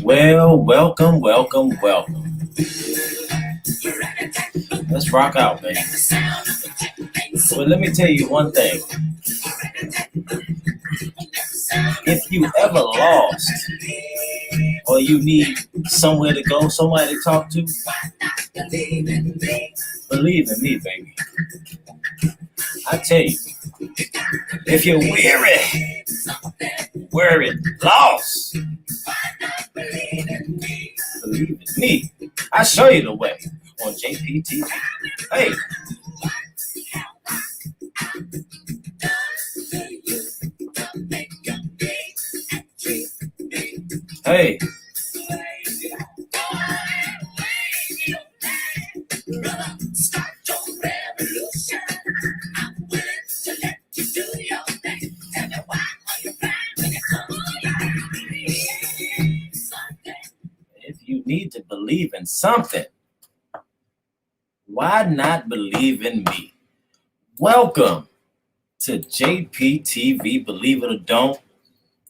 Well, welcome. Let's rock out, baby. Well, let me tell you one thing. If you ever lost or you need somewhere to go, somebody to talk to, believe in me, baby. I tell you, if you're weary, worried, lost, believe in me. I show you the way on JPTV. Hey. Hey. If you need to believe in something, why not believe in me? Welcome to JPTV, believe it or don't.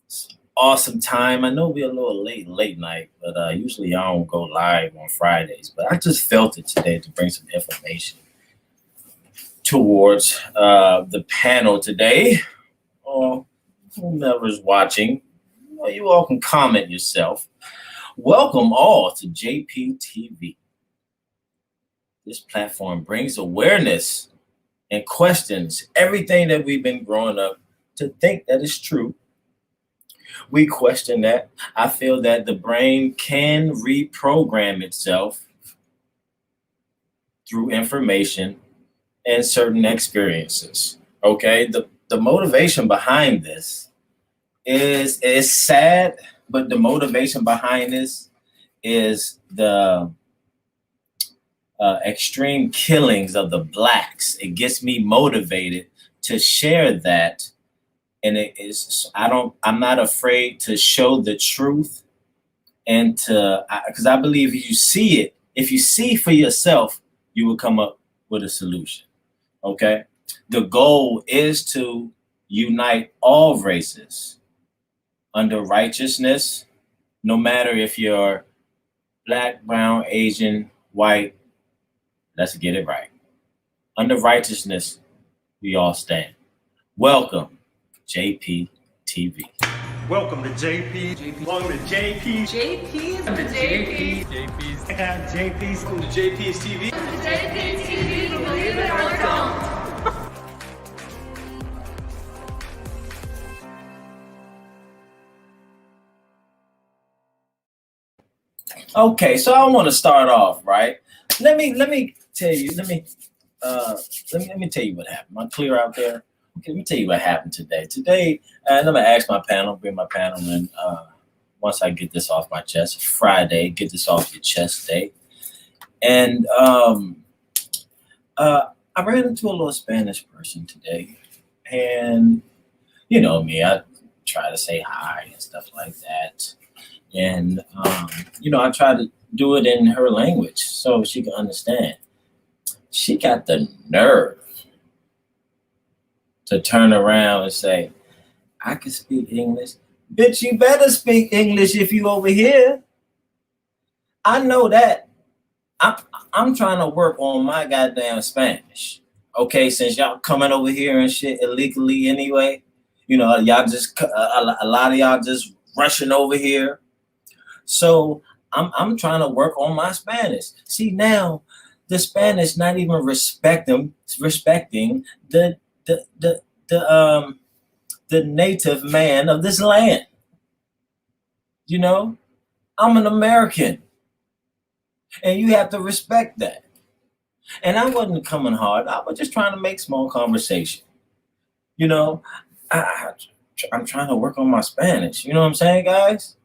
It's awesome time. I know we're a little late night, but usually I don't go live on Fridays, but I just felt it today to bring some information towards the panel today, or whomever's watching. Well, you all can comment yourself. Welcome all to JPTV. This platform brings awareness and questions everything that we've been growing up to think that is true. We question that. I feel that the brain can reprogram itself through information and certain experiences. Okay, the motivation behind this is sad, but the motivation behind this is the extreme killings of the blacks. It gets me motivated to share that, and I'm not afraid to show the truth, and because I believe if you see for yourself, you will come up with a solution. Okay, the goal is to unite all races under righteousness, no matter if you're black, brown, Asian, white. Let's get it right. Under righteousness, we all stand. Welcome, JPTV. Welcome to JP. Welcome to JP. JP's to JP. JP's. JP's. Welcome to JP's TV. JP's TV, believe it or don't. Okay, so I want to start off, right? Let me tell you. Let me tell you what happened. Am I clear out there? Okay, let me tell you what happened today. Today, and I'm gonna ask my panel, bring my panel in. Once I get this off my chest, it's Friday. Get this off your chest day. And I ran into a little Spanish person today, and you know me, I try to say hi and stuff like that. And I try to do it in her language so she can understand. She got the nerve to turn around and say, I can speak English. Bitch, you better speak English if you over here. I know that. I'm trying to work on my goddamn Spanish. Okay, since y'all coming over here and shit illegally anyway, y'all just a lot of y'all just rushing over here. So I'm trying to work on my Spanish. See, now the Spanish not even respecting the native man of this land. I'm an American, and you have to respect that. And I wasn't coming hard. I was just trying to make small conversation. I'm trying to work on my Spanish. You know what I'm saying, guys?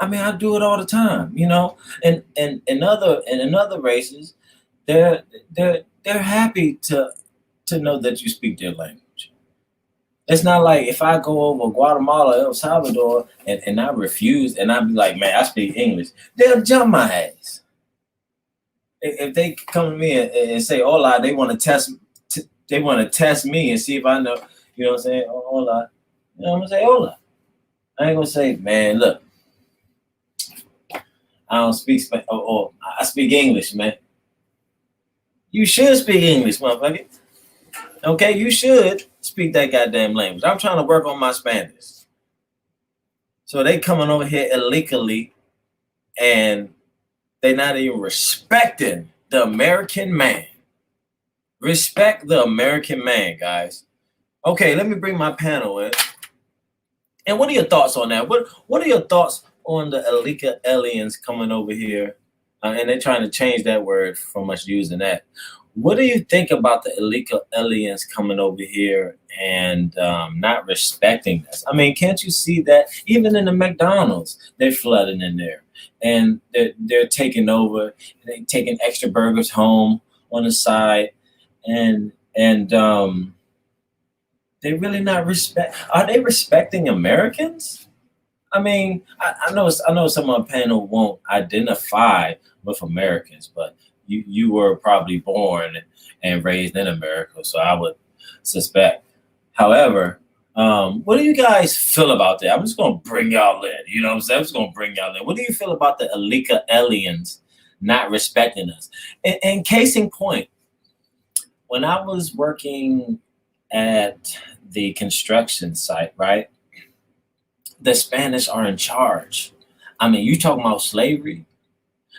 I mean, I do it all the time, and in other races, they're happy to know that you speak their language. It's not like if I go over Guatemala, El Salvador, and I refuse, and I be like, man, I speak English, they'll jump my ass. If they come to me and say hola, they want to test me and see if I know, you know what I'm saying, hola. I'm gonna say hola. I ain't gonna say, man, look, I don't speak Spanish. Or I speak English, man. You should speak English, motherfucker. Okay, you should speak that goddamn language. I'm trying to work on my Spanish. So they coming over here illegally, and they not even respecting the American man. Respect the American man, guys. Okay, let me bring my panel in. And what are your thoughts on that? What are your thoughts on the illegal aliens coming over here? And they're trying to change that word from us using that. What do you think about the illegal aliens coming over here and not respecting us? I mean, can't you see that even in the McDonald's, they're flooding in there, and they're taking over, they're taking extra burgers home on the side, and they really not respect. Are they respecting Americans? I mean, I know some on the panel won't identify with Americans, but you were probably born and raised in America, so I would suspect. However, what do you guys feel about that? I'm just gonna bring y'all in. You know what I'm saying? I'm just gonna bring y'all in. What do you feel about the illegal aliens not respecting us? And case in point, when I was working at the construction site, right? The Spanish are in charge. I mean, you talking about slavery?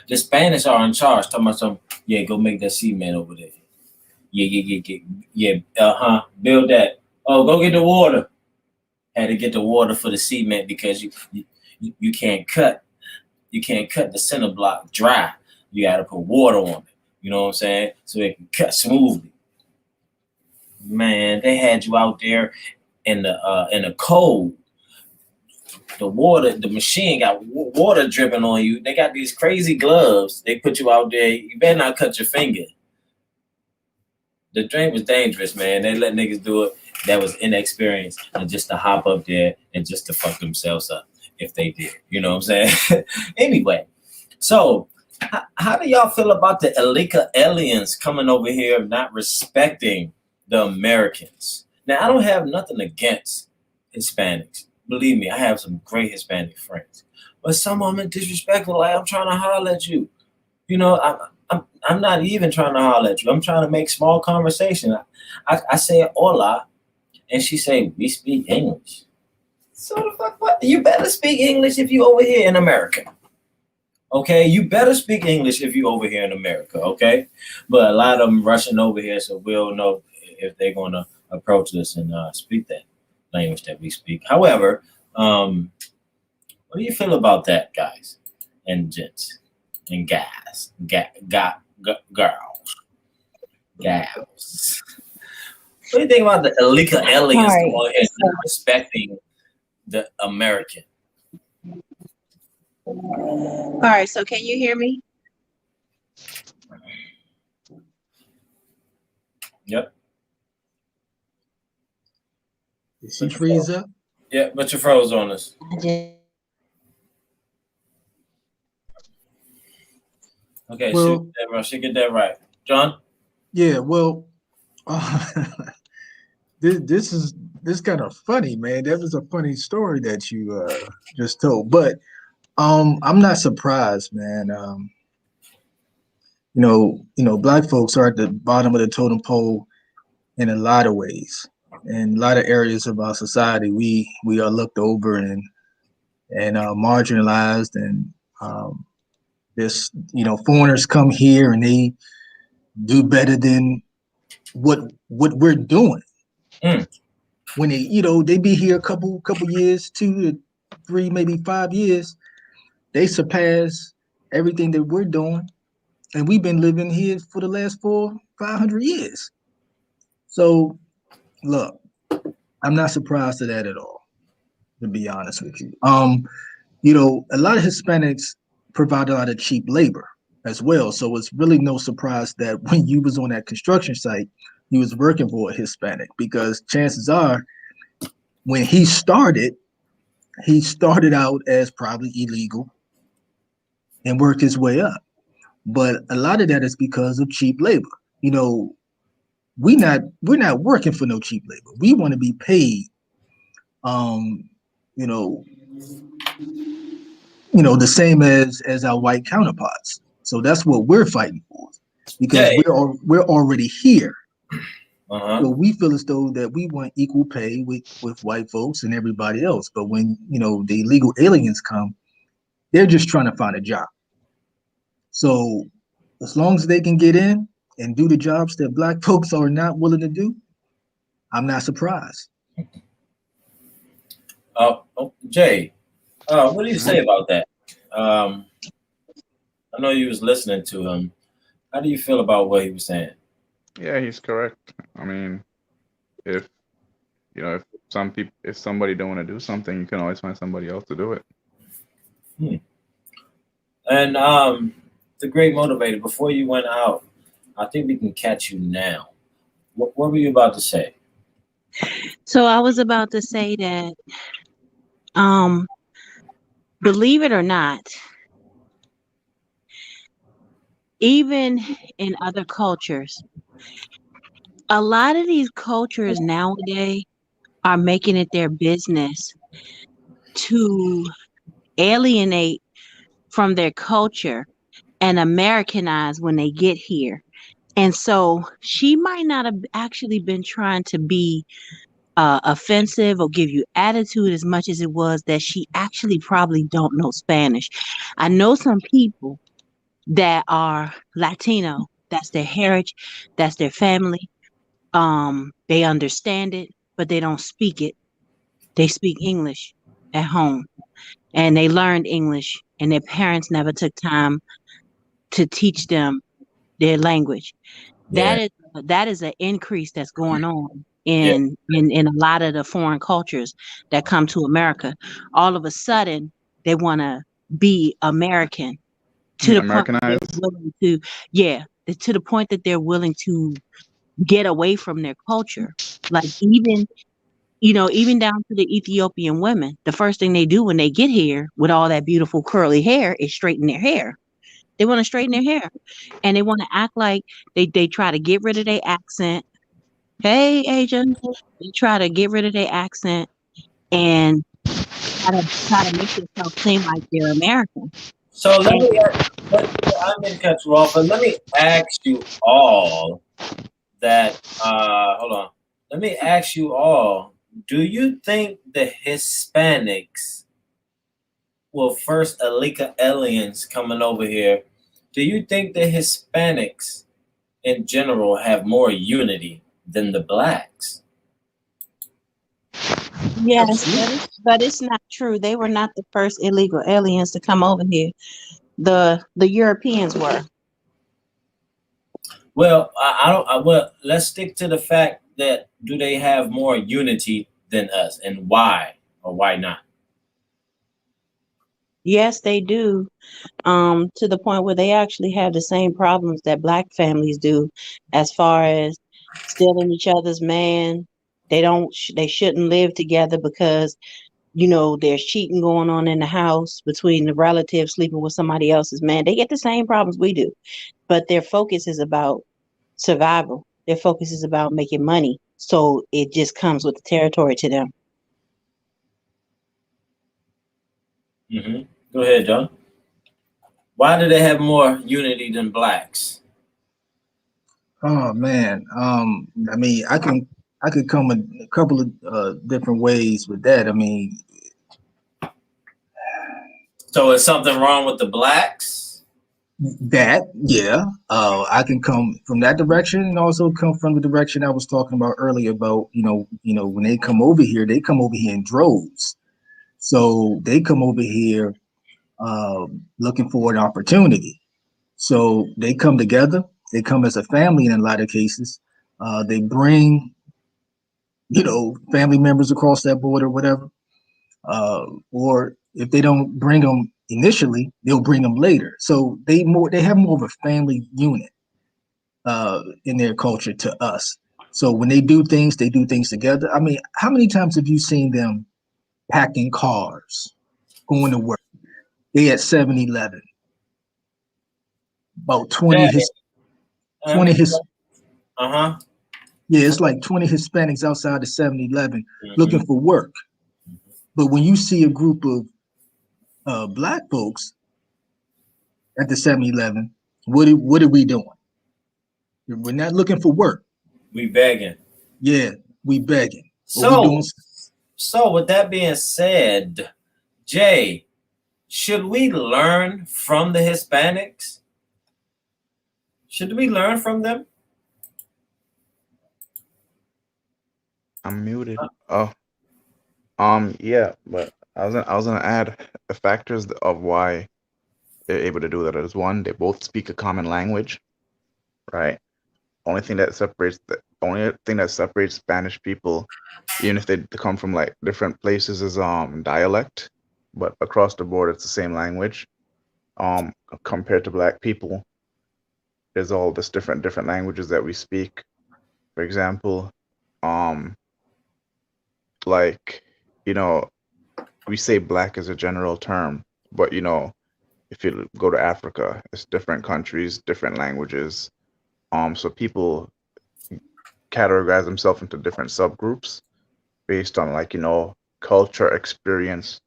The Spanish are in charge. Talking about some, yeah, go make that cement over there. Yeah. Build that. Oh, go get the water. Had to get the water for the cement because you can't cut. You can't cut the center block dry. You got to put water on it. You know what I'm saying? So it can cut smoothly. Man, they had you out there in the cold. The machine got water dripping on you. They got these crazy gloves. They put you out there. You better not cut your finger. The drink was dangerous, man. They let niggas do it that was inexperienced and just to hop up there and just to fuck themselves up if they did. You know what I'm saying? Anyway, so how do y'all feel about the illegal aliens coming over here not respecting the Americans? Now, I don't have nothing against Hispanics. Believe me, I have some great Hispanic friends, but some of them are disrespectful. Like, I'm trying to holler at you. You know, I'm not even trying to holler at you. I'm trying to make small conversation. I say hola, and she say we speak English. So the fuck what? You better speak English if you over here in America. Okay, you better speak English if you over here in America. Okay, but a lot of them rushing over here, so we'll know if they're gonna approach us and speak that language that we speak. However, what do you feel about that, guys and gents and guys, girls, gals? What do you think about the illegal aliens going ahead and respecting the American? All right, so can you hear me? Yep. Did she freeze up? Yeah, but you froze on us. Okay, Well, she get that right. John? Yeah, well, this is kind of funny, man. That was a funny story that you just told. But I'm not surprised, man. You know, black folks are at the bottom of the totem pole in a lot of ways. In a lot of areas of our society, we are looked over and marginalized, and this, you know, foreigners come here and they do better than what we're doing. When they, you know, they be here a couple years, 2 to 3, maybe 5 years, they surpass everything that we're doing, and we've been living here for the last 400-500 years. So, look, I'm not surprised at that at all, to be honest with you. You know, a lot of Hispanics provide a lot of cheap labor as well. So it's really no surprise that when you was on that construction site, you was working for a Hispanic, because chances are when he started out as probably illegal and worked his way up. But a lot of that is because of cheap labor. You know, we're not working for no cheap labor. We want to be paid, you know, the same as our white counterparts. So that's what we're fighting for, because Jay. we're already here. Uh-huh. So we feel as though that we want equal pay with white folks and everybody else. But when the illegal aliens come, they're just trying to find a job. So as long as they can get in and do the jobs that black folks are not willing to do, I'm not surprised. Jay, what do you say about that? I know you was listening to him. How do you feel about what he was saying? Yeah, he's correct. I mean, if somebody don't want to do something, you can always find somebody else to do it. And the great motivator, before you went out, I think we can catch you now. What were you about to say? So I was about to say that, believe it or not, even in other cultures, a lot of these cultures nowadays are making it their business to alienate from their culture and Americanize when they get here. And so she might not have actually been trying to be offensive or give you attitude as much as it was that she actually probably don't know Spanish. I know some people that are Latino, that's their heritage, that's their family. They understand it, but they don't speak it. They speak English at home, and they learned English, and their parents never took time to teach them their language. Yeah. That is an increase that's going on in a lot of the foreign cultures that come to America. All of a sudden, they want to be American to the point that Americanized. they're willing to the point that they're willing to get away from their culture. Like even down to the Ethiopian women, the first thing they do when they get here with all that beautiful curly hair is straighten their hair. They want to straighten their hair, and they want to act like they try to get rid of their accent. Hey, Asian, they try to get rid of their accent and try to make themselves seem like they're American. So let me, I'm going to cut you off, but let me ask you all that, hold on. Let me ask you all, do you think the Hispanics, well, first illegal aliens coming over here, do you think the Hispanics in general have more unity than the blacks? Yes, but it's not true. They were not the first illegal aliens to come over here. The Europeans were. Well, well, let's stick to the fact that do they have more unity than us, and why or why not? Yes, they do. To the point where they actually have the same problems that black families do, as far as stealing each other's man. They shouldn't live together because there's cheating going on in the house between the relatives sleeping with somebody else's man. They get the same problems we do, but their focus is about survival. Their focus is about making money. So it just comes with the territory to them. Mm-hmm. Go ahead, John. Why do they have more unity than blacks? Oh man, I mean, I could come a couple of different ways with that. I mean, So is something wrong with the blacks? I can come from that direction and also come from the direction I was talking about earlier about when they come over here in droves. So they come over here looking for an opportunity. So they come together. They come as a family in a lot of cases. They bring, family members across that border, whatever. Or if they don't bring them initially, they'll bring them later. So they have more of a family unit in their culture to us. So when they do things together. I mean, how many times have you seen them packing cars, going to work? They at 7-Eleven. About 20 Uh-huh. Yeah, it's like 20 Hispanics outside the 7-Eleven looking for work. But when you see a group of black folks at the 7-Eleven, what are we doing? We're not looking for work. We begging. Yeah, we begging. What we doing? So with that being said, Jay, should we learn from the Hispanics? Should we learn from them? I'm muted. Oh, yeah, but I was gonna add the factors of why they're able to do that is one, they both speak a common language, right? Only thing that separates Spanish people, even if they come from like different places, is dialect, but across the board it's the same language. Compared to black people, there's all this different languages that we speak. For example, like, you know, we say black as a general term, but you know, if you go to Africa, it's different countries, different languages. So people categorize themselves into different subgroups based on, like, you know, culture, experience,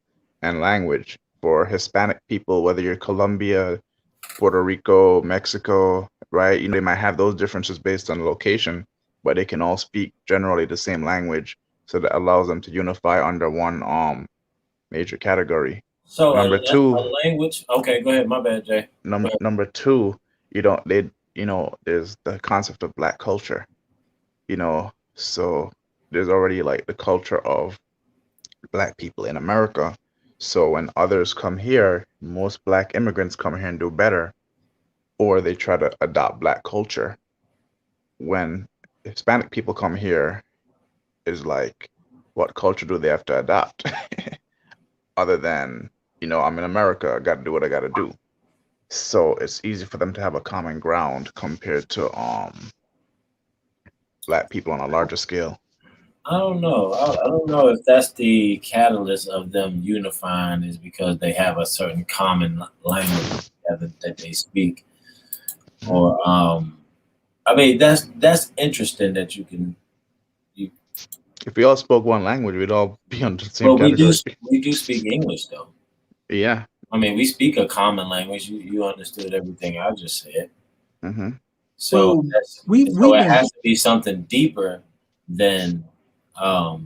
and language. For Hispanic people, whether you're Colombia, Puerto Rico, Mexico, right? You know, they might have those differences based on location, but they can all speak generally the same language. So that allows them to unify under one major category. So Number two, a language. Okay, go ahead. My bad, Jay. number two, there's the concept of black culture, you know, so there's already like the culture of black people in America. So when others come here, most black immigrants come here and do better, or they try to adopt black culture. When Hispanic people come here, is like, what culture do they have to adopt? Other than, you know, I'm in America, I got to do what I got to do. So it's easy for them to have a common ground compared to black people on a larger scale. I don't know. I don't know if that's the catalyst of them unifying is because they have a certain common language that they speak, or I mean that's interesting that you can. If we all spoke one language, we'd all be on the same Well, category. we do speak English though. Yeah. I mean, we speak a common language. You understood everything I just said. Mm-hmm. So Well, so it has to be something deeper than a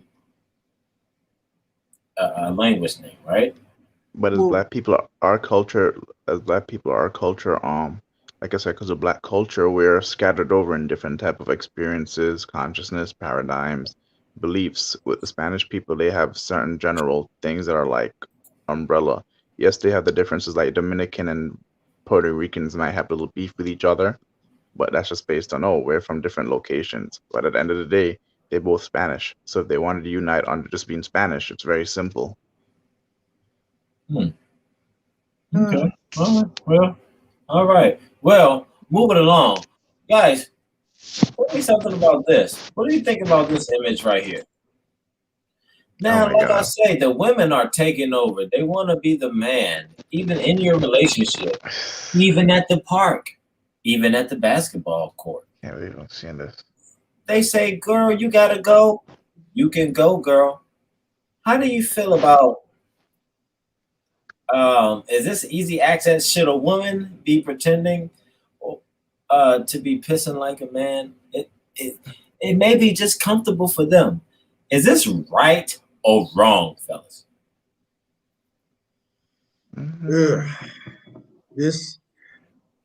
language thing, right? But as black people, our culture, like I said, because of black culture, we're scattered over in different type of experiences, consciousness, paradigms, beliefs. With the Spanish people, they have certain general things that are like umbrella. Yes, they have the differences, like Dominican and Puerto Ricans might have a little beef with each other, but that's just based on, we're from different locations. But at the end of the day, they're both Spanish. So if they wanted to unite under just being Spanish, it's very simple. Okay. All right. Well, moving along. Guys, tell me something about this. What do you think about this image right here? Now, like I say, the women are taking over. They want to be the man, even in your relationship, even at the park, even at the basketball court. Yeah, we don't see this. They say, girl, you got to go. You can go, girl. How do you feel about, is this easy access? Should a woman be pretending to be pissing like a man? It may be just comfortable for them. Is this right or wrong, fellas? This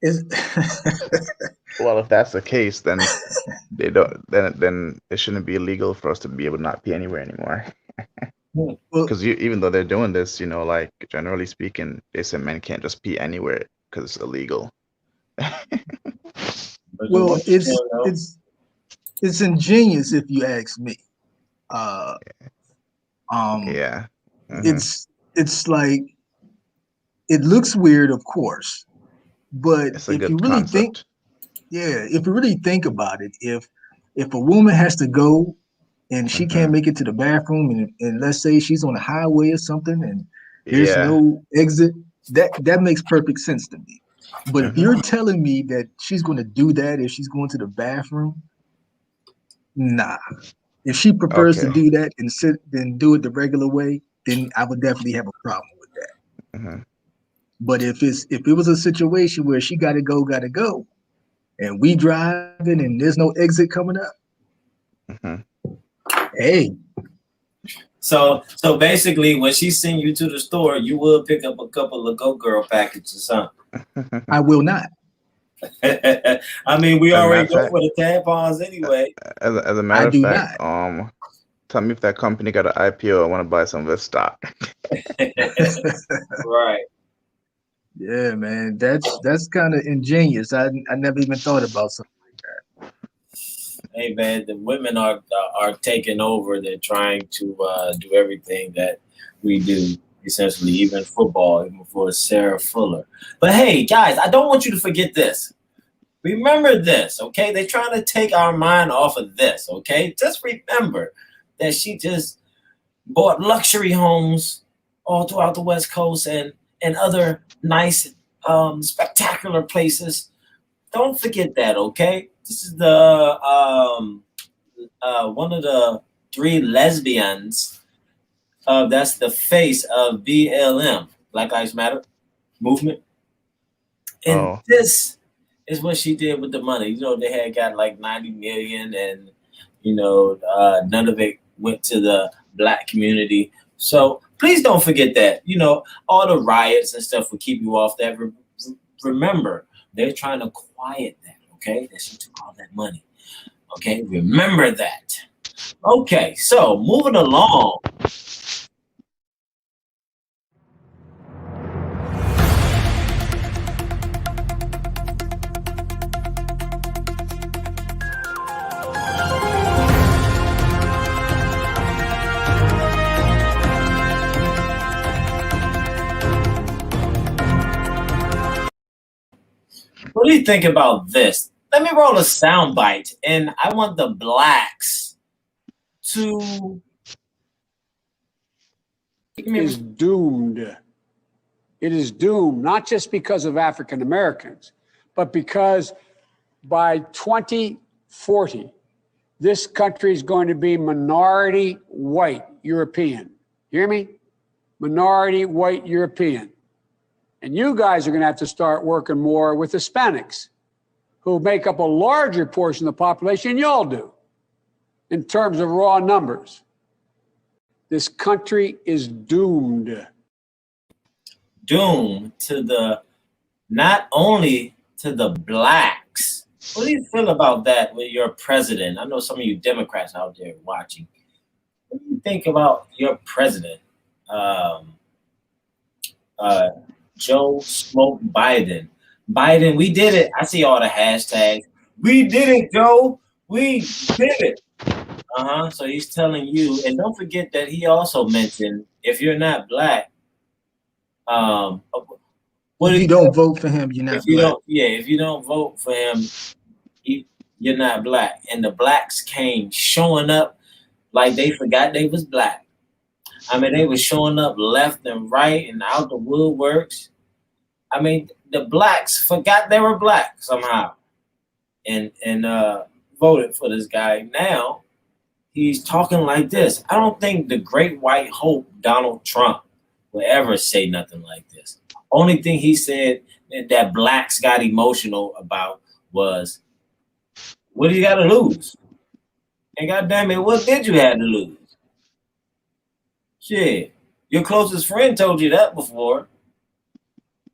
is well, if that's the case, then they don't. Then it shouldn't be illegal for us to be able to not pee anywhere anymore. Because even though they're doing this, you know, like generally speaking, they say men can't just pee anywhere because it's illegal. Well, it's ingenious if you ask me. Yeah. It's like, it looks weird, of course, but It's a if good you really concept. if you really think about it, if a woman has to go and she can't make it to the bathroom, and let's say she's on the highway or something, and there's no exit, that makes perfect sense to me. But if you're telling me that she's going to do that if she's going to the bathroom, nah. If she prefers to do that and sit and do it the regular way, then I would definitely have a problem with that. Mhm. But if it was a situation where she gotta go, and we driving and there's no exit coming up, Mhm. hey, So basically, when she send you to the store, you will pick up a couple of Go Girl packages, huh? I will not. I mean, we As a matter already of know fact, for the tampons anyway. as a I matter of do fact, not. tell me if that company got an IPO. I want to buy some of their stock. Right. Yeah, man, that's kind of ingenious. I never even thought about something like that. Hey man, the women are taking over. They're trying to do everything that we do, essentially, even football, even for Sarah Fuller. But hey, guys, I don't want you to forget this. Remember this, okay? They're trying to take our mind off of this, okay? Just remember that she just bought luxury homes all throughout the West Coast and other nice, spectacular places. Don't forget that, okay? This is the one of the three lesbians. That's the face of BLM, Black Lives Matter movement. And Oh, this is what she did with the money. You know, they had got like 90 million, and none of it went to the black community. So please don't forget that. You know, all the riots and stuff will keep you off that. Remember, they're trying to quiet that. Okay, that she took all that money. Okay, remember that. Okay, so moving along. What do you think about this? Let me roll a sound bite, and I want the blacks to is doomed. It is doomed, not just because of African Americans, but because by 2040, this country is going to be minority white European. Hear me? Minority white European. And you guys are going to have to start working more with Hispanics, who make up a larger portion of the population than y'all do in terms of raw numbers. This country is doomed. Doom to the not only to the blacks. What do you feel about that with your president? I know some of you Democrats out there watching. What do you think about your president, Joe Smoke Biden? Biden, we did it. I see all the hashtags. We did it, Joe. We did it. So he's telling you, and don't forget that he also mentioned if you're not black, what If you don't vote for him, you're not if you black. don't, yeah, if you don't vote for him, you're not black. And the blacks came showing up like they forgot they was black. I mean, they were showing up left and right and out the woodworks. I mean, the blacks forgot they were black somehow, and voted for this guy. Now he's talking like this. I don't think the great white hope Donald Trump will ever say nothing like this. Only thing he said that blacks got emotional about was, what do you got to lose? And goddamn it, what did you have to lose? Shit, your closest friend told you that before,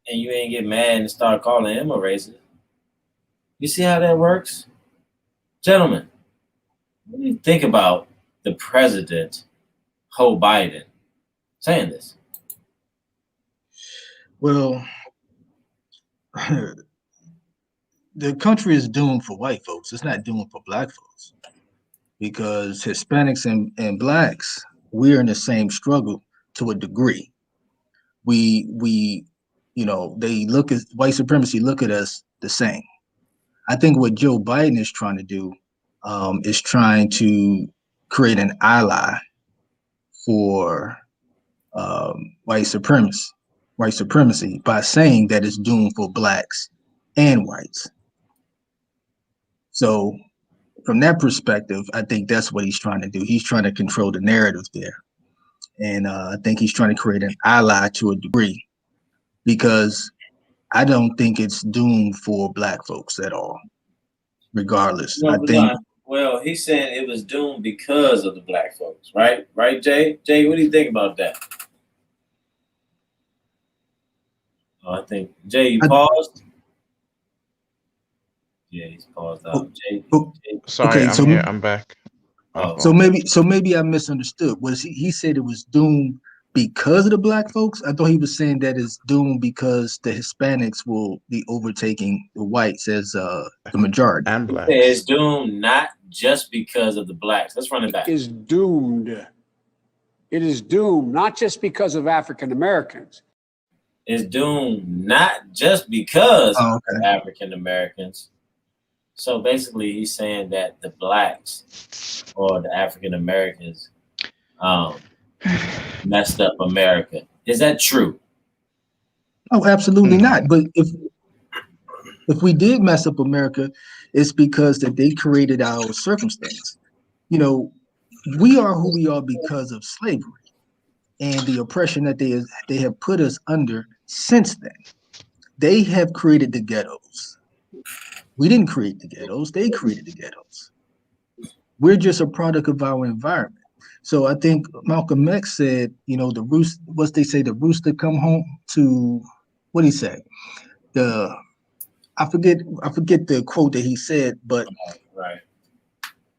and you ain't get mad and start calling him a racist. You see how that works? Gentlemen, what do you think about the president, Joe Biden, saying this? Well, the country is doomed for white folks. It's not doomed for black folks, because Hispanics and blacks, we're in the same struggle to a degree. We they look at white supremacy, look at us the same. I think what Joe Biden is trying to do is trying to create an ally for white supremacy by saying that it's doomed for blacks and whites. So from that perspective, I think that's what he's trying to do. He's trying to control the narrative there. And I think he's trying to create an ally to a degree. because I don't think it's doomed for black folks at all. Regardless, I think. Well, he's saying it was doomed because of the black folks, right? Right, Jay? Jay, what do you think about that? Oh, I think Jay, you paused. Yeah, he's paused out. Jay, Sorry, okay, I'm here. I'm back. So maybe I misunderstood. Was he said it was doomed because of the black folks? I thought he was saying that it's doomed because the Hispanics will be overtaking the whites as the majority. And blacks. It's doomed not just because of the blacks. Let's run it back. Is doomed. It is doomed not just because of African Americans. It's doomed not just because of African Americans. So basically, he's saying that the blacks or the African Americans messed up America. Is that true? Oh, absolutely not. But if we did mess up America, it's because that they created our circumstance. You know, we are who we are because of slavery and the oppression that they have put us under since then. They have created the ghettos. We didn't create the ghettos. They created the ghettos. We're just a product of our environment. So I think Malcolm X said, you know, the rooster come home to, what did he say? I forget the quote that he said, but right.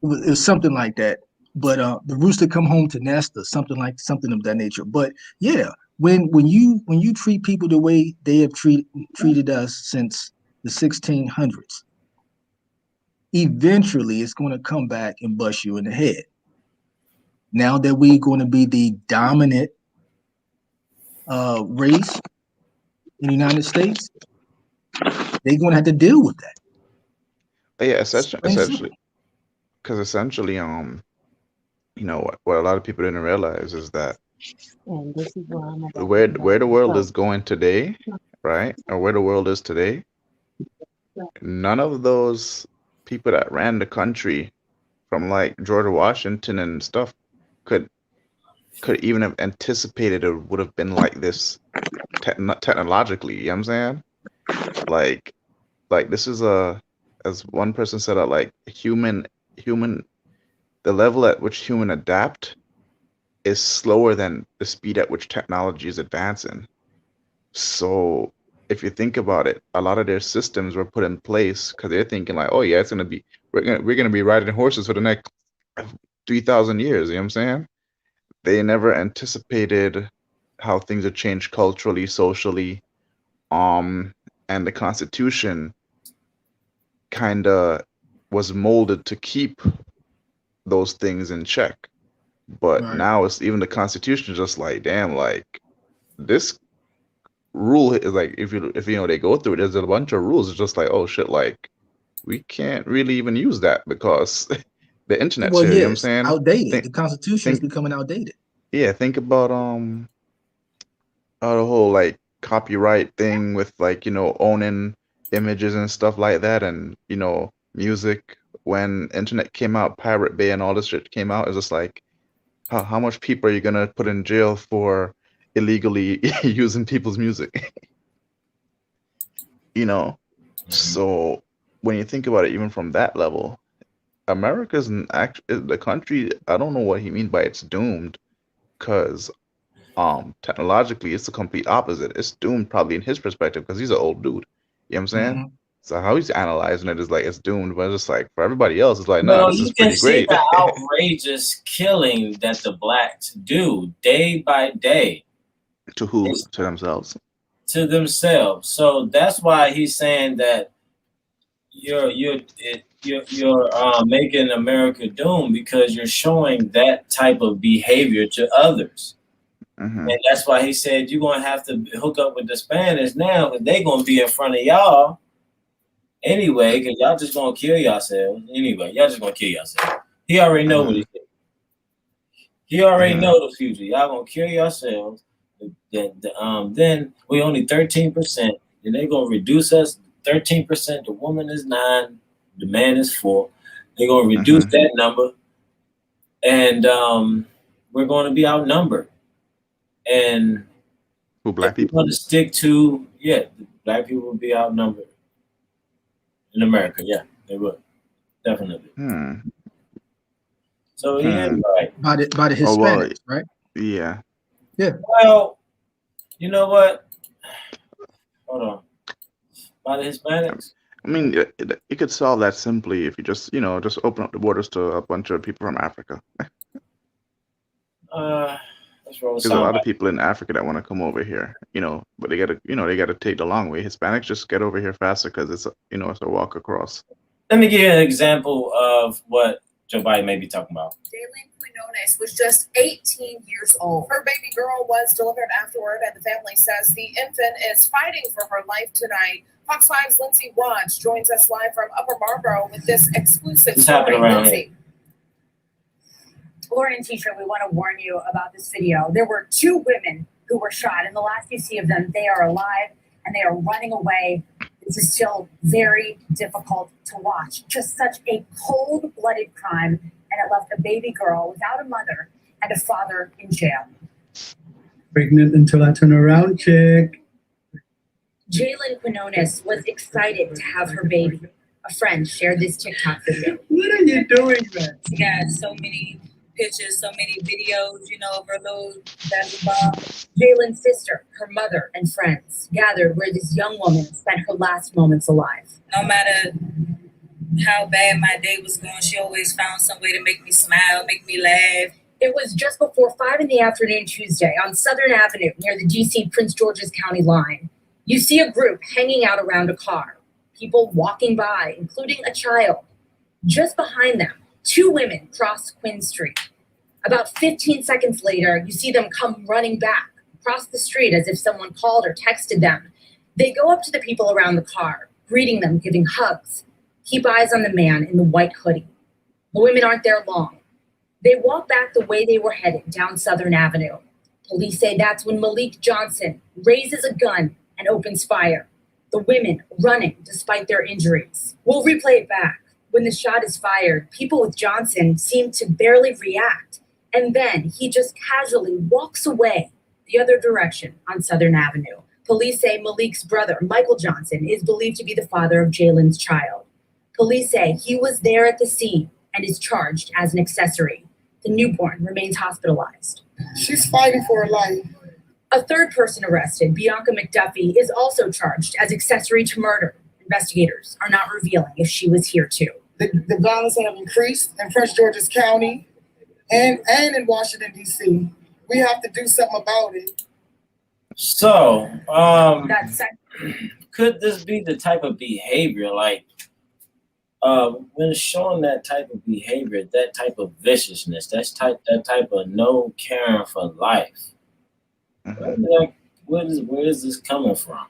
It was something like that. But the rooster come home to nest or something of that nature. But yeah, when you treat people the way they have treated us since the 1600s, eventually it's going to come back and bust you in the head. Now that we're going to be the dominant race in the United States, they're going to have to deal with that. Yeah, essentially, because essentially, you know, what a lot of people didn't realize is that where the world is going today, right, or where the world is today, none of those people that ran the country, from like George Washington and stuff, could even have anticipated it would have been like this technologically. You know what I'm saying? Like this is as one person said, like human, the level at which human adapt is slower than the speed at which technology is advancing. So if you think about it, a lot of their systems were put in place because they're thinking like, oh yeah, we're gonna be riding horses for the next 3,000 years. You know what I'm saying? They never anticipated how things would change culturally, socially, and the Constitution kind of was molded to keep those things in check. But now it's even the Constitution is just like, damn, like this rule is like, if you know they go through it, there's a bunch of rules. It's just like, oh shit, like we can't really even use that because the internet's here. You know what I'm saying? Outdated. The Constitution is becoming outdated. Yeah, think about the whole like copyright thing with like, you know, owning images and stuff like that, and you know, music. When internet came out, Pirate Bay and all this shit came out, it's just like, how much people are you gonna put in jail for illegally using people's music? You know, so when you think about it, even from that level, America's the country. I don't know what he means by it's doomed, because technologically it's the complete opposite. It's doomed probably in his perspective because he's an old dude. You know what I'm saying? So how he's analyzing it is like it's doomed, but it's just like for everybody else, it's like, no, this is pretty great. You can see the outrageous killing that the blacks do day by day. To who? To themselves. To themselves. So that's why he's saying that you're making America doomed because you're showing that type of behavior to others. And that's why he said you're gonna have to hook up with the Spanish now, because they're gonna be in front of y'all anyway, because y'all just gonna kill yourselves. Anyway, y'all just gonna kill yourselves. He already know what he said. He already know the future. Y'all gonna kill yourselves. Then we only 13%. Then they gonna reduce us 13%. The woman is 9%, the man is 4%. They're gonna reduce that number, and we're gonna be outnumbered. And Who, black If you people? want to stick to, yeah, black people would be outnumbered in America. Yeah, they would definitely. So yeah, Hmm. right. By the Oh well, Hispanics, right? yeah. Well, you know what? Hold on. By the Hispanics. I mean, you could solve that simply if you just, just open up the borders to a bunch of people from Africa. That's wrong. There's a lot of people in Africa that want to come over here, but they gotta take the long way. Hispanics just get over here faster because it's it's a walk across. Let me give you an example of what Joe Biden may be talking about. Jaylin Quinones was just 18 years old. Her baby girl was delivered afterward, and the family says the infant is fighting for her life tonight. Fox 5's Lindsay Watch joins us live from Upper Marlboro with this exclusive What's story. happening around Lindsay. Lauren and Tisha, we want to warn you about this video. There were 2 women who were shot, and the last you see of them, they are alive and they are running away. This is still very difficult to watch. Just such a cold-blooded crime, and it left a baby girl without a mother and a father in jail. Pregnant until I turn around, chick. Jaylin Quinones was excited to have her baby. A friend shared this TikTok video. What are you doing, man? She got so many pictures, so many videos, of her little basketball. Jaylin's sister, her mother, and friends gathered where this young woman spent her last moments alive. No matter how bad my day was going, she always found some way to make me smile, make me laugh. It was just before 5 in the afternoon Tuesday on Southern Avenue near the DC Prince George's County line. You see a group hanging out around a car, people walking by, including a child. Just behind them, 2 women cross Quinn Street. About 15 seconds later, you see them come running back across the street as if someone called or texted them. They go up to the people around the car, greeting them, giving hugs. Keep eyes on the man in the white hoodie. The women aren't there long. They walk back the way they were headed, down Southern Avenue. Police say that's when Malik Johnson raises a gun and opens fire. The women running despite their injuries. We'll replay it back. When the shot is fired, people with Johnson seem to barely react. And then he just casually walks away the other direction on Southern Avenue. Police say Malik's brother, Michael Johnson, is believed to be the father of Jaylin's child. Police say he was there at the scene and is charged as an accessory. The newborn remains hospitalized. She's fighting for her life. A third person arrested, Bianca McDuffie, is also charged as accessory to murder. Investigators are not revealing if she was here too. The violence have increased in Prince George's County and in Washington, D.C. We have to do something about it. So, That's could this be the type of behavior, like, when showing that type of behavior, that type of viciousness, that type of no caring for life? Like, where is this coming from?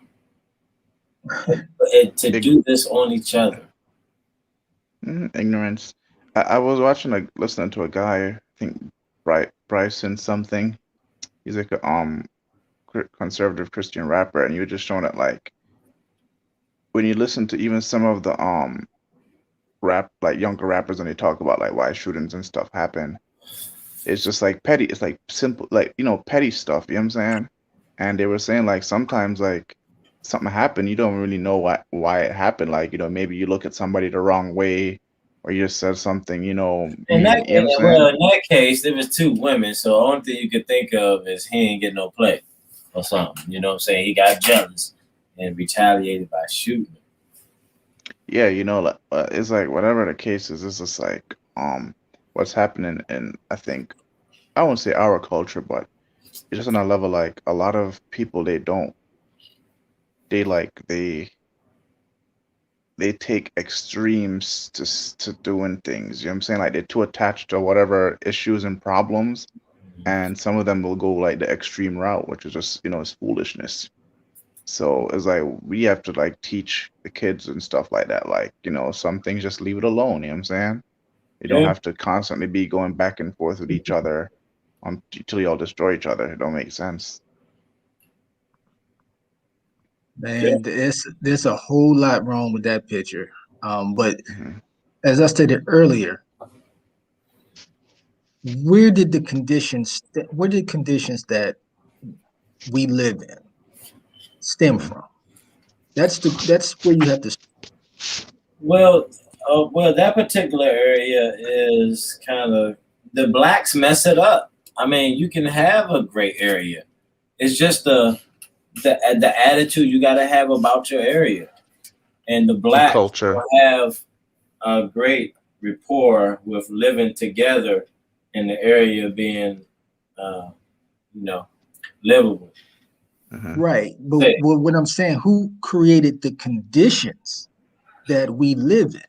To do this on each other. Ignorance. I was listening to a guy, I think Bryson something. He's like a conservative Christian rapper, and you were just showing it like when you listen to even some of the younger rappers, and they talk about like why shootings and stuff happen. It's just like petty. It's like simple, like petty stuff. You know what I'm saying? And they were saying like sometimes like something happened, you don't really know why it happened. Like maybe you look at somebody the wrong way, or you just said something. In that case, there was 2 women, so the only thing you could think of is he ain't get no play or something. You know what I'm saying? He got jealous and retaliated by shooting. Yeah, it's like whatever the case is, it's just like what's happening in, I think, I won't say our culture, but it's just on a level like a lot of people they take extremes to doing things. You know what I'm saying? Like they're too attached to whatever issues and problems, and some of them will go like the extreme route, which is just it's foolishness. So it's like we have to like teach the kids and stuff like that. Like some things just leave it alone. You know what I'm saying? You don't have to constantly be going back and forth with each other until y'all destroy each other. It don't make sense. Man, there's a whole lot wrong with that picture. But as I stated earlier, where did conditions that we live in, stem from? That's where you have to. Well, that particular area is kind of the blacks mess it up. I mean, you can have a great area. It's just the attitude you got to have about your area, and the blacks culture. will have a great rapport with living together in the area being, livable. Right. But what I'm saying, who created the conditions that we live in?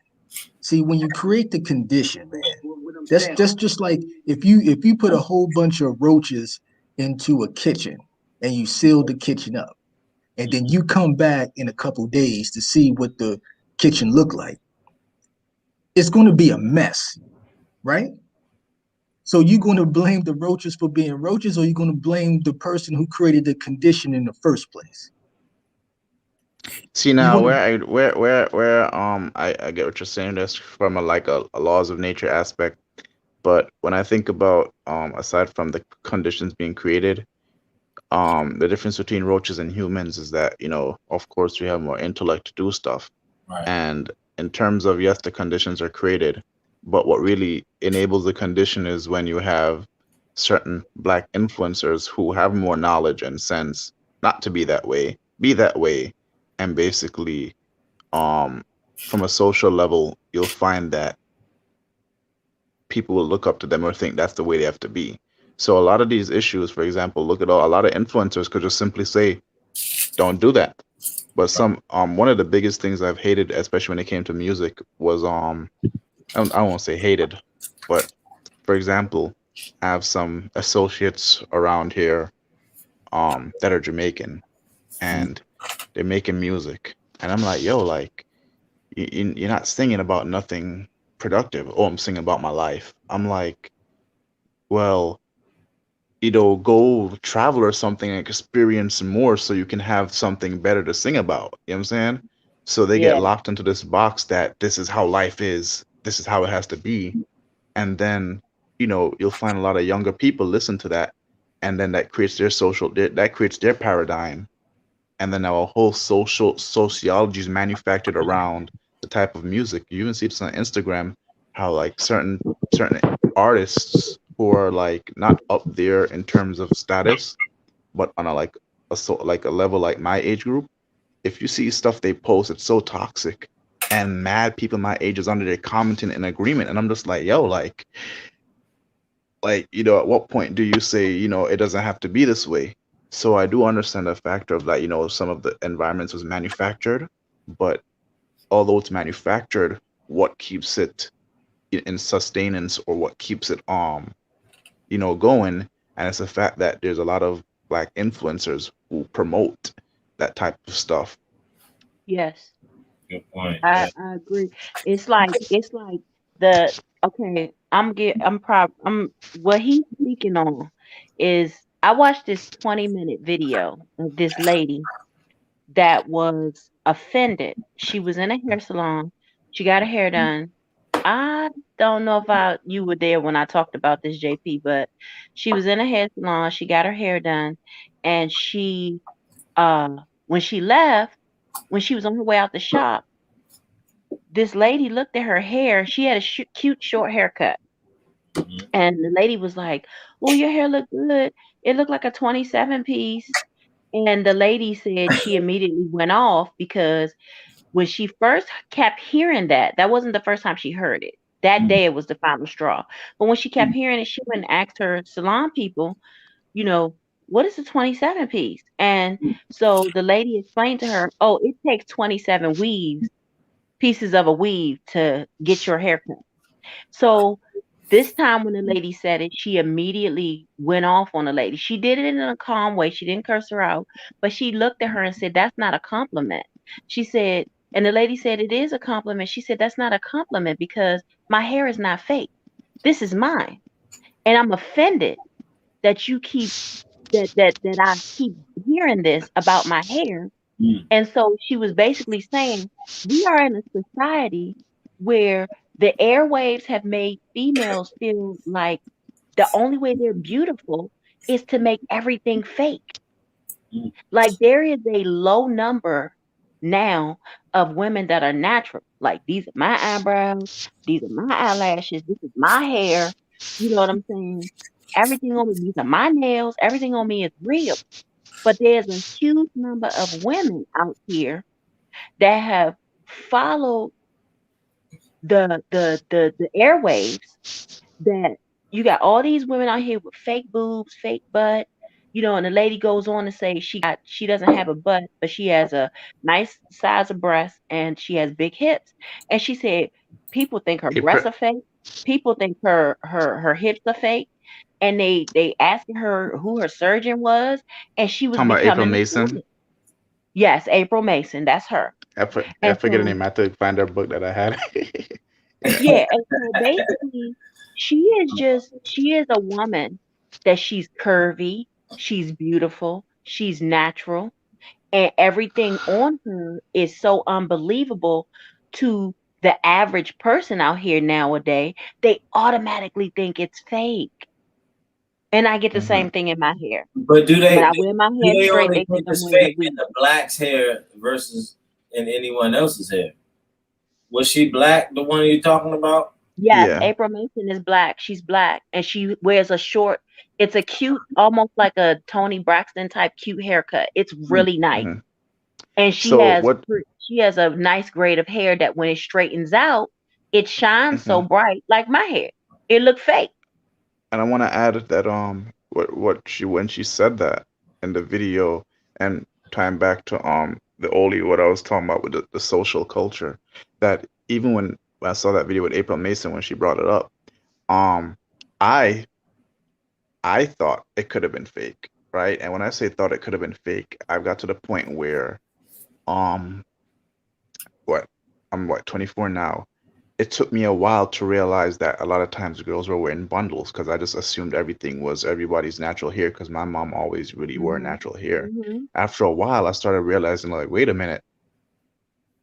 See, when you create the condition, man, that's just like if you put a whole bunch of roaches into a kitchen and you seal the kitchen up, and then you come back in a couple days to see what the kitchen looked like, it's going to be a mess, right? So you're going to blame the roaches for being roaches, or you're going to blame the person who created the condition in the first place? See now, I get what you're saying. That's from a laws of nature aspect. But when I think about aside from the conditions being created, the difference between roaches and humans is that, of course we have more intellect to do stuff. Right. And in terms of, yes, the conditions are created, but what really enables the condition is when you have certain black influencers who have more knowledge and sense not to be that way, and basically from a social level you'll find that people will look up to them or think that's the way they have to be. So a lot of these issues, for example, look at a lot of influencers could just simply say, don't do that. But one of the biggest things I've hated, especially when it came to music, was I won't say hated, but for example, I have some associates around here that are Jamaican, and they're making music, and I'm like, yo, like you're not singing about nothing productive. Oh, I'm singing about my life. I'm like, well, go travel or something and experience more so you can have something better to sing about. You know what I'm saying? So they get locked into this box that this is how life is, this is how it has to be. And then, you'll find a lot of younger people listen to that, and then that creates their paradigm. And then our whole sociology is manufactured around the type of music. You even see this on Instagram, how like certain artists who are like not up there in terms of status, but on a level like my age group, if you see stuff they post, it's so toxic, and mad people my age is under there commenting in agreement, and I'm just like, yo, like at what point do you say, it doesn't have to be this way? So I do understand the factor of that, some of the environments was manufactured, but although it's manufactured, what keeps it in sustenance, or what keeps it going? And it's the fact that there's a lot of black influencers who promote that type of stuff. Yes, Good point. I agree. It's like what he's speaking on is, I watched this 20-minute video of this lady that was offended. She was in a hair salon. She got her hair done. I don't know if you were there when I talked about this, JP, but she was in a hair salon. She got her hair done, and she, when she left, when she was on her way out the shop, this lady looked at her hair. She had a cute short haircut, and the lady was like, "Oh, your hair looked good. It looked like a 27 piece." And the lady said she immediately went off, because when she first kept hearing that wasn't the first time she heard it. That day it was the final straw. But when she kept hearing it, she went and asked her salon people, what is a 27 piece? And so the lady explained to her, oh, it takes 27 pieces of a weave to get your haircut. So this time when the lady said it, she immediately went off on the lady. She did it in a calm way. She didn't curse her out, but she looked at her and said, that's not a compliment. She said, and the lady said, it is a compliment. She said, that's not a compliment, because my hair is not fake. This is mine. And I'm offended that you keep, that I keep hearing this about my hair. And so she was basically saying, we are in a society where the airwaves have made females feel like the only way they're beautiful is to make everything fake. Mm. Like there is a low number now of women that are natural. Like these are my eyebrows, these are my eyelashes, this is my hair. You know what I'm saying? Everything on me, these are my nails, everything on me is real. But there's a huge number of women out here that have followed the airwaves, that you got all these women out here with fake boobs, fake butt, and the lady goes on to say she doesn't have a butt, but she has a nice size of breast and she has big hips. And she said people think her breasts are fake, people think her hips are fake, and they asking her who her surgeon was, and she was Talking about April becoming Mason. yes, April Mason, that's her. I And forget the so name. I have to find her book that I had. yeah, and so basically, she is a woman that she's curvy, she's beautiful, she's natural, and everything on her is so unbelievable to the average person out here nowadays. They automatically think it's fake. And I get the Mm-hmm. same thing in my hair. But do When they I wear my hair only straight, they think think I'm it's wearing a fake in wig. the black's hair versus in anyone else's hair? Was she black, the one you're talking about? Yes, Yeah. April Mason is black. She's black, and she wears a short. It's a cute, almost like a Tony Braxton type cute haircut. It's really nice, Mhm. and she So has what? she has a nice grade of hair that when it straightens out, it shines so Mhm. bright like my hair. It look fake. And I want to add that what she when she said that in the video, and tying back to the oldie, what I was talking about with the social culture, that even when I saw that video with April Mason when she brought it up, um I I thought it could have been fake, right? And when I say thought it could have been fake, I've got to the point where um what I'm 24 now. It took me a while to realize that a lot of times girls were wearing bundles because I just assumed everything was everybody's natural hair because my mom always really wore Mhm. natural hair. Mhm. After a while, I started realizing like, wait a minute,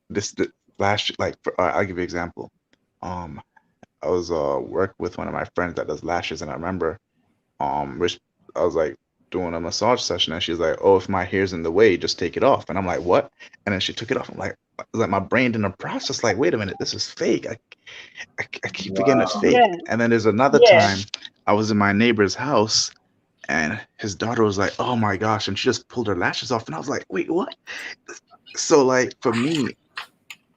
the last like I'll give you an example. Um, I was work with one of my friends that does lashes, and I remember Rich, I was like doing a massage session, and she's like, "Oh, if my hair's in the way, just take it off." And I'm like, "What?" And then she took it off. I'm like my brain didn't process. Like, wait a minute, this is fake. I keep forgetting it's fake. Yeah. And then there's another Yeah. time I was in my neighbor's house, and his daughter was like, "Oh my gosh!" And she just pulled her lashes off, and I was like, "Wait, what?" So like for me,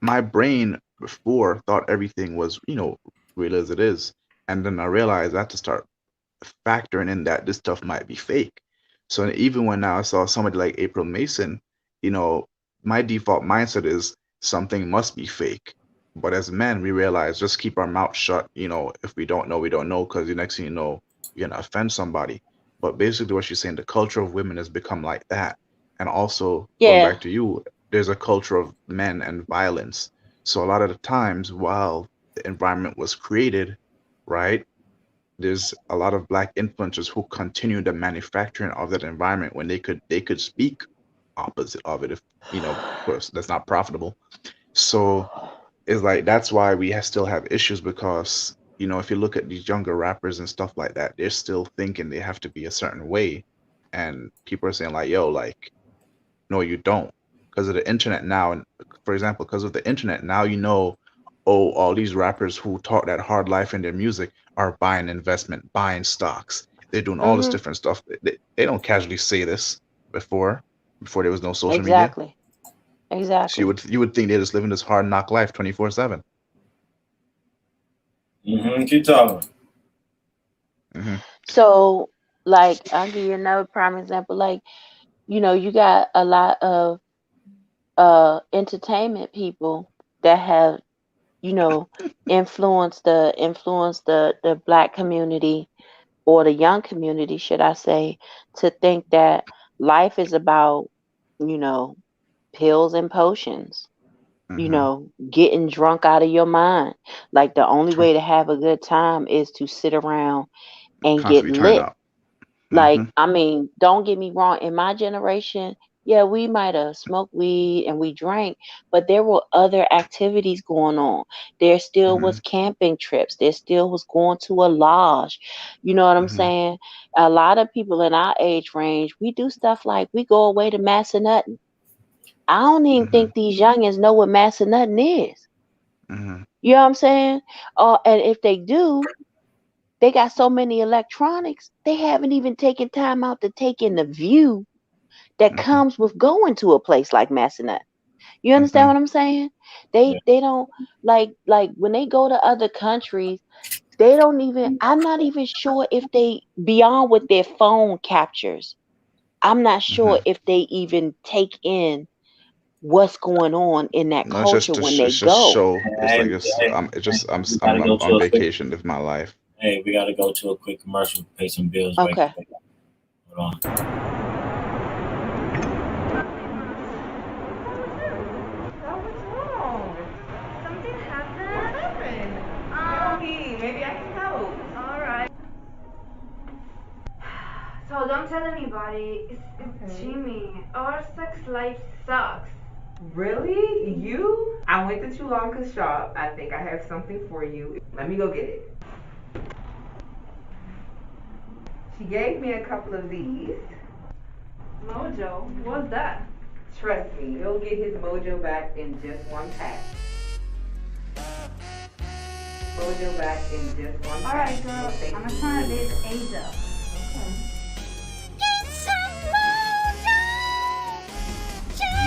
my brain before thought everything was real as it is, and then I realized I had to start factoring in that this stuff might be fake. So even when now I saw somebody like April Mason, my default mindset is something must be fake. But as men, we realize just keep our mouth shut. If we don't know, we don't know, because the next thing you know, you're gonna offend somebody. But basically, what she's saying, the culture of women has become like that. And also going Yeah. back to you, there's a culture of men and violence. So a lot of the times, while the environment was created, right? There's a lot of black influencers who continue the manufacturing of that environment when they could speak opposite of it if of course that's not profitable. So it's like that's why we still have issues because if you look at these younger rappers and stuff like that, they're still thinking they have to be a certain way, and people are saying like, yo, like, no, you don't, because of the internet now. And for example, because of the internet now, oh, all these rappers who talk that hard life in their music are buying investment, buying stocks. They're doing all this Mhm. different stuff. They don't casually say this before there was no social media. Exactly. So Exactly. you would think they're just living this hard knock life 24/7. Keep talking. Mm-hmm. So, like, I'll give you another prime example. Like, you got a lot of entertainment people that have, influenced the black community, or the young community, should I say, to think that life is about, you know, pills and potions, Mm-hmm. getting drunk out of your mind. Like the only way to have a good time is to sit around and get Constantly turn lit. up. Like, Mm-hmm. I mean, don't get me wrong, in my generation, Yeah, we might have smoked weed and we drank, but there were other activities going on. There still Mm-hmm. was camping trips. There still was going to a lodge. You know what I'm Mm-hmm. saying? A lot of people in our age range, we do stuff like we go away to Massanutten. I don't even Mm-hmm. think these youngins know what Massanutten is. Mm-hmm. You know what I'm saying? And if they do, they got so many electronics, they haven't even taken time out to take in the view that Mm-hmm. comes with going to a place like Massanutten. You Mm-hmm. understand what I'm saying? They don't like when they go to other countries, they don't even, I'm not even sure if they, beyond what their phone captures, I'm not sure Mm-hmm. if they even take in what's going on in that No, it's culture just when they it's just go. show. It's Hey, like it's hey, it just we gotta I'm go to on a quick. vacation, live my life. Hey, we gotta go to a quick commercial, pay some bills right Okay. quick. Hold on. Maybe I can help. Alright. So don't tell anybody. It's Jimmy. Our sex life sucks. Really? You? I went to Chulanka's shop. I think I have something for you. Let me go get it. She gave me a couple of these. Mojo? What's that? Trust me, he'll get his mojo back in just one pack. Mojo back in just one pack. Alright, girl. I'm gonna try this Asia.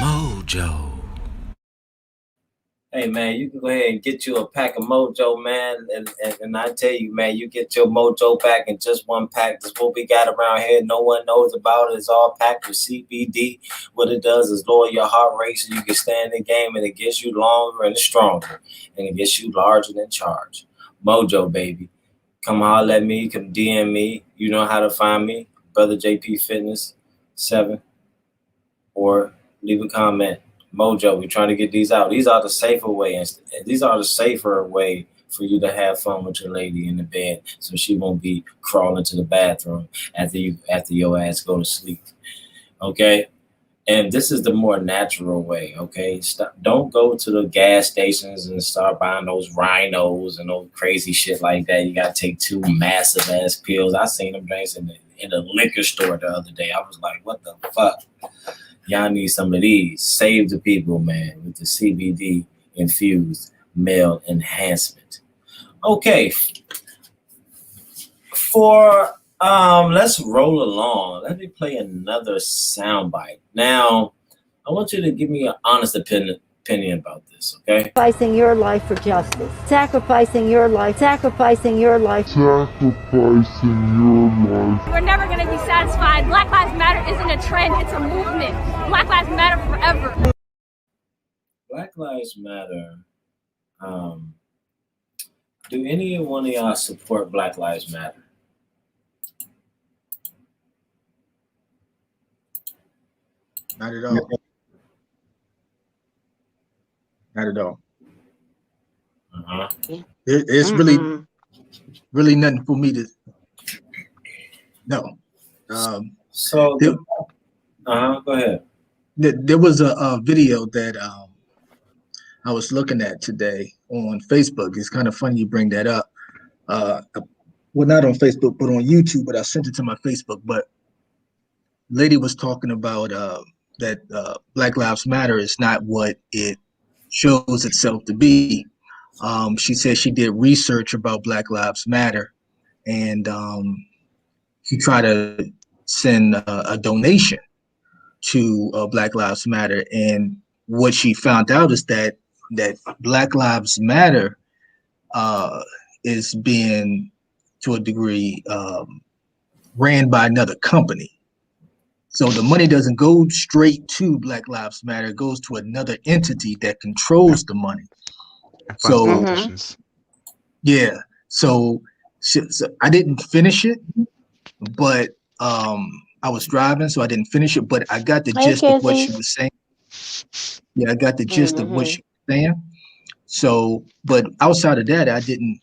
Mojo. Hey man, you can go ahead and get you a pack of Mojo, man, and I tell you, man, you get your Mojo back in just one pack. That's what we got around here. No one knows about it. It's all packed with CBD. What it does is lower your heart rate so you can stay in the game, and it gets you longer and stronger, and it gets you larger than charge. Mojo, baby. Come holler at me. Come DM me. You know how to find me, Brother JP Fitness 7, or leave a comment. Mojo, we're trying to get these out. These are the safer way. These are the safer way for you to have fun with your lady in the bed, so she won't be crawling to the bathroom after your ass go to sleep. Okay, and this is the more natural way. Okay, don't go to the gas stations and start buying those rhinos and those crazy shit like that. You gotta take 2 massive ass pills. I seen them drinks in the liquor store the other day. I was like, what the fuck? Y'all need some of these. Save the people, man, with the CBD infused male enhancement. Okay. Let's roll along. Let me play another soundbite. Now, I want you to give me an honest opinion about this, okay? Sacrificing your life for justice. Sacrificing your life. Sacrificing your life. Sacrificing your life. We're never gonna be satisfied. Black Lives Matter isn't a trend, it's a movement. Black Lives Matter forever. Black Lives Matter. Do any one of y'all support Black Lives Matter? Not at all. Not at all. It's really nothing for me to know. So go ahead. There was a video that I was looking at today on Facebook. It's kind of funny you bring that up. Well, not on Facebook, but on YouTube, but I sent it to my Facebook. But lady was talking about that Black Lives Matter is not what it shows itself to be. She said she did research about Black Lives Matter, and she tried to send a donation to Black Lives Matter. And what she found out is that Black Lives Matter is being, to a degree, ran by another company. So the money doesn't go straight to Black Lives Matter. It goes to another entity that controls the money. So politicians. Yeah. So I didn't finish it, but I was driving, so I didn't finish it, but I got the gist of what she was saying. Yeah, I got the gist of what she was saying. So, but outside of that, I didn't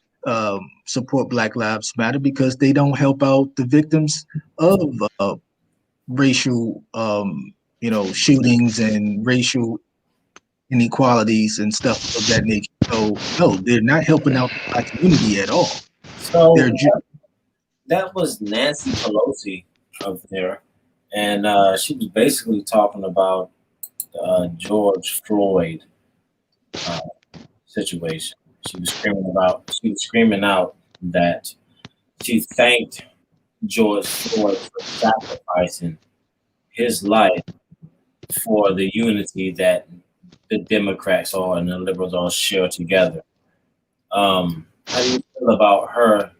support Black Lives Matter because they don't help out the victims of racial shootings and racial inequalities and stuff of that nature. So no, they're not helping out the Black community at all. So They're that was Nancy Pelosi up there, and she was basically talking about George Floyd situation. She was screaming out that she thanked George Floyd for sacrificing his life for the unity that the Democrats all and the liberals all share together. How do you feel about her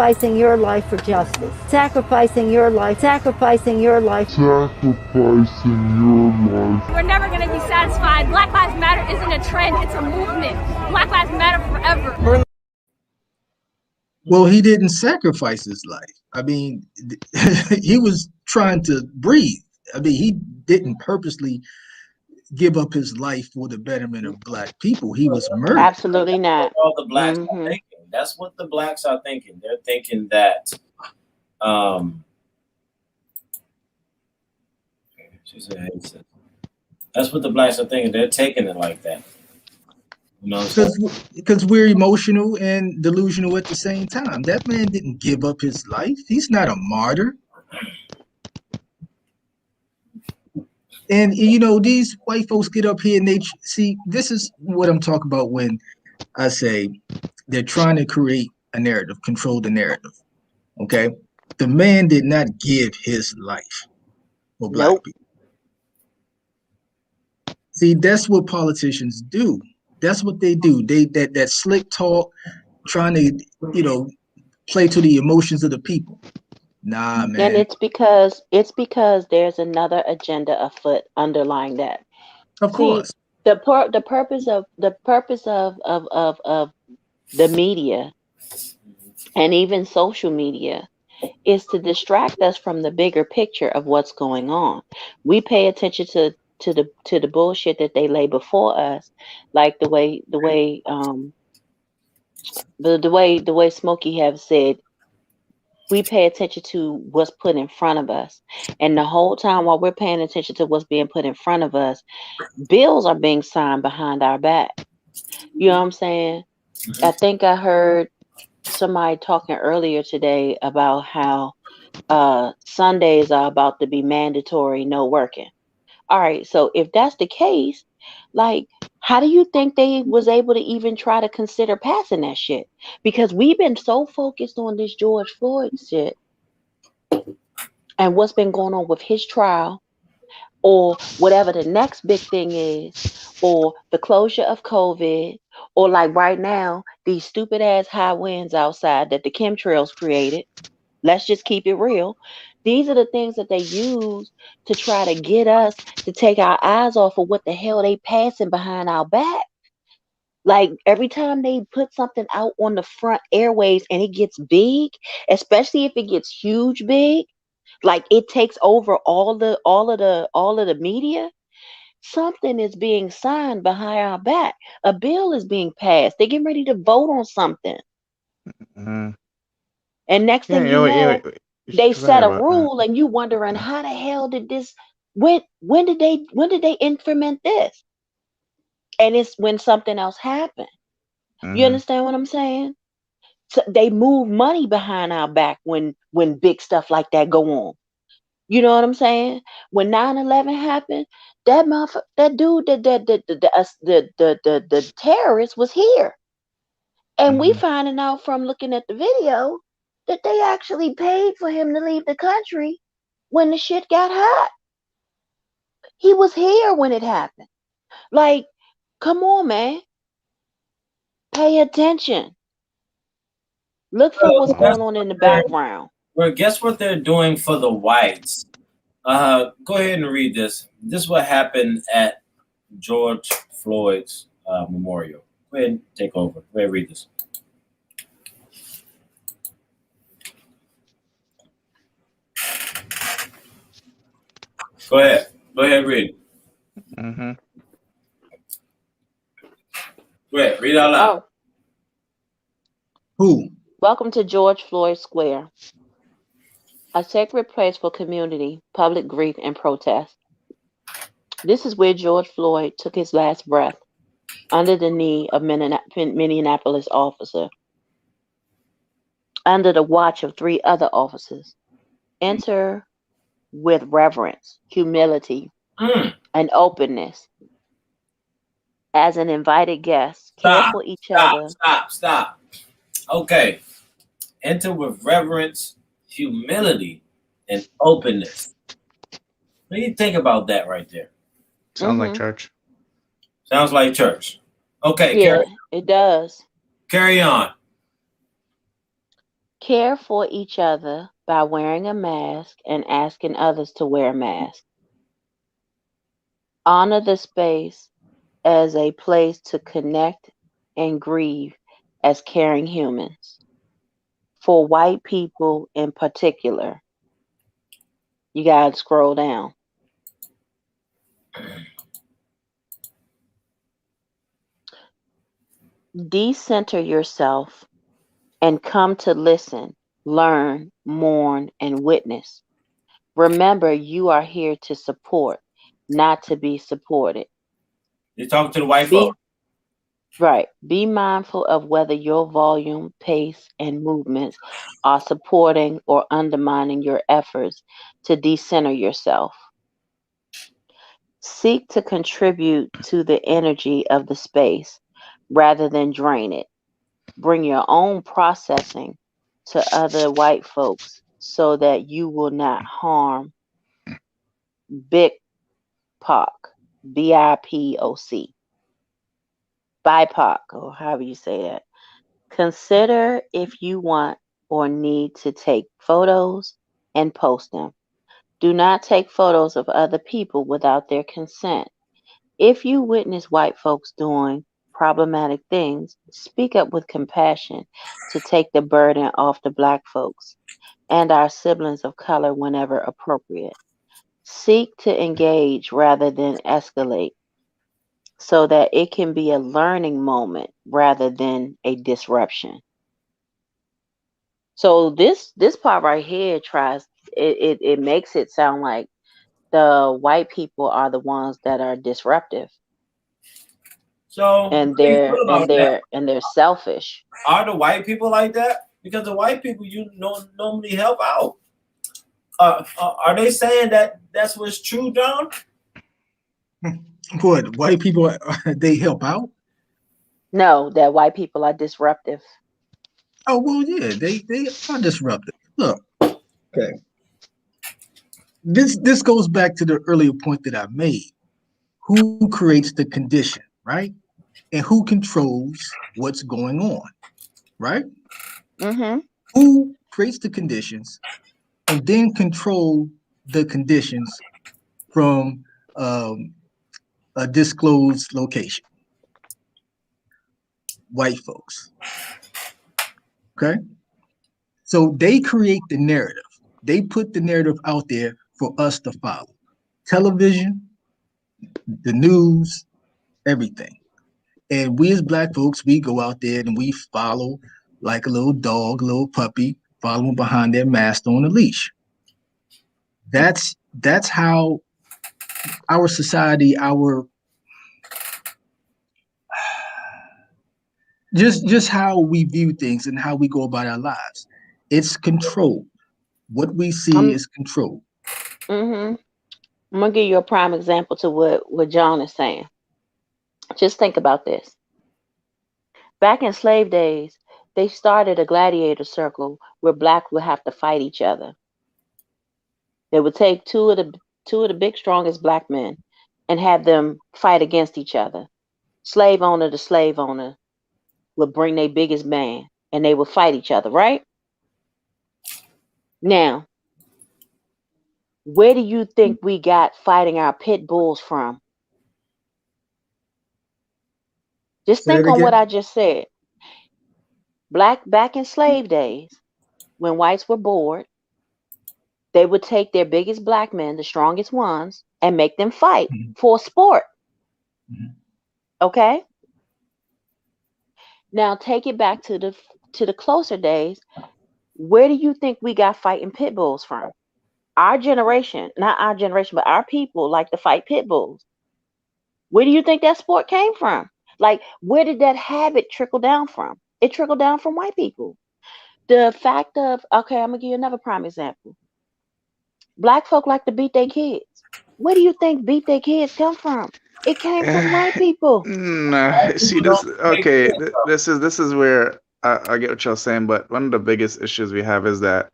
Sacrificing your life for justice. Sacrificing your life. Sacrificing your life. Sacrificing your life. We're never going to be satisfied. Black Lives Matter isn't a trend, it's a movement. Black Lives Matter forever. Well, he didn't sacrifice his life. I mean, he was trying to breathe. I mean, he didn't purposely give up his life for the betterment of Black people. He was murdered. Absolutely not. all the blacks are thinking? That's what the blacks are thinking. They're thinking that she said, hey, sis. That's what the blacks are thinking. They're taking it like that. Because we're emotional and delusional at the same time. That man didn't give up his life. He's not a martyr. And these white folks get up here and they see, this is what I'm talking about when I say they're trying to create a narrative, control the narrative. Okay, the man did not give his life for Black people. See, that's what politicians do. That's what they do. That slick talk, trying to play to the emotions of the people. Nah, man. And it's because there's another agenda afoot underlying that. Of course. The purpose of the media and even social media is to distract us from the bigger picture of what's going on. We pay attention to the bullshit that they lay before us, like the way Smokey have said. We pay attention to what's put in front of us. And the whole time while we're paying attention to what's being put in front of us, bills are being signed behind our back. You know what I'm saying? I think I heard somebody talking earlier today about how Sundays are about to be mandatory, no working. All right, so if that's the case, like, how do you think they was able to even try to consider passing that shit? Because we've been so focused on this George Floyd shit and what's been going on with his trial, or whatever the next big thing is, or the closure of COVID, or like right now, these stupid ass high winds outside that the chemtrails created. Let's just keep it real. These are the things that they use to try to get us to take our eyes off of what the hell they passing behind our back. Like every time they put something out on the front airwaves and it gets big, especially if it gets huge big, like it takes over all of the media, something is being signed behind our back. A bill is being passed. They're getting ready to vote on something. Mm-hmm. And next thing you know, they set a rule, and you wondering how the hell did this? When did they implement this? And it's when something else happened. Mm-hmm. You understand what I'm saying? So they move money behind our back when big stuff like that go on. You know what I'm saying? When 9/11 happened, that dude, the terrorist was here, and we finding out from looking at the video that they actually paid for him to leave the country when the shit got hot. He was here when it happened. Like, come on, man. Pay attention. Look for what's going on in the background. Well, guess what they're doing for the whites? Go ahead and read this. This is what happened at George Floyd's memorial. Go ahead and take over. Go ahead and read this. Go ahead. Go ahead and read. Mm-hmm. Go ahead. Read out loud. Who? Welcome to George Floyd Square. a sacred place for community, public grief, and protest. This is where George Floyd took his last breath under the knee of Minneapolis officer, under the watch of 3 other officers. Enter with reverence, humility, and openness. As an invited guest, care for each other. Stop. Okay. Enter with reverence, humility, and openness. What do you think about that right there? Sounds like church. Sounds like church. Okay, Yeah, it does. Carry on. Care for each other by wearing a mask and asking others to wear a mask. Honor the space as a place to connect and grieve as caring humans. For white people in particular, you gotta scroll down. Decenter yourself and come to listen, learn, mourn, and witness. Remember, you are here to support, not to be supported. You're talking to the white folks. Right. Be mindful of whether your volume, pace, and movements are supporting or undermining your efforts to decenter yourself. Seek to contribute to the energy of the space rather than drain it. Bring your own processing to other white folks so that you will not harm BIPOC, BIPOC. BIPOC, or however you say that. Consider if you want or need to take photos and post them. Do not take photos of other people without their consent. If you witness white folks doing problematic things, speak up with compassion to take the burden off the Black folks and our siblings of color whenever appropriate. Seek to engage rather than escalate, so that it can be a learning moment rather than a disruption. So this part right here it makes it sound like the white people are the ones that are disruptive. So and they're selfish. Are the white people like that? Because the white people normally help out. Are they saying that that's what's true, John? What, white people, they help out? No, that white people are disruptive. Oh, well, yeah, they are disruptive. Look, okay. This goes back to the earlier point that I made. Who creates the condition, right? And who controls what's going on, right? Mm-hmm. Who creates the conditions and then control the conditions from a disclosed location? White folks. Okay? So they create the narrative. They put the narrative out there for us to follow. Television, the news, everything. And we as Black folks, we go out there and we follow like a little dog, a little puppy, following behind their master on a leash. That's how our society, just how we view things and how we go about our lives. It's controlled. What we see is controlled. Mm-hmm. I'm gonna give you a prime example to what John is saying. Just think about this. Back in slave days, they started a gladiator circle where Black would have to fight each other. They would take two of the big, strongest Black men and have them fight against each other. Slave owner to slave owner would bring their biggest man and they would fight each other, right? Now, where do you think we got fighting our pit bulls from? Just think on what I just said. Back in slave days, when whites were bored, they would take their biggest Black men, the strongest ones, and make them fight for sport. Okay? Now take it back to the closer days Where do you think we got fighting pit bulls from? Our generation, not our generation, but our people like to fight pit bulls. Where do you think that sport came from? Like, where did that habit trickle down from? It trickled down from white people. The fact of, okay, I'm gonna give you another prime example. Black folk like to beat their kids. Where do you think beat their kids come from? It came from white people. Nah, see this. Okay, this is where I get what you're saying, but one of the biggest issues we have is that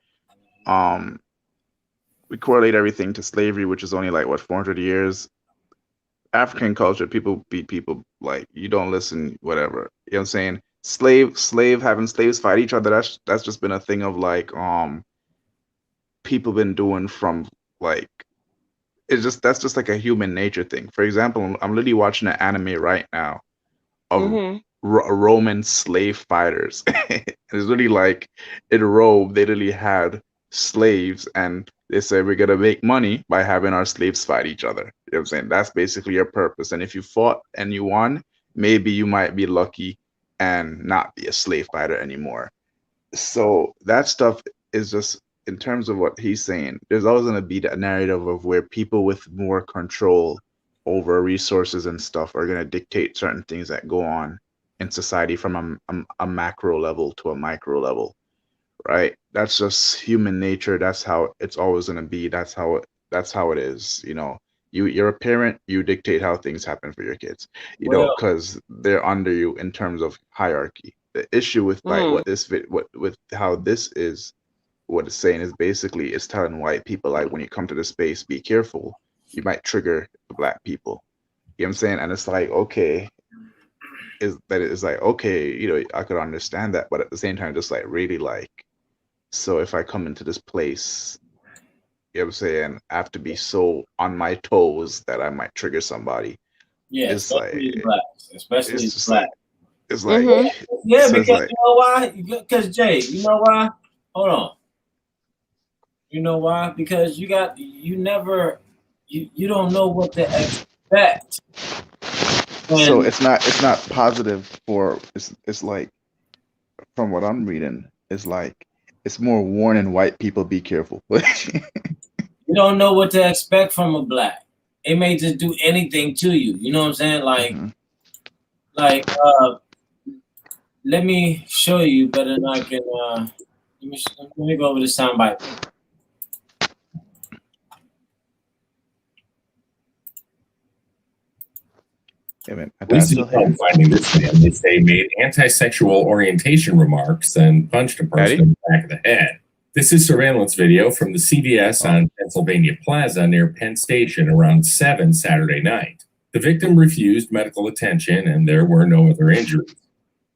we correlate everything to slavery, which is only like what 400 years. African culture, people beat people, like, you don't listen, whatever. You know what I'm saying? Slave having slaves fight each other. That's just been a thing of like people been doing from like, that's just like a human nature thing. For example, I'm literally watching an anime right now of Roman slave fighters. It's really like in Rome, they literally had slaves, and they said we're gonna make money by having our slaves fight each other. You know what I'm saying? That's basically your purpose. And if you fought and you won, maybe you might be lucky and not be a slave fighter anymore. So that stuff is just, in terms of what he's saying, there's always going to be that narrative of where people with more control over resources and stuff are going to dictate certain things that go on in society from a macro level to a micro level, right? That's just human nature. That's how it's always going to be. That's how it is. You know, you're a parent, you dictate how things happen for your kids, you know, because they're under you in terms of hierarchy. The issue with like with how this is, what it's saying is basically it's telling white people, like, when you come to the space, be careful, you might trigger the black people. You know what I'm saying? And it's like, okay, it's like, okay, you know, I could understand that, but at the same time, just like, really, like, so if I come into this place, you know what I'm saying, I have to be so on my toes that I might trigger somebody. Yeah, it's like, especially it's just black. like, it's like, yeah, so because like, you know why? Because Jay, you know why? Hold on. You know why? Because you don't know what to expect. So it's not positive for, it's like, from what I'm reading, it's like, it's more warning white people, be careful. You don't know what to expect from a black. It may just do anything to you. You know what I'm saying? Like, let me show you better than I can. Let me go over the soundbite. Police finding this man, they say, made anti-sexual orientation remarks and punched a person in the back of the head. This is surveillance video from the CVS on Pennsylvania Plaza near Penn Station around 7 Saturday night. The victim refused medical attention and there were no other injuries.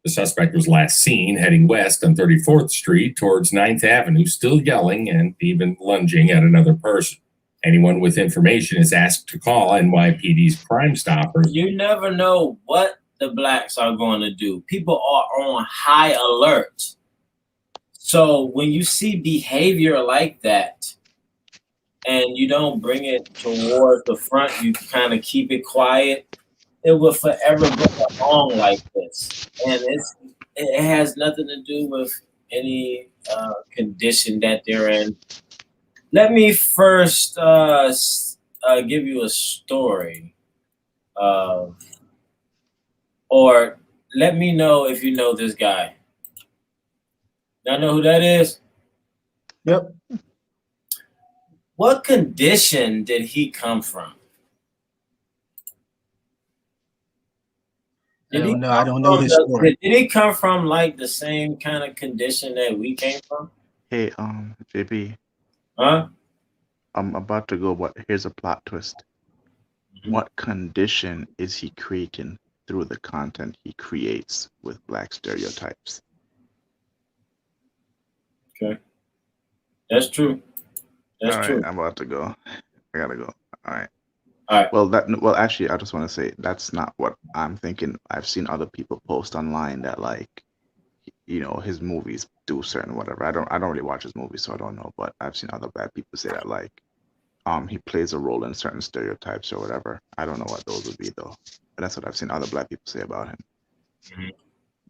The suspect was last seen heading west on 34th Street towards 9th Avenue, still yelling and even lunging at another person. Anyone with information is asked to call NYPD's Crime Stoppers. You never know what the blacks are going to do. People are on high alert. So when you see behavior like that and you don't bring it towards the front, you kind of keep it quiet, it will forever go along like this. And it has nothing to do with any condition that they're in. Let me first give you a story, or let me know if you know this guy. Y'all know who that is? Yep. What condition did he come from? I don't know his story. Did he come from like the same kind of condition that we came from? Hey, JP. Huh? I'm about to go, but here's a plot twist. What condition is he creating through the content he creates with black stereotypes? Okay. That's true. That's All right, true. I'm about to go. I gotta go. All right. All right. Well, actually, I just want to say that's not what I'm thinking. I've seen other people post online that, like, you know, his movies do certain whatever. I don't really watch his movies, so I don't know. But I've seen other bad people say that, like, he plays a role in certain stereotypes or whatever. I don't know what those would be though. But that's what I've seen other black people say about him.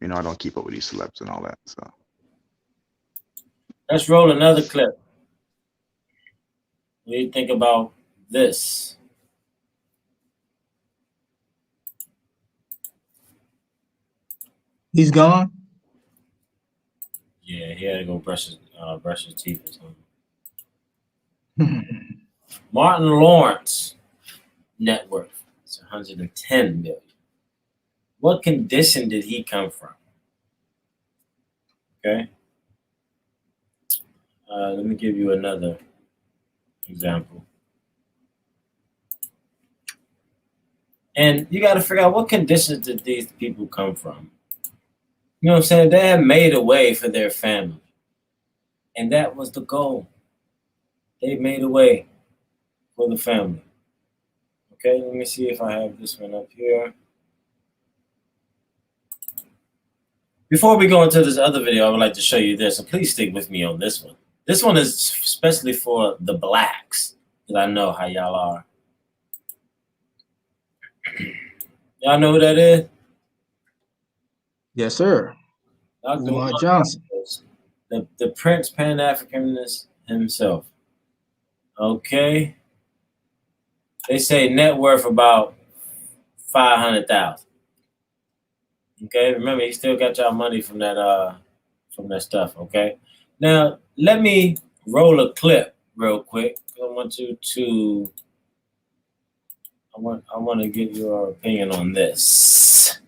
You know, I don't keep up with these celebs and all that. So Let's roll another clip. What do you think about this? He's gone? Yeah, he had to go brush his teeth or something. Martin Lawrence net worth is 110 million. What condition did he come from? Okay. Let me give you another example. And you got to figure out what conditions did these people come from. You know what I'm saying? They had made a way for their family. And that was the goal. They made a way for the family. Okay, let me see if I have this one up here. Before we go into this other video, I would like to show you this. So please stick with me on this one. This one is especially for the blacks, because I know how y'all are. Y'all know who that is? Yes, sir. Dr. Umar Johnson. The Prince Pan-Africanist himself. Okay. They say net worth about 500,000. Okay, remember he still got y'all money from that stuff. Okay. Now let me roll a clip real quick. I want you to. I want to get your opinion on this.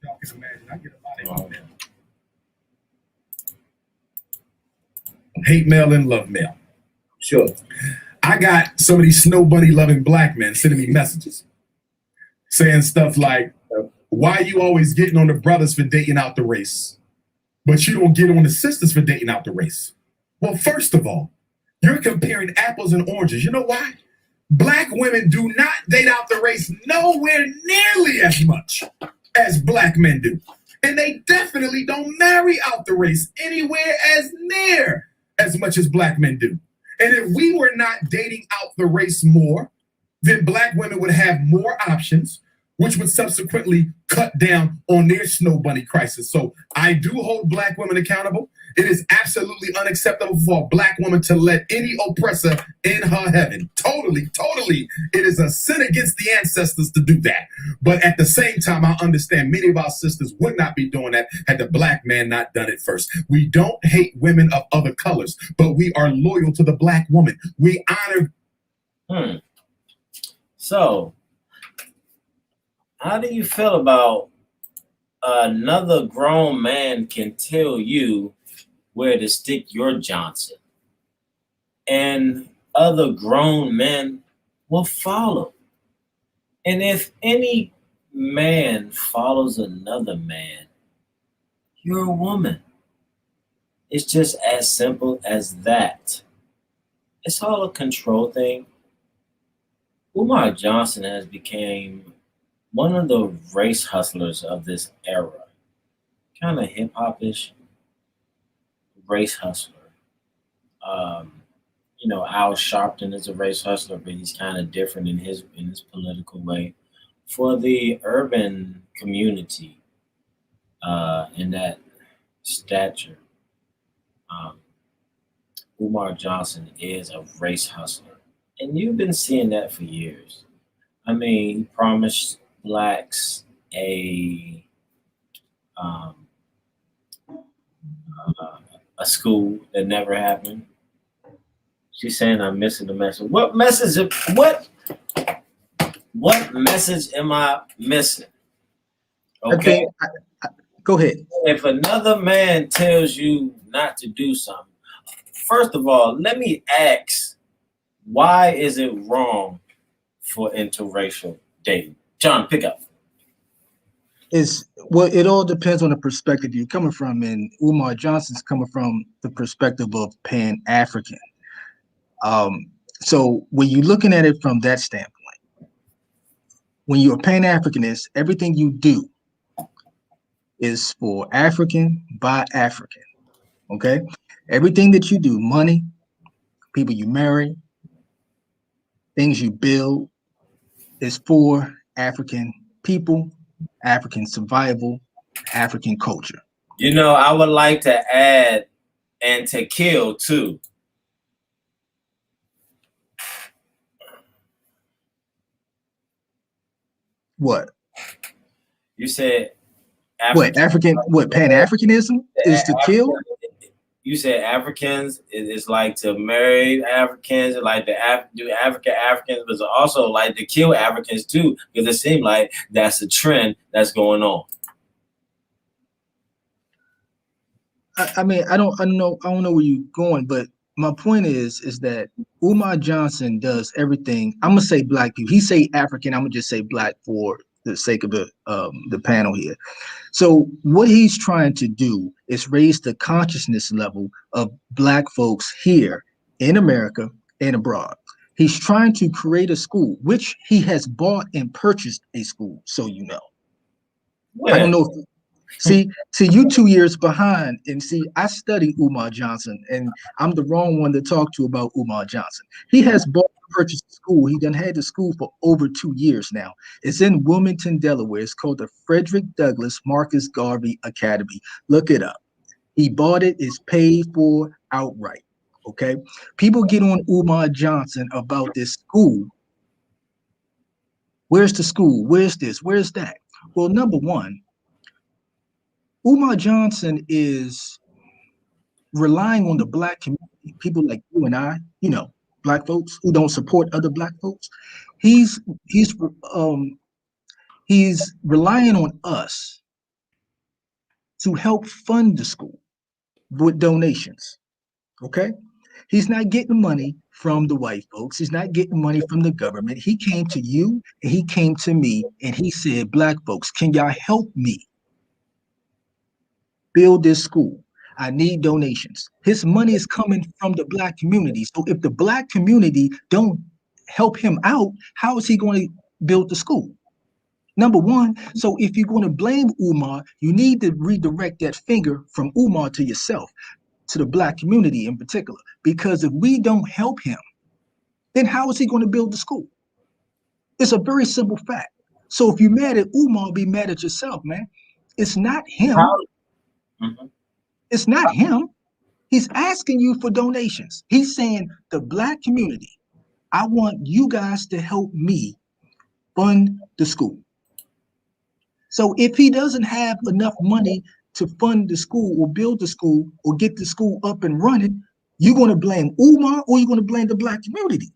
Y'all can imagine. I get a lot of email. Hate mail and love mail. Sure. I got some of these snow bunny loving black men sending me messages saying stuff like, why you always getting on the brothers for dating out the race, but you don't get on the sisters for dating out the race? Well, first of all, you're comparing apples and oranges. You know why? Black women do not date out the race nowhere nearly as much as black men do. And they definitely don't marry out the race anywhere as near as much as black men do. And if we were not dating out the race more, then black women would have more options, which would subsequently cut down on their snow bunny crisis. So I do hold black women accountable. It is absolutely unacceptable for a black woman to let any oppressor in her heaven. Totally. It is a sin against the ancestors to do that. But at the same time, I understand many of our sisters would not be doing that had the black man not done it first. We don't hate women of other colors, but we are loyal to the black woman. We honor. So, how do you feel about another grown man can tell you where to stick your Johnson, and other grown men will follow? And if any man follows another man, you're a woman. It's just as simple as that. It's all a control thing. Umar Johnson has become one of the race hustlers of this era. Kind of hip-hop-ish race hustler. Al Sharpton is a race hustler, but he's kind of different in his political way. For the urban community, in that stature, Umar Johnson is a race hustler. And you've been seeing that for years. I mean, he promised blacks a school that never happened. She's saying I'm missing the message. What message? What message am I missing? Okay. Go ahead. If another man tells you not to do something, first of all, let me ask, why is it wrong for interracial dating? John, pick up. It all depends on the perspective you're coming from, and Umar Johnson's coming from the perspective of Pan-African. So when you're looking at it from that standpoint, when you're a Pan-Africanist, everything you do is for African by African. Okay, everything that you do, money, people you marry, things you build, is for African people African survival, African culture. You know, I would like to add and to kill too. What? You said what? African? What? Pan-Africanism is to kill? You said Africans is like to marry Africans, like to do Africans, but also like to kill Africans too, because it seems like that's a trend that's going on. I mean, I don't know where you're going, but my point is that Umar Johnson does everything. I'm gonna say black people. He say African. I'm gonna just say black for the sake of the panel here. So what he's trying to do is raise the consciousness level of black folks here in America and abroad. He's trying to create a school, which he has bought and purchased a school. So you know, I don't know. See, you 2 years behind, and see, I studied Umar Johnson, and I'm the wrong one to talk to about Umar Johnson. He has bought and purchased a school. He done had the school for over 2 years now. It's in Wilmington, Delaware. It's called the Frederick Douglass Marcus Garvey Academy. Look it up. He bought it. It's paid for outright. Okay. People get on Umar Johnson about this school. Where's the school? Where's this? Where's that? Well, number one, Umar Johnson is relying on the black community, people like you and I, you know, black folks who don't support other black folks. He's relying on us to help fund the school with donations. Okay, he's not getting money from the white folks. He's not getting money from the government. He came to you and he came to me and he said, black folks, can y'all help me build this school? I need donations. His money is coming from the black community. So if the black community don't help him out, how is he going to build the school? Number one, so if you're going to blame Umar, you need to redirect that finger from Umar to yourself, to the black community in particular. Because if we don't help him, then how is he going to build the school? It's a very simple fact. So if you're mad at Umar, be mad at yourself, man. It's not him. It's not him. He's asking you for donations. He's saying, the black community, I want you guys to help me fund the school. So if he doesn't have enough money to fund the school or build the school or get the school up and running, you're going to blame Umar or you're going to blame the black community.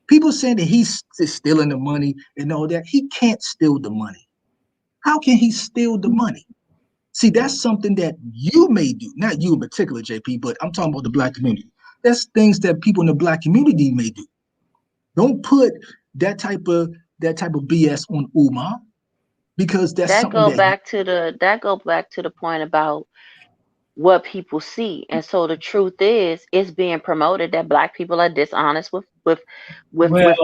People saying that he's stealing the money and all that. He can't steal the money. How can he steal the money? See, that's something that you may do, not you in particular, JP, but I'm talking about the black community. That's things that people in the black community may do. Don't put that type of BS on Umar, because that's that something go back to the point about what people see. And so the truth is, it's being promoted that black people are dishonest with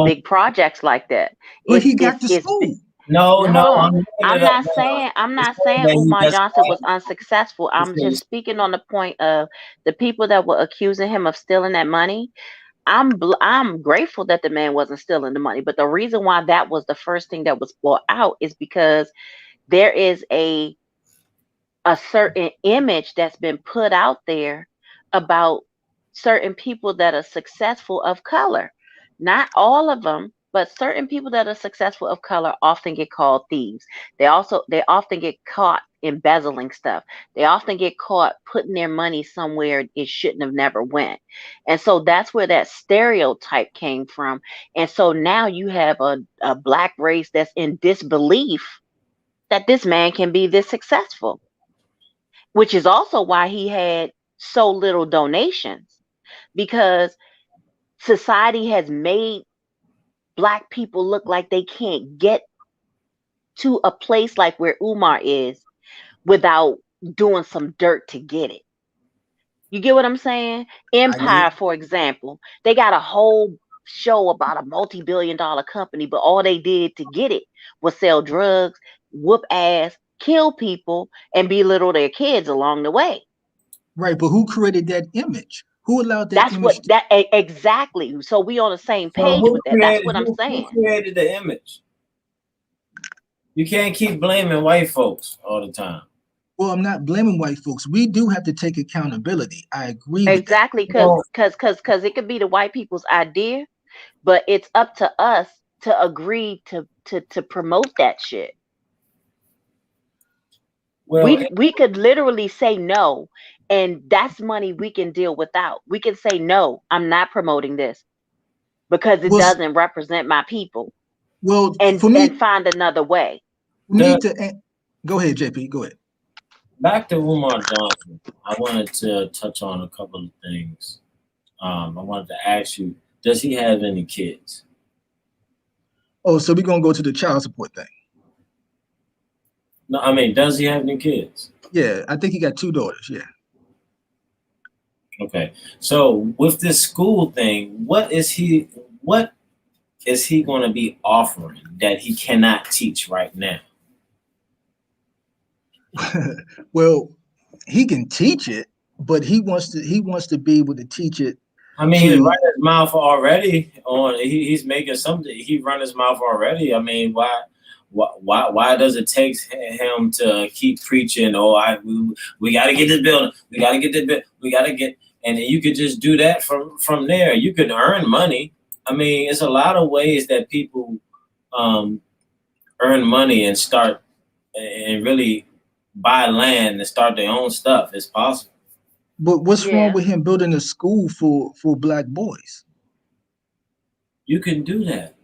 big projects like that. Well, he got the school. No, I'm not saying Umar Johnson was unsuccessful. I'm just speaking on the point of the people that were accusing him of stealing that money. I'm grateful that the man wasn't stealing the money, but the reason why that was the first thing that was brought out is because there is a certain image that's been put out there about certain people that are successful of color. Not all of them, but certain people that are successful of color often get called thieves. They often get caught embezzling stuff. They often get caught putting their money somewhere it shouldn't have never went. And so that's where that stereotype came from. And so now you have a black race that's in disbelief that this man can be this successful, which is also why he had so little donations, because society has made black people look like they can't get to a place like where Umar is without doing some dirt to get it. You get what I'm saying? Empire, for example, they got a whole show about a multi-billion-dollar company, but all they did to get it was sell drugs, whoop ass, kill people, and belittle their kids along the way. Right, but who created that image? Who allowed that image? Exactly. So we on the same page with that. That's what I'm saying. Who created the image? You can't keep blaming white folks all the time. Well, I'm not blaming white folks. We do have to take accountability. I agree. Exactly, because it could be the white people's idea, but it's up to us to agree to promote that shit. Well, we could literally say no, and that's money we can deal without. We can say no, I'm not promoting this because it doesn't represent my people. Well, and find another way. We need to go ahead, JP. Go ahead. Back to Umar Johnson, I wanted to touch on a couple of things. I wanted to ask you, does he have any kids? Oh, so we're gonna go to the child support thing. No, I mean, does he have any kids? Yeah, I think he got 2 daughters. Yeah. Okay, so with this school thing, what is he going to be offering that he cannot teach right now? Well, he can teach it, but he wants to be able to teach it. I mean, he run his mouth already. He's making something. He run his mouth already. I mean, why does it take him to keep preaching? We got to get this building. We got to get this building. We got to get, and you could just do that from there. You could earn money. I mean, it's a lot of ways that people earn money and start and really buy land and start their own stuff. It's possible. But what's wrong with him building a school for black boys? You can do that.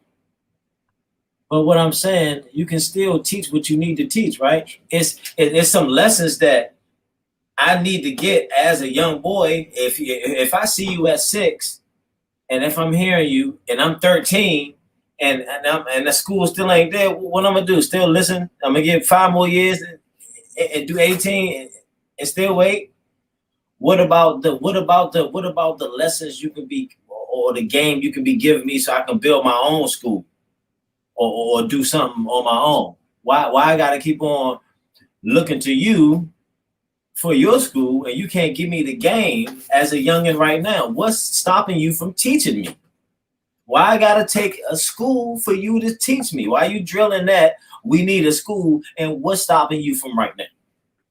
But what I'm saying, you can still teach what you need to teach, right? It's some lessons that I need to get as a young boy. If I see you at 6, and if I'm hearing you and I'm 13, and the school still ain't there, what I'm gonna do? Still listen? I'm gonna give 5 more years and do 18 and still wait? What about the lessons you can be, or the game you can be giving me so I can build my own school or do something on my own? Why I gotta keep on looking to you for your school and you can't give me the game as a youngin' right now? What's stopping you from teaching me? Why I gotta take a school for you to teach me? Why you drilling that we need a school, and what's stopping you from right now?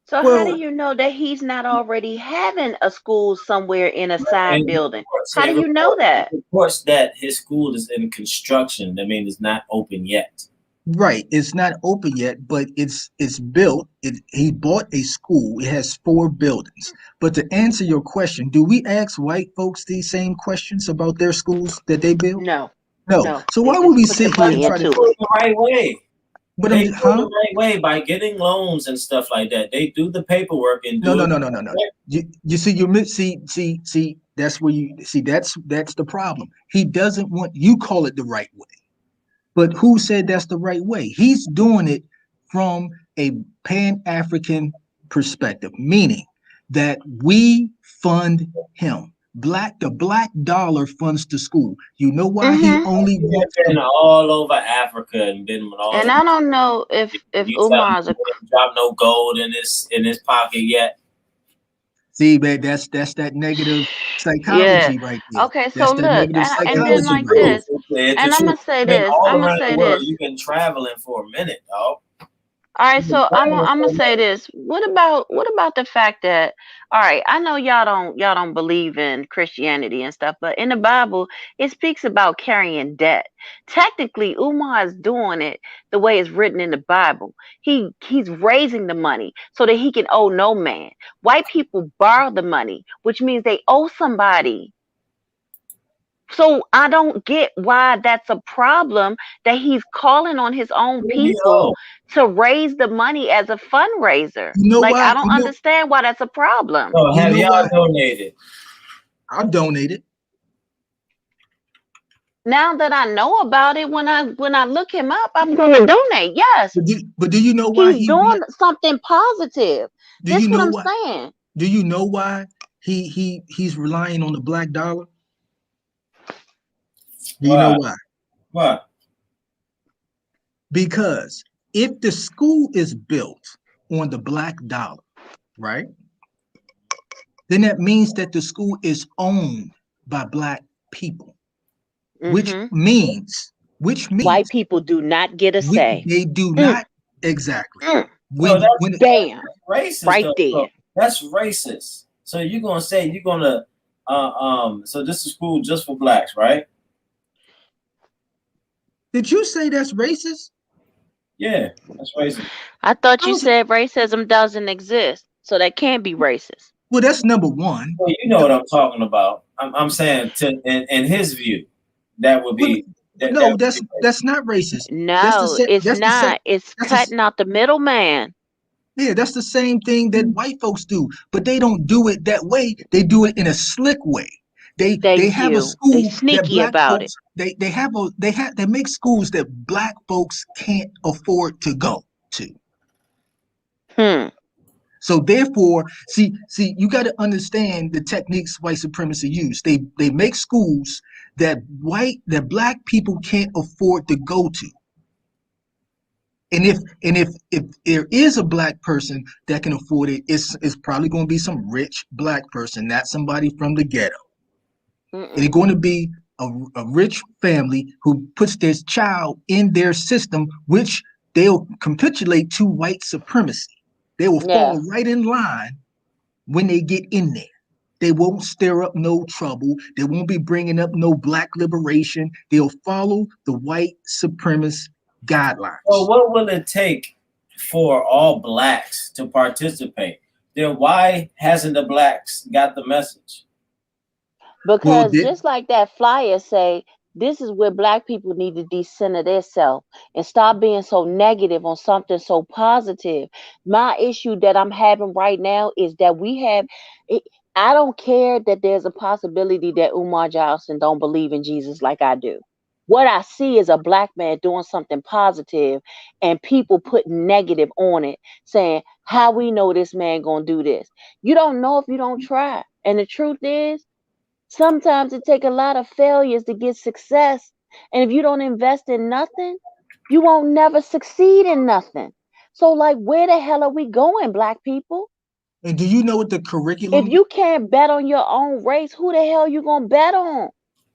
So how do you know that he's not already having a school somewhere in a side building? How do you know that? Of course, that his school is in construction. That means it's not open yet. Right, it's not open yet, but it's built. He bought a school. It has 4 buildings. But to answer your question, do we ask white folks these same questions about their schools that they build? No. So why would we sit here and try to do it the right way? But they do it the right way by getting loans and stuff like that. They do the paperwork and no. You see, that's where you see that's the problem. He doesn't want you call it the right way. But who said that's the right way? He's doing it from a Pan-African perspective, meaning that we fund him. The black dollar funds the school. You know why he only been all over Africa and been all. And I don't know if Umar's dropped no gold in his pocket yet. See, man, that's that negative psychology right there. Okay, so look, and then like this, and I'm gonna say this. You've been traveling for a minute, dog. All right, so I'm gonna say this. What about the fact that, all right, I know y'all don't believe in Christianity and stuff, but in the Bible it speaks about carrying debt. Technically, Umar is doing it the way it's written in the Bible. He's raising the money so that he can owe no man. White people borrow the money, which means they owe somebody. So I don't get why that's a problem that he's calling on his own people to raise the money as a fundraiser. I don't understand why that's a problem. So have y'all donated? I've donated. Now that I know about it, when I look him up, I'm going to donate. Yes. But do you know why he's doing something positive? That's what I'm saying. Do you know why he's relying on the black dollar? Do you know why? Why? Because if the school is built on the black dollar, right? Then that means that the school is owned by black people, which means white people do not get a say. They do not Exactly. So that's Bam. racist, Right though. there. So that's racist. So you're gonna say you're gonna so this is school just for blacks, right? Did you say that's racist? Yeah, that's racist. I thought you said racism doesn't exist, so that can't be racist. Well, that's number one. Well, you know what I'm talking about. I'm saying in his view, that would be No, that's not racist. No, it's not. It's cutting out the middleman. Yeah, that's the same thing that white folks do, but they don't do it that way. They do it in a slick way. They have a school They that sneaky black about folks they make schools that black folks can't afford to go to. So therefore, see, you got to understand the techniques white supremacy use. They make schools that black people can't afford to go to. And if there is a black person that can afford it, it's probably going to be some rich black person, not somebody from the ghetto. It's going to be a rich family who puts their child in their system, which they'll capitulate to white supremacy. They will fall right in line when they get in there. They won't stir up no trouble. They won't be bringing up no black liberation. They'll follow the white supremacist guidelines. Well, what will it take for all blacks to participate? Then why hasn't the blacks got the message? Because just like that flyer say, this is where black people need to decenter themselves and stop being so negative on something so positive. My issue that I'm having right now is that I don't care that there's a possibility that Umar Johnson don't believe in Jesus like I do. What I see is a black man doing something positive and people putting negative on it, saying, how we know this man gonna do this? You don't know if you don't try. And the truth is, sometimes it takes a lot of failures to get success. And if you don't invest in nothing, you won't never succeed in nothing. So like, where the hell are we going, black people? And do you know what the curriculum? If you can't bet on your own race, who the hell you gonna bet on?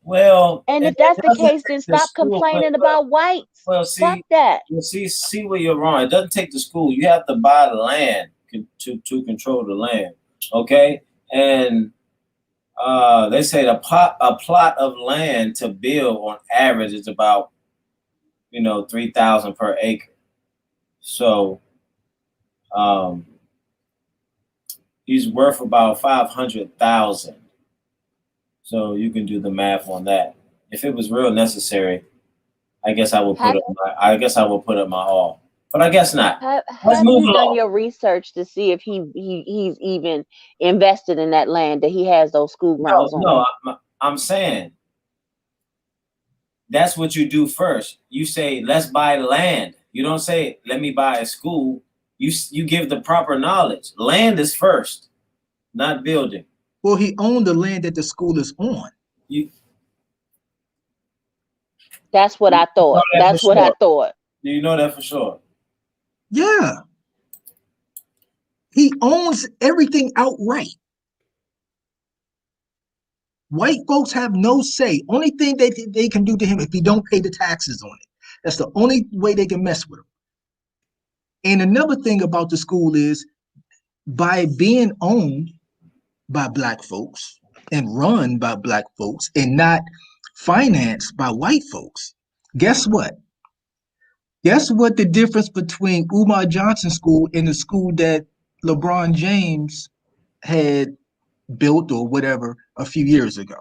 Well, and if that's the case, then stop complaining about whites. Well, see, fuck that. You see where you're wrong. It doesn't take the school. You have to buy the land to control the land. Okay, and they say a plot of land to build on average is about $3,000 per acre. So he's worth about $500,000. So you can do the math on that. If it was real necessary, I guess I will put up my all. But I guess not. Have you done your research to see if he's even invested in that land that he has those school grounds on? No, I'm saying that's what you do first. You say, let's buy land. You don't say, let me buy a school. You give the proper knowledge. Land is first, not building. Well, he owned the land that the school is on. That's what I thought. That's what I thought. Do you know that for sure? Yeah. He owns everything outright. White folks have no say. Only thing they can do to him if he don't pay the taxes on it. That's the only way they can mess with him. And another thing about the school is by being owned by black folks and run by black folks and not financed by white folks, guess what? Guess what the difference between Umar Johnson School and the school that LeBron James had built or whatever a few years ago?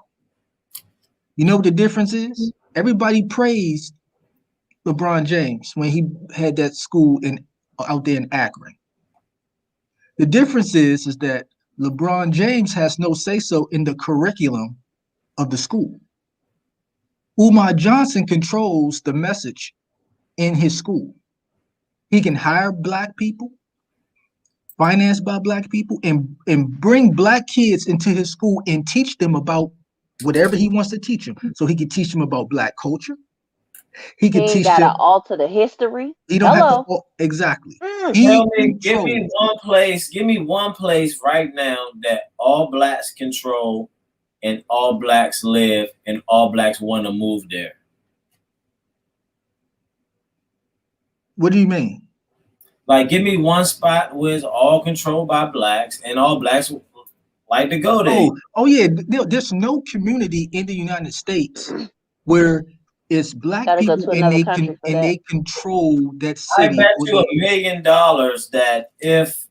You know what the difference is? Everybody praised LeBron James when he had that school out there in Akron. The difference is that LeBron James has no say-so in the curriculum of the school. Umar Johnson controls the message in his school. He can hire black people, financed by black people, and bring black kids into his school and teach them about whatever he wants to teach them. So he can teach them about black culture. He can teach them. Gotta alter the history. He don't have to. Exactly. Give me one place. Give me one place right now that all blacks control, and all blacks live, and all blacks want to move there. What do you mean? Like, give me one spot where it's all controlled by blacks and all blacks like to go there. Oh yeah. There's no community in the United States where it's black Gotta go people to and another they country can for that. they control that I city. bet you $1 million that if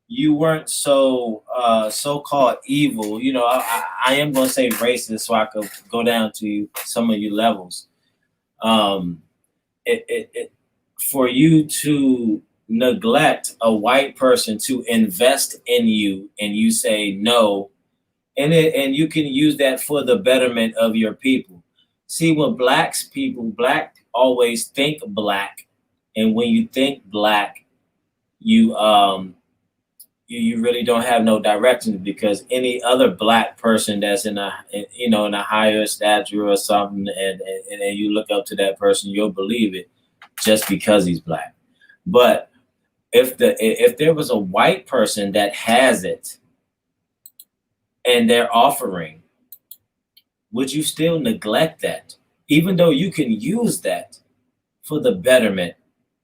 you weren't so so-called evil, you know, I am gonna say racist so I could go down to some of your levels. For you to neglect a white person to invest in you and you say no, and you can use that for the betterment of your people. See, what black always think black, and when you think black, you really don't have no direction, because any other black person that's in a higher stature or something, and you look up to that person, you'll believe it just because he's black. But if there was a white person that has it and they're offering, would you still neglect that, even though you can use that for the betterment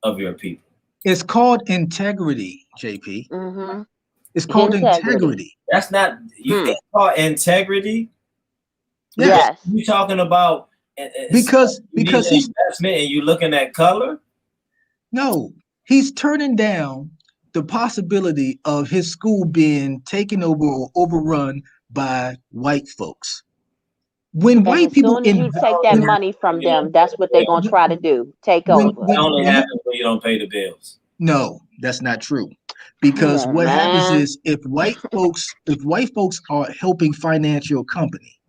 of your people? It's called integrity, JP. Mm-hmm. It's called integrity. That's not it's called integrity. Yes. You talking about because he's investment and you looking at color? No, he's turning down the possibility of his school being taken over or overrun by white folks. When And white as people soon as you take that money from them, that's what they're gonna try to do. Take over. It only happens when you don't pay the bills. No, that's not true. Because Come on, what happens man. is if white folks are helping finance your company,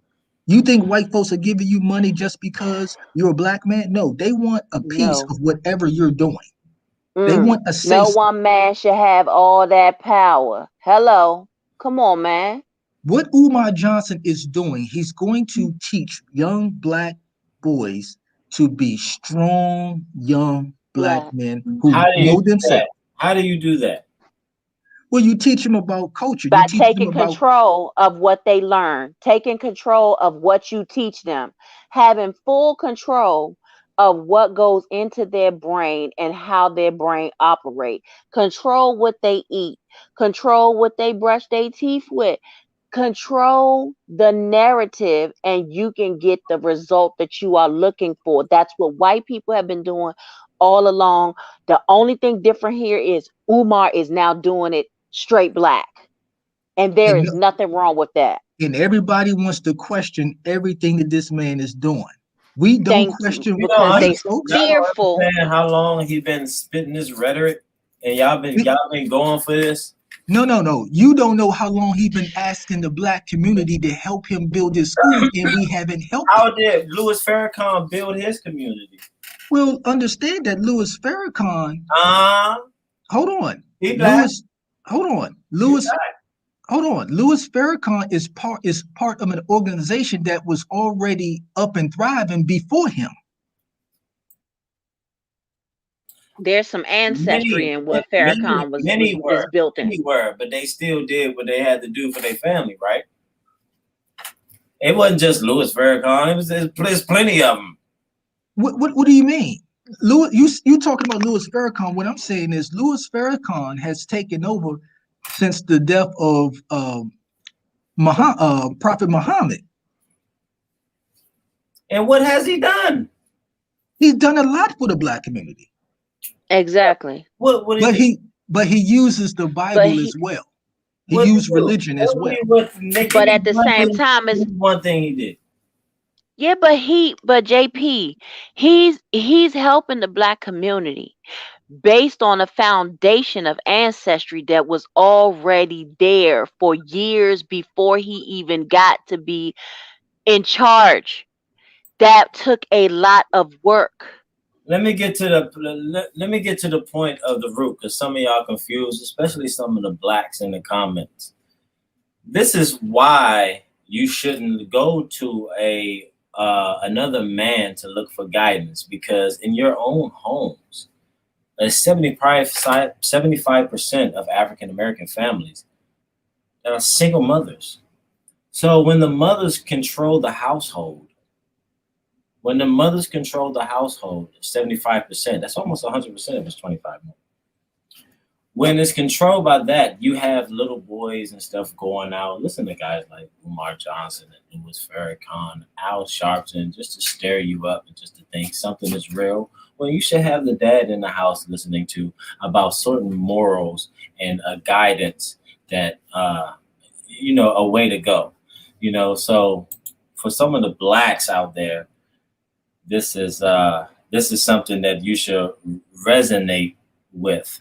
you think white folks are giving you money just because you're a black man? No, they want a piece of whatever you're doing. They want a say. No one man should have all that power. Hello. Come on, man. What Umar Johnson is doing, he's going to teach young black boys to be strong, young black men who know themselves. How do you do that? Well, you teach them about culture. By taking control of what they learn, taking control of what you teach them, having full control of what goes into their brain and how their brain operate. Control what they eat, control what they brush their teeth with, control the narrative, and you can get the result that you are looking for. That's what white people have been doing all along. The only thing different here is Umar is now doing it straight black, and there is nothing wrong with that. And everybody wants to question everything that this man is doing. We don't question because they fearful. How long he been spitting this rhetoric, and y'all been going for this? No. You don't know how long he's been asking the black community to help him build his school, and we haven't helped. How did Louis Farrakhan build his community? Well, understand that Louis Farrakhan. Hold on. Louis Farrakhan is part of an organization that was already up and thriving before him. There's some ancestry in what Farrakhan was built in. Many were, but they still did what they had to do for their family, right? It wasn't just Louis Farrakhan. There's plenty of them. What do you mean? Louis, you talking about Louis Farrakhan. What I'm saying is Louis Farrakhan has taken over since the death of Prophet Muhammad. And what has he done? He's done a lot for the black community. Exactly. But he uses the Bible as well. He used religion as well. But at the same time, it's one thing he did. Yeah, but JP, he's helping the black community based on a foundation of ancestry that was already there for years before he even got to be in charge. That took a lot of work. Let me get to the point of the root, because some of y'all confused, especially some of the blacks in the comments. This is why you shouldn't go to another man to look for guidance, because in your own homes, 75% of African American families are single mothers. So when the mothers control the household, 75%, that's almost 100% of it's 25 more. when it's controlled by that, you have little boys and stuff going out. Listen to guys like Umar Johnson and Louis Farrakhan, Al Sharpton, just to stir you up and just to think something is real. Well, you should have the dad in the house listening to about certain morals and guidance that, a way to go. So for some of the blacks out there, this is something that you should resonate with.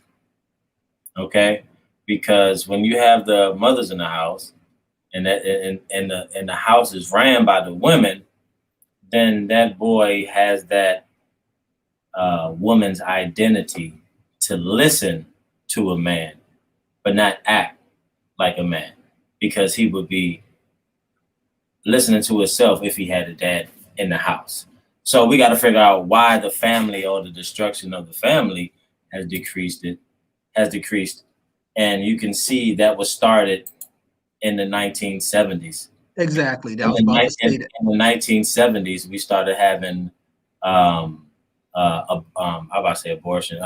Okay, because when you have the mothers in the house, and the house is ran by the women, then that boy has that woman's identity to listen to a man, but not act like a man, because he would be listening to himself if he had a dad in the house. So we got to figure out why the family or the destruction of the family has decreased. And you can see that was started in the 1970s. Exactly. That was about to say that. In the 1970s, we started having, abortion,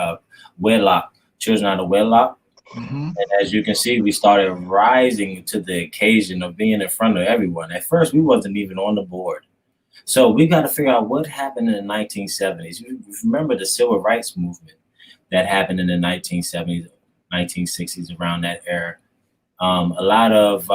wedlock, children out of wedlock. Mm-hmm. And as you can see, we started rising to the occasion of being in front of everyone. At first, we wasn't even on the board. So we got to figure out what happened in the 1970s. You remember the civil rights movement that happened in the 1970s, 1960s, around that era. A lot of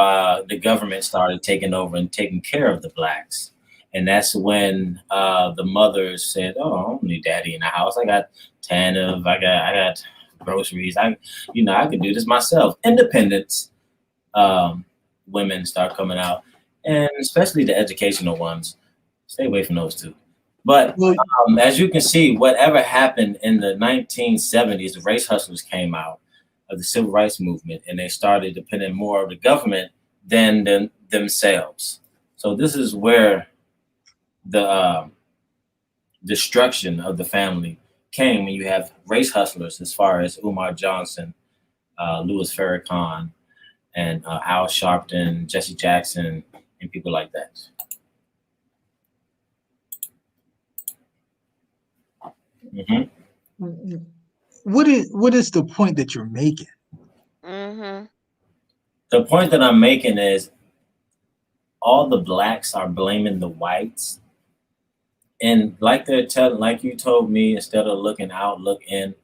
the government started taking over and taking care of the blacks. And that's when the mothers said, oh, I don't need daddy in the house. I got TANF, I got groceries. I could do this myself. Independence women start coming out, and especially the educational ones. Stay away from those two. But as you can see, whatever happened in the 1970s, the race hustlers came out of the civil rights movement, and they started depending more on the government than themselves. So this is where the destruction of the family came, when you have race hustlers as far as Umar Johnson, Louis Farrakhan, and Al Sharpton, Jesse Jackson, and people like that. Mm-hmm. What is the point that you're making? Mm-hmm. The point that I'm making is all the blacks are blaming the whites. And like you told me, instead of looking out, look in.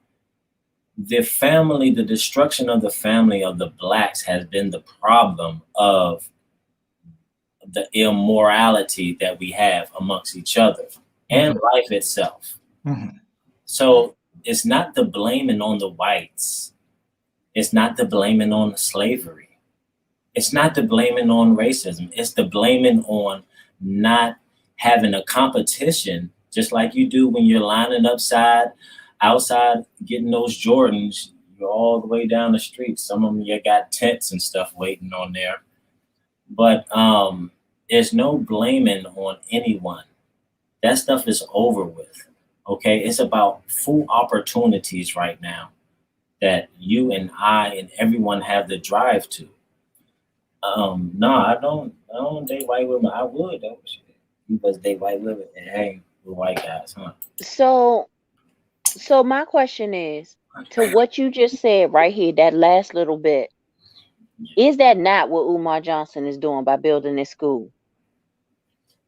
The family, the destruction of the family of the blacks has been the problem of the immorality that we have amongst each other and life itself. Mm-hmm. So it's not the blaming on the whites. It's not the blaming on slavery. It's not the blaming on racism. It's the blaming on not having a competition, just like you do when you're lining outside getting those Jordans. You're all the way down the street. Some of them, you got tents and stuff waiting on there. But there's no blaming on anyone. That stuff is over with. Okay, it's about full opportunities right now that you and I and everyone have the drive to. No, I don't date white women. I would though. You must date white women and hang with white guys, huh? So my question is, to what you just said right here, that last little bit, is that not what Umar Johnson is doing by building this school?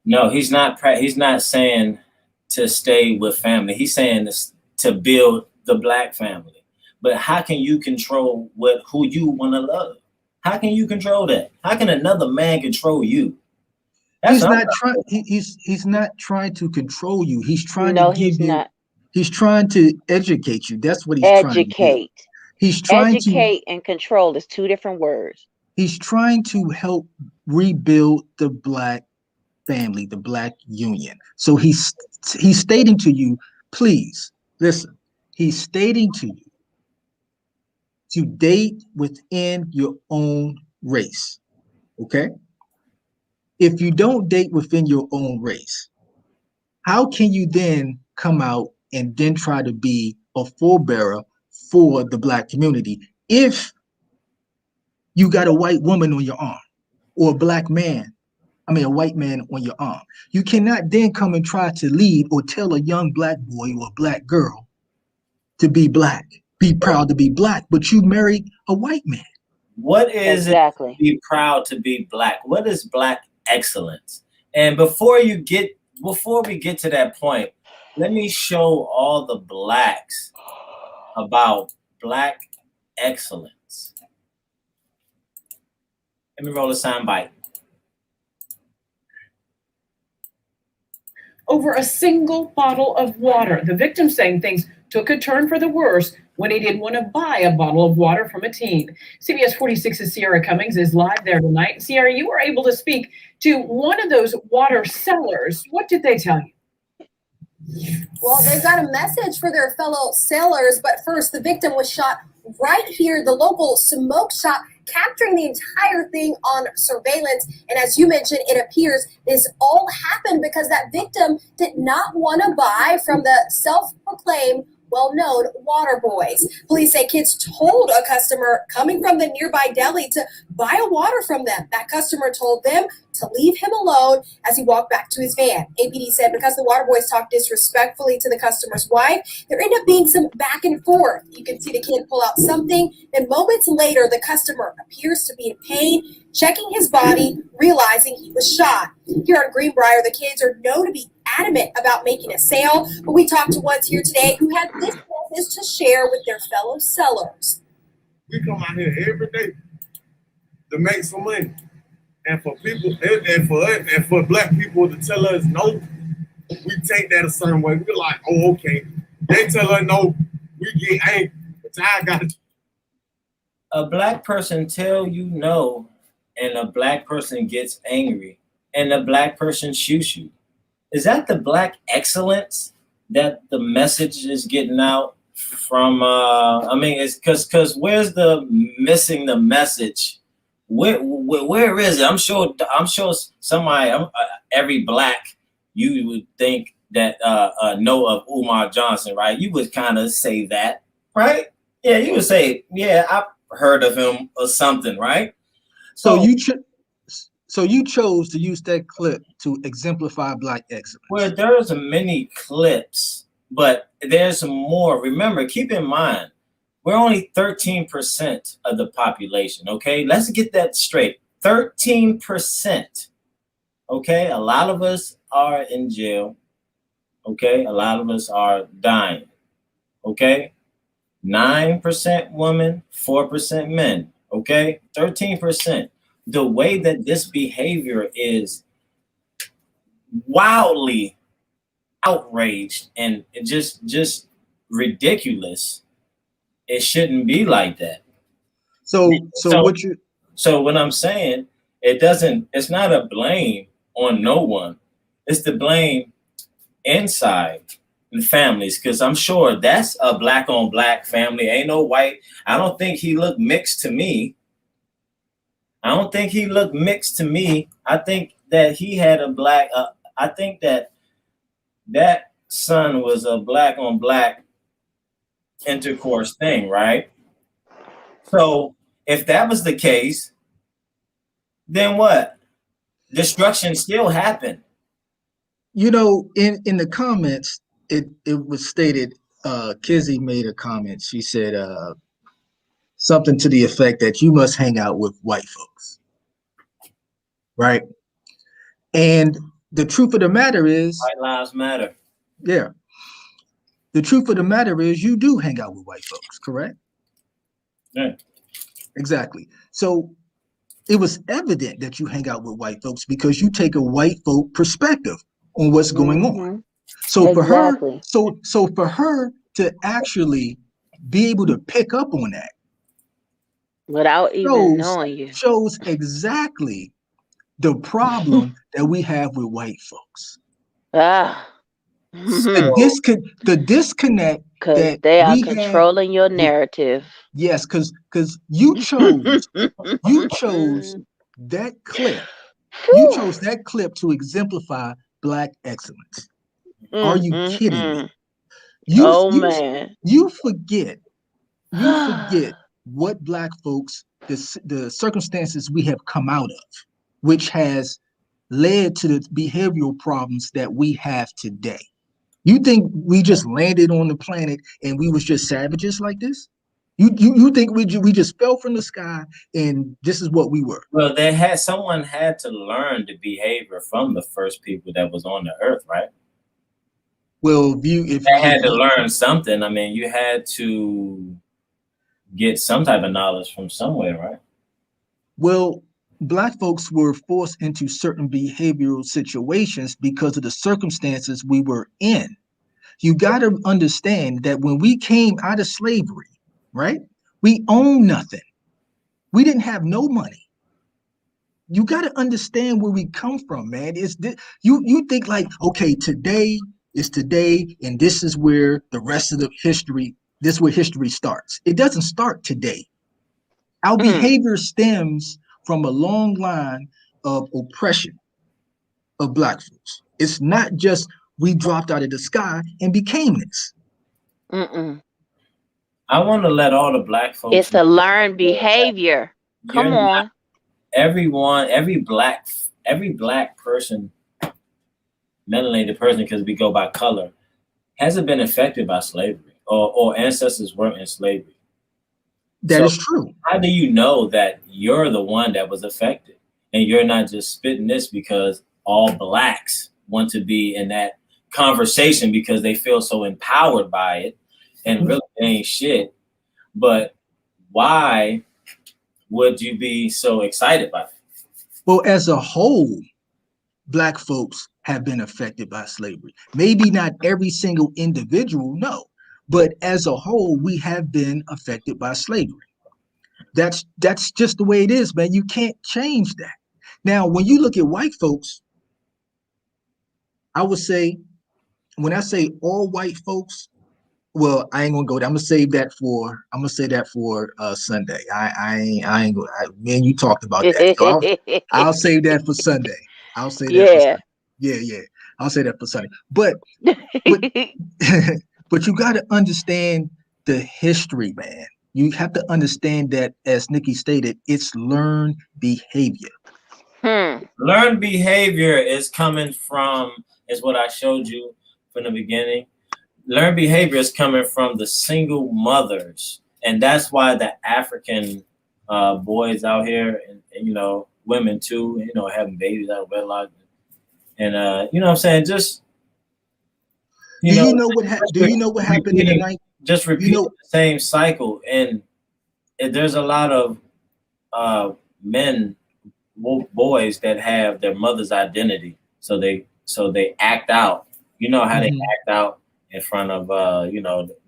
No, he's not. He's not saying to stay with family. He's saying to build the black family. But how can you control who you want to love? How can you control that? How can another man control you? He's not trying to control you. He's trying to give you. He's trying to educate you. That's what he's trying to do. He's trying educate and control is two different words. He's trying to help rebuild the black family, the black union. So he's stating to you, please listen. He's stating to you to date within your own race. Okay? If you don't date within your own race, how can you then come out and then try to be a forebearer for the black community if you got a white woman on your arm or a white man on your arm? You cannot then come and try to lead or tell a young black boy or a black girl to be black. be proud to be black, but you married a white man. What is it to be proud to be black? What is black excellence? And before we get to that point, let me show all the blacks about black excellence. Let me roll a soundbite. Over a single bottle of water. The victim saying things took a turn for the worse when he didn't want to buy a bottle of water from a teen. CBS 46's Sierra Cummings is live there tonight. Sierra, you were able to speak to one of those water sellers. What did they tell you? Well, they've got a message for their fellow sailors, but first, the victim was shot right here, the local smoke shop, capturing the entire thing on surveillance. And as you mentioned, it appears this all happened because that victim did not want to buy from the self-proclaimed well-known water boys. Police say kids told a customer coming from the nearby deli to buy a water from them. That customer told them to leave him alone as he walked back to his van. APD said because the water boys talked disrespectfully to the customer's wife, there ended up being some back and forth. You can see the kid pull out something, and moments later, the customer appears to be in pain, checking his body, realizing he was shot. Here on Greenbrier, the kids are known to be adamant about making a sale, but we talked to ones here today who had this message to share with their fellow sellers. We come out here every day to make some money. And for people, and for us, and for black people to tell us no, we take that a certain way. We're like, oh, okay. They tell us no, we get angry. But I got it. A black person tell you no, and a black person gets angry, and a black person shoots you. Is that the black excellence that the message is getting out from? I mean, it's because where's the missing the message? Where is it? I'm sure somebody, every black, you would think that know of Umar Johnson, right? You would kind of say that, right? Yeah, you would say, yeah, I've heard of him or something, right? So you chose to use that clip to exemplify black excellence. Well, there's many clips, but there's more. Remember, keep in mind, we're only 13% of the population, okay? Let's get that straight. 13%, okay? A lot of us are in jail, okay? A lot of us are dying, okay? 9% women, 4% men, okay? 13%. The way that this behavior is wildly outraged and just ridiculous. It shouldn't be like that. So what I'm saying, it's not a blame on no one. It's the blame inside the families, because I'm sure that's a black on black family. Ain't no white. I don't think he looked mixed to me. I think that he had a black, I think that son was a black on black intercourse thing, right? So if that was the case, then what? Destruction still happened. You know, in the comments, it was stated, Kizzy made a comment. She said something to the effect that you must hang out with white folks, right? And the truth of the matter is, White lives matter. Yeah. The truth of the matter is you do hang out with white folks, correct? Yeah. Exactly. So it was evident that you hang out with white folks because you take a white folk perspective on what's going on. So Exactly. for her to actually be able to pick up on that Without even knowing you. shows exactly the problem that we have with white folks. The disconnect that they are we controlling your narrative. Yes, because you chose that clip. You chose that clip to exemplify black excellence. Are you kidding me? You forget what black folks, the circumstances we have come out of, which has led to the behavioral problems that we have today. You think we just landed on the planet and we was just savages like this? You think we just fell from the sky and this is what we were? Well, someone had to learn the behavior from the first people that was on the earth, right? Well, if they had to learn something, I mean, you had to get some type of knowledge from somewhere, right? Well, Black folks were forced into certain behavioral situations because of the circumstances we were in. You got to understand that when we came out of slavery, right? We owned nothing. We didn't have no money. You got to understand where we come from, man. You think like, okay, today is today, and this is where the rest of the history, this is where history starts. It doesn't start today. Our behavior stems from a long line of oppression of Black folks. It's not just we dropped out of the sky and became this. I want to let all the Black folks. It's a learned behavior. Come on. Every black person, melanated person, because we go by color, hasn't been affected by slavery, or ancestors weren't in slavery. That is true. How do you know that you're the one that was affected, and you're not just spitting this because all Blacks want to be in that conversation because they feel so empowered by it, and really ain't shit? But why would you be so excited by it? Well, as a whole, Black folks have been affected by slavery. Maybe not every single individual, no, but as a whole, we have been affected by slavery. That's just the way it is, man. You can't change that. Now, when you look at white folks, I would say, when I say all white folks, well, I ain't gonna go there. I'm gonna say that for Sunday. I ain't gonna. Man, you talked about that. So I'll save that for Sunday. I'll say that. For Sunday. Yeah. I'll say that for Sunday. But but you got to understand the history, man. You have to understand that, as Nikki stated, it's learned behavior. Learned behavior is coming from, is what I showed you from the beginning. Learned behavior is coming from the single mothers. And that's why the African boys out here, and women too, having babies out of wedlock. And you know what I'm saying? Just, do you know what happened in the night? Just repeat the same cycle. And there's a lot of boys that have their mother's identity. So they act out. You know how they act out in front of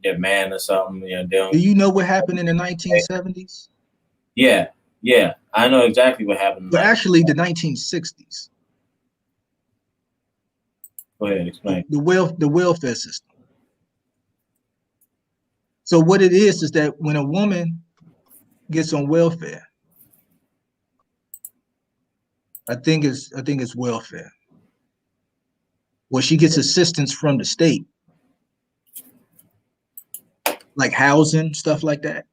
their man or something. Do you know what happened in the 1970s? Yeah, I know exactly what happened. But actually, the 1960s. Go ahead, explain. The welfare system. So what it is that when a woman gets on welfare, I think it's welfare, well, she gets assistance from the state, like housing, stuff like that.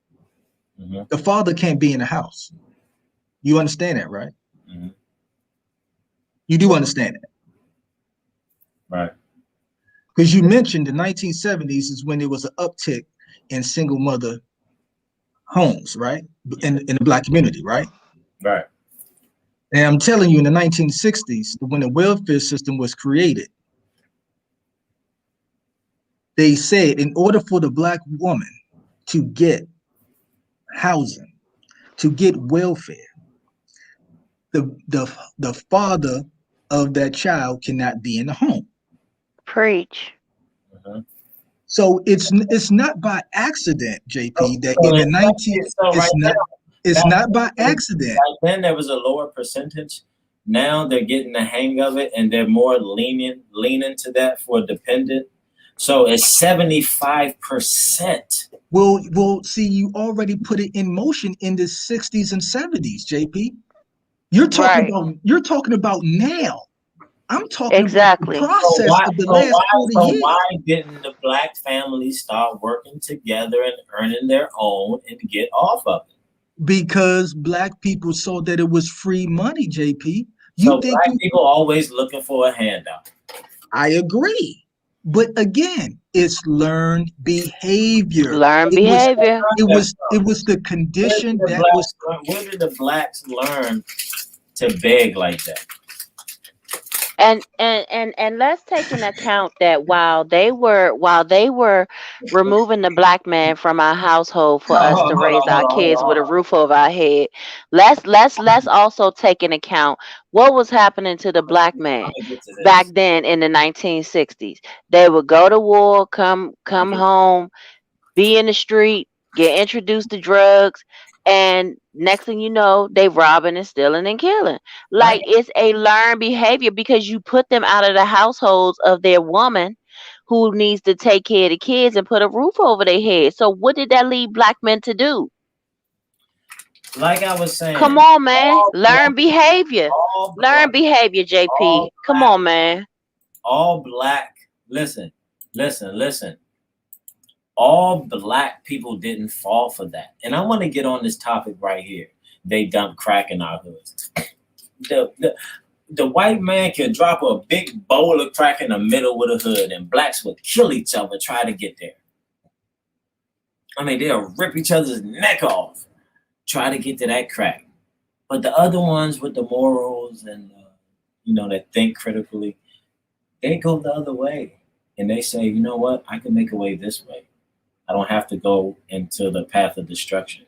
The father can't be in the house. You understand that, right? You do understand that, right? Because you mentioned the 1970s is when there was an uptick in single mother homes, right? In the Black community, right? Right. And I'm telling you, in the 1960s, when the welfare system was created, they said in order for the Black woman to get housing, to get welfare, the father of that child cannot be in the home. Preach. So it's not by accident, JP, that in the 19th, it's not by accident. Back then there was a lower percentage. Now they're getting the hang of it, and they're more leaning to that for dependent. So it's 75%. Well, see, you already put it in motion in the 60s and 70s, JP. You're talking about now. I'm talking about the process of the last 40 years. Why didn't the Black families start working together and earning their own and get off of it? Because Black people saw that it was free money, JP. So Black people always looking for a handout. I agree. But again, it's learned behavior. Learned behavior. It was the condition that was. Where did the blacks learn to beg like that? And let's take into account that while they were removing the black man from our household for us to raise our kids with a roof over our head, let's also take into account what was happening to the black man back then in the 1960s. They would go to war, come home, be in the street, get introduced to drugs, and next thing you know, they robbing and stealing and killing. Like, it's a learned behavior because you put them out of the households of their woman who needs to take care of the kids and put a roof over their head. So what did that leave black men to do? Like I was saying, come on, man. Learn behavior. Learn behavior, JP. Come on, man. All black, listen. All black people didn't fall for that. And I want to get on this topic right here. They dump crack in our hoods. The white man can drop a big bowl of crack in the middle with a hood, and blacks would kill each other try to get there. I mean, they'll rip each other's neck off, try to get to that crack. But the other ones with the morals and, that think critically, they go the other way. And they say, you know what? I can make a way this way. I don't have to go into the path of destruction.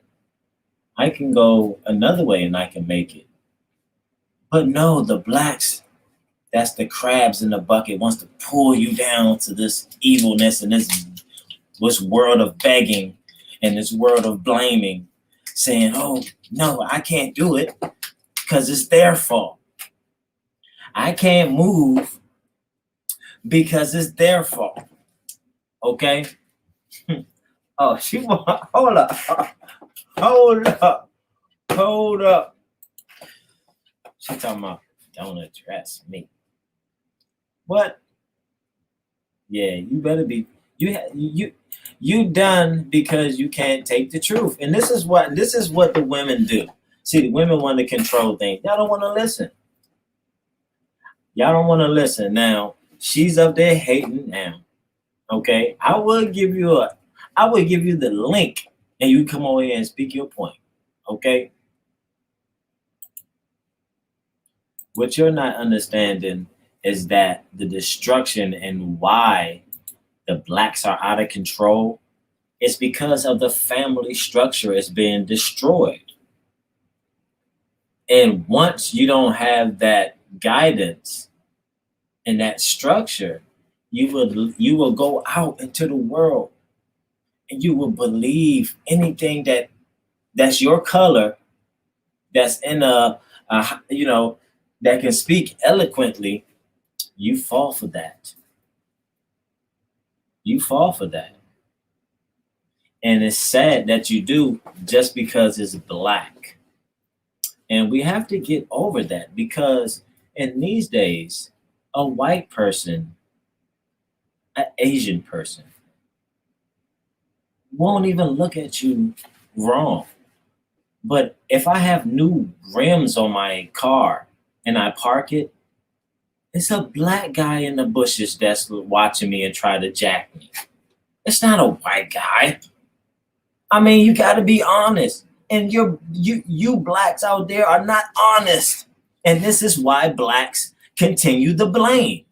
I can go another way and I can make it. But no, the blacks, that's the crabs in the bucket, wants to pull you down to this evilness and this world of begging and this world of blaming, saying, oh, no, I can't do it because it's their fault. I can't move because it's their fault. Okay? Oh, hold up. She's talking about don't address me. What? Yeah, you better be. You done because you can't take the truth. And this is what the women do. See, the women want to control things. Y'all don't want to listen. Y'all don't want to listen. Now, she's up there hating now. Okay? I would give you the link and you come over here and speak your point. Okay? What you're not understanding is that the destruction and why the blacks are out of control is because of the family structure is being destroyed. And once you don't have that guidance and that structure, you will go out into the world and you will believe anything that's your color, that's in that can speak eloquently. You fall for that. You fall for that. And it's sad that you do just because it's black. And we have to get over that because in these days, a white person, an Asian person, won't even look at you wrong. But if I have new rims on my car and I park it, it's a black guy in the bushes that's watching me and try to jack me. It's not a white guy. I mean, you got to be honest. And you blacks out there are not honest. And this is why blacks continue the blame.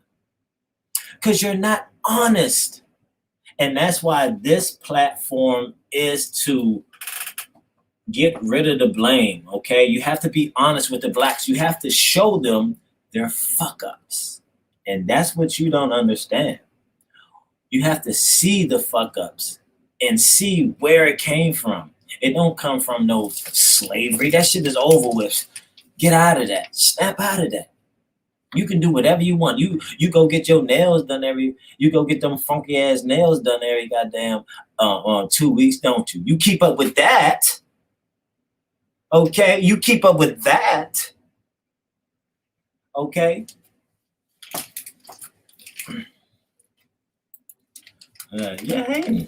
Because you're not honest. And that's why this platform is to get rid of the blame, okay? You have to be honest with the blacks. You have to show them their fuck-ups. And that's what you don't understand. You have to see the fuck-ups and see where it came from. It don't come from no slavery. That shit is over with. Get out of that. Snap out of that. You can do whatever you want. You go get your nails done you go get them funky ass nails done every goddamn 2 weeks, don't you? You keep up with that. Okay? You keep up with that. Okay? You're hating.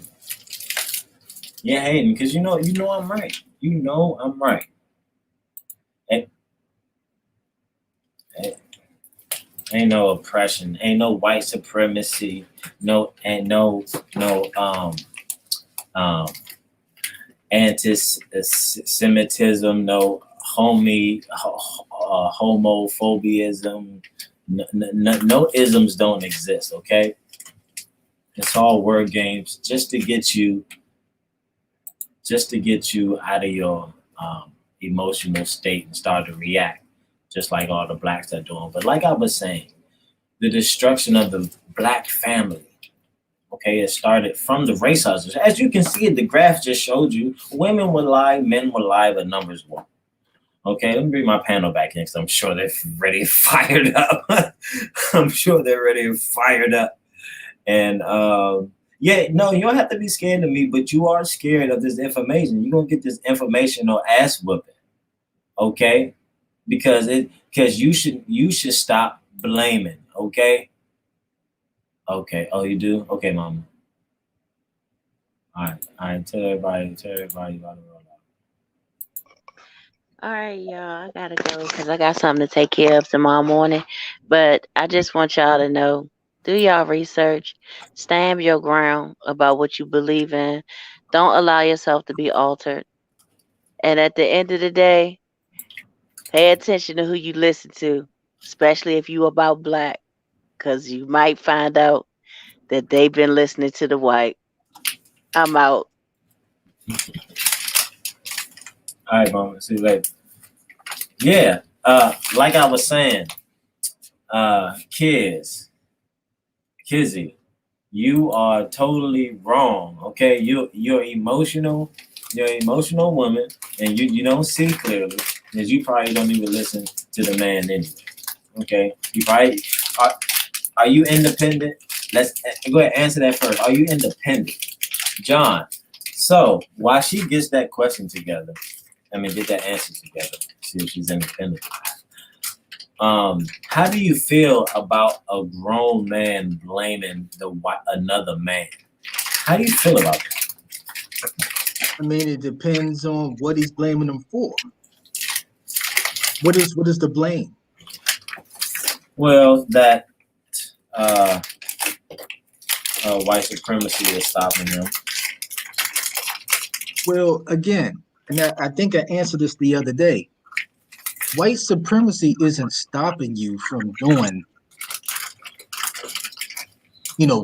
You're hating because you know I'm right. You know I'm right. Hey. Ain't no oppression. Ain't no white supremacy. No anti-Semitism. No homophobism. No isms don't exist. Okay, it's all word games just to get you out of your emotional state and start to react, just like all the blacks are doing. But like I was saying, the destruction of the black family, okay, it started from the race hustlers. As you can see, the graph just showed you, women will lie, men will lie, but numbers won't. Okay, let me bring my panel back in because I'm sure they're ready and fired up. I'm sure they're ready and fired up. And yeah, no, you don't have to be scared of me, but you are scared of this information. You're gonna get this informational ass whooping, okay? Because you should stop blaming, okay? Okay. Oh, you do? Okay, mama. All right. Tell everybody about the roll out. All right, y'all. I gotta go because I got something to take care of tomorrow morning. But I just want y'all to know, do y'all research, stand your ground about what you believe in. Don't allow yourself to be altered. And at the end of the day, pay attention to who you listen to, especially if you about black, because you might find out that they've been listening to the white. I'm out. All right, mama. See you later. Yeah, like I was saying, Kizzy, you are totally wrong. Okay, you're emotional. You're an emotional woman, and you don't see clearly because you probably don't even listen to the man anyway. Okay, you probably are you independent? Let's go ahead and answer that first. Are you independent, John? So while she gets that question together, get that answer together, see if she's independent. How do you feel about a grown man blaming another man? How do you feel about that? It depends on what he's blaming them for. What is the blame? Well, that white supremacy is stopping him. Well, again, and I think I answered this the other day. White supremacy isn't stopping you from doing,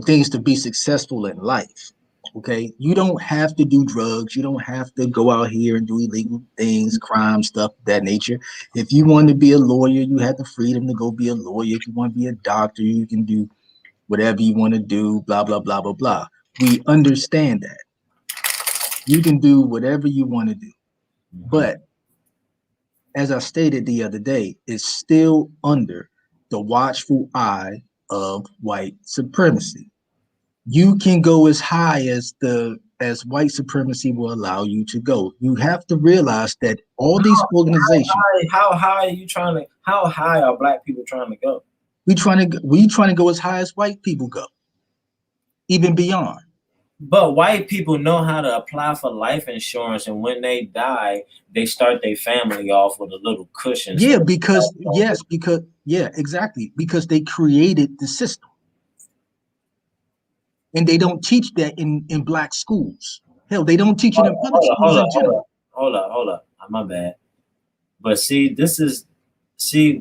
things to be successful in life. Okay, you don't have to do drugs. You don't have to go out here and do illegal things, crime, stuff of that nature. If you want to be a lawyer, you have the freedom to go be a lawyer. If you want to be a doctor, you can do whatever you want to do, blah, blah, blah, blah, blah. We understand that. You can do whatever you want to do. But as I stated the other day, it's still under the watchful eye of white supremacy. You can go as high as white supremacy will allow you to go. You have to realize that all these organizations. How high are black people trying to go? We trying to go as high as white people go, even beyond. But white people know how to apply for life insurance, and when they die, they start their family off with a little cushion. Yeah, exactly. Because they created the system. And they don't teach that in black schools. Hell, they don't teach it in public schools in general. Hold up. My bad. But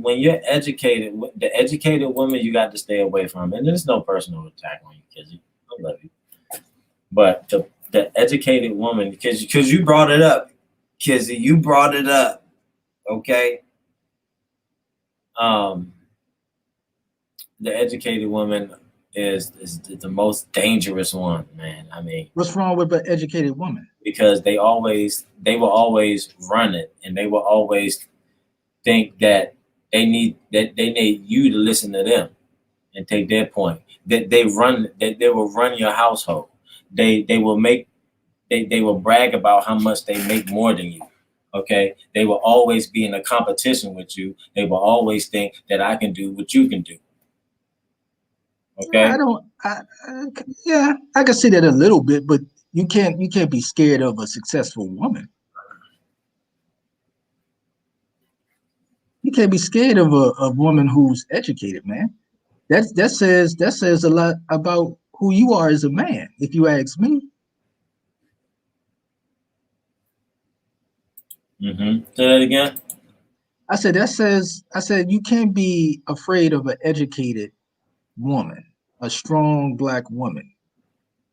when you're educated, the educated woman, you got to stay away from. And there's no personal attack on you, Kizzy. I love you. But the educated woman, because you brought it up, Kizzy, you brought it up, okay? The educated woman is the most dangerous one, man. What's wrong with an educated woman? Because they will always run it, and they will always think that they need you to listen to them and take their point. That they will run your household. They will brag about how much they make more than you. Okay, they will always be in a competition with you. They will always think that I can do what you can do. Okay, I can see that a little bit, but you can't be scared of a successful woman. You can't be scared of a woman who's educated, man. That says a lot about who you are as a man, if you ask me. Say that again. I said you can't be afraid of an educated woman, a strong black woman.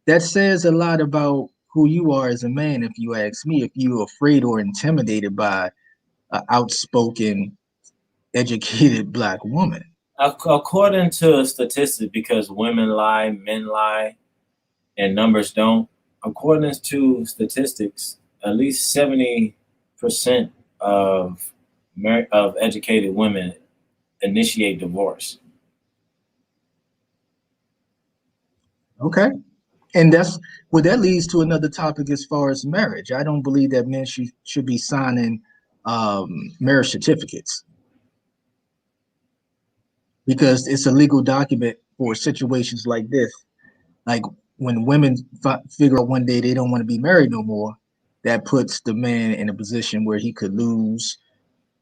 That says a lot about who you are as a man, if you ask me, if you're afraid or intimidated by an outspoken, educated black woman. According to statistics, because women lie, men lie, and numbers don't, according to statistics, at least 70% of educated women initiate divorce. Okay. And that leads to another topic as far as marriage. I don't believe that men should be signing marriage certificates, because it's a legal document for situations like this. Like when women figure out one day they don't want to be married no more, that puts the man in a position where he could lose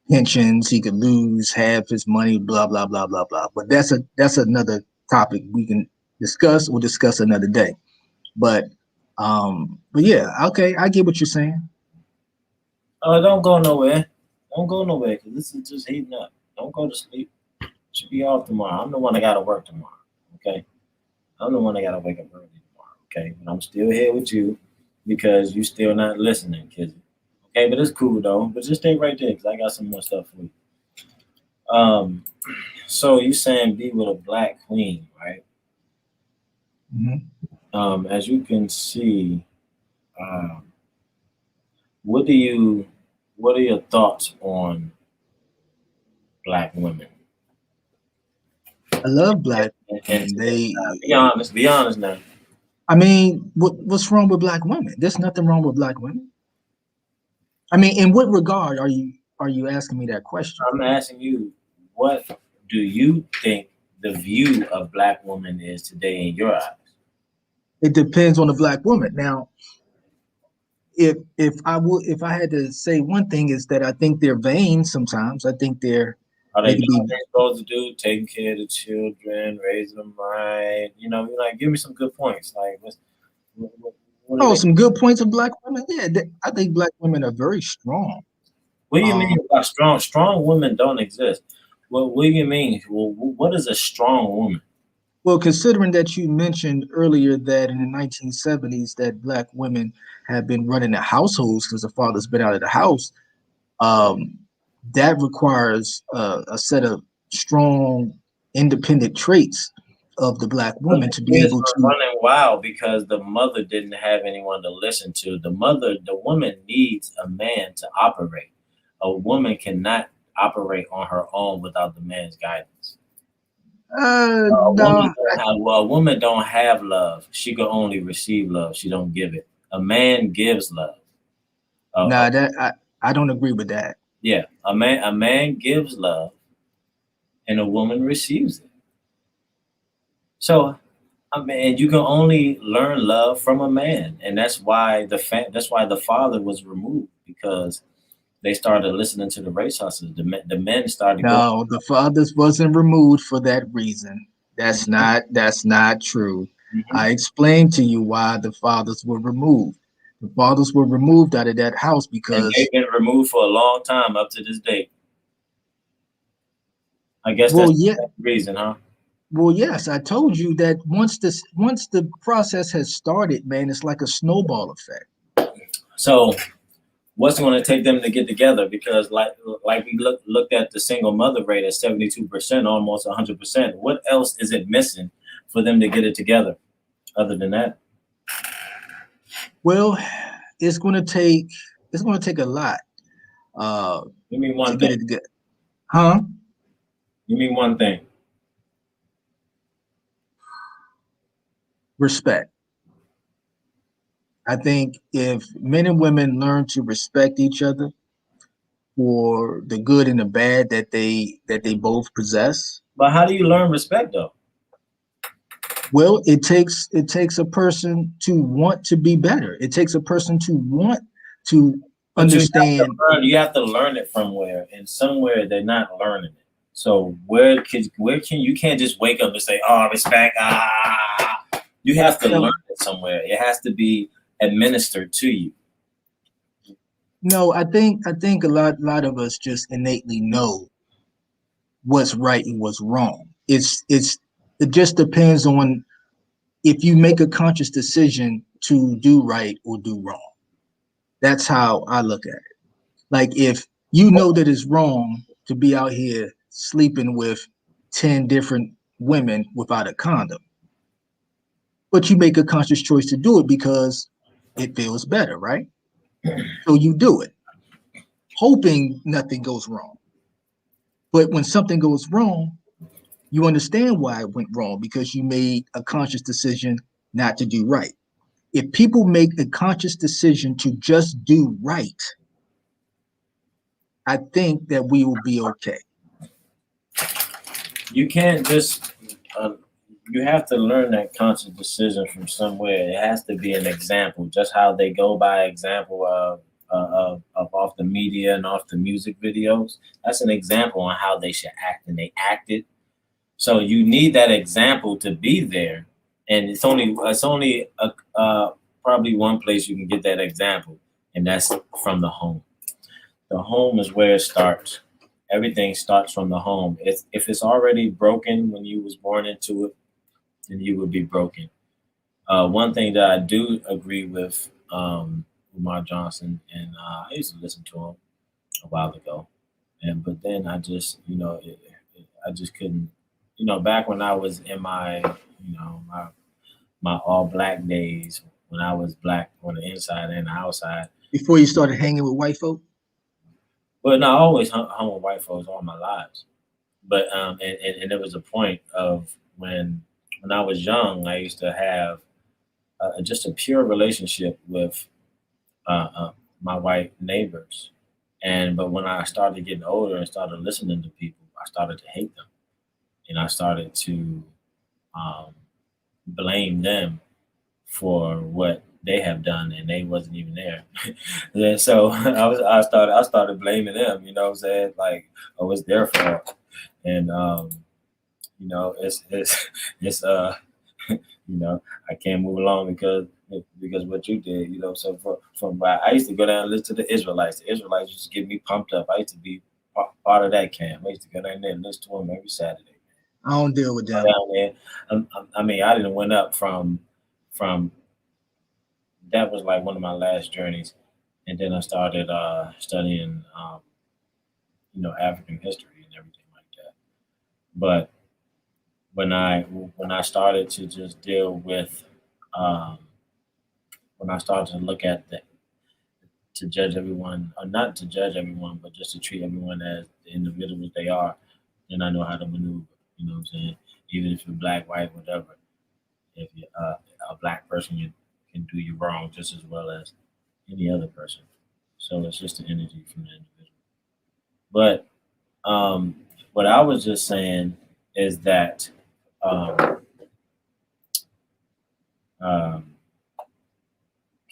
pensions, he could lose half his money, blah, blah, blah, blah, blah. But that's another topic we can discuss. We'll discuss another day. But yeah, okay, I get what you're saying. Don't go nowhere. Don't go nowhere, because this is just heating up. Don't go to sleep. Should be off tomorrow. I'm the one that got to work tomorrow. Okay, I'm the one that got to wake up early tomorrow. Okay, but I'm still here with you because you still not listening, kids. Okay, but it's cool though. But just stay right there, because I got some more stuff for you. So you saying be with a black queen, right? Mm-hmm. As you can see, what are your thoughts on black women? I love black and they be honest now. I mean, what's wrong with black women? There's nothing wrong with black women. I mean, in what regard are you asking me that question? I'm asking you, what do you think the view of black women is today in your eyes? It depends on the black woman. Now, if I had to say one thing, is that I think they're vain sometimes. I think they're Are they doing what they're supposed to do? Taking care of the children, raising them right. You know, like, give me some good points. Like, what some good points of black women. Yeah, I think black women are very strong. What do you mean by strong? Strong women don't exist. What do you mean? Well, what is a strong woman? Well, considering that you mentioned earlier that in the 1970s that black women have been running the households because the father's been out of the house, that requires a set of strong, independent traits of the black woman to be able to running wild because the mother didn't have anyone to listen to. The woman needs a man to operate. A woman cannot operate on her own without the man's guidance. A woman don't have love. She can only receive love. She don't give it. A man gives love. I don't agree with that. Yeah, a man gives love, and a woman receives it. So, I mean, you can only learn love from a man, and that's why the father was removed, because they started listening to the race hustlers. The men started. No, the fathers wasn't removed for that reason. That's not true. Mm-hmm. I explained to you why the fathers were removed. The fathers were removed out of that house because they've been removed for a long time up to this day. I guess that's the reason, huh? Well, yes, I told you that once the process has started, man, it's like a snowball effect. So what's going to take them to get together? Because like we looked at the single mother rate at 72%, almost 100%. What else is it missing for them to get it together other than that? Well, it's going to take a lot. You mean one thing? Huh? You mean one thing? Respect. I think if men and women learn to respect each other for the good and the bad that they both possess. But how do you learn respect though? Well, it takes a person to want to be better. It takes a person to want to understand. You have to learn it from where, and somewhere they're not learning it. So where can you can't just wake up and say, "Oh, respect." You have to learn it somewhere. It has to be administered to you. No, I think a lot of us just innately know what's right and what's wrong. It just depends on if you make a conscious decision to do right or do wrong. That's how I look at it. Like if you know that it's wrong to be out here sleeping with 10 different women without a condom, but you make a conscious choice to do it because it feels better, right? So you do it, hoping nothing goes wrong. But when something goes wrong, you understand why it went wrong because you made a conscious decision not to do right. If people make a conscious decision to just do right, I think that we will be okay. You can't just, you have to learn that conscious decision from somewhere. It has to be an example, just how they go by example of off the media and off the music videos. That's an example on how they should act, and they acted. So you need that example to be there. And it's only probably one place you can get that example, and that's from the home. The home is where it starts. Everything starts from the home. If it's already broken when you was born into it, then you would be broken. One thing that I do agree with Umar Johnson, and I used to listen to him a while ago, but then I just, I just couldn't, back when I was in my, my all black days, when I was black on the inside and the outside. Before you started hanging with white folk? Well, no, I always hung with white folks all my lives. But and there was a point of when I was young, I used to have just a pure relationship with my white neighbors. But when I started getting older and started listening to people, I started to hate them. And I started to blame them for what they have done, and they wasn't even there. And so I started blaming them, what I'm saying? Like, oh, it's their fault. And it's I can't move along because what you did, so from I used to go down and listen to the Israelites. The Israelites used to get me pumped up. I used to be part of that camp. I used to go down there and listen to them every Saturday. I don't deal with that. Down there. I mean, I didn't went up from that was like one of my last journeys, and then I started studying African history and everything like that. But when I started to just deal with when I started to look at to judge everyone, or not to judge everyone, but just to treat everyone as the individuals they are, then I know how to maneuver. You know what I'm saying? Even if you're black, white, whatever, if you're a black person, you can do you wrong just as well as any other person. So it's just the energy from the individual. But what I was just saying is that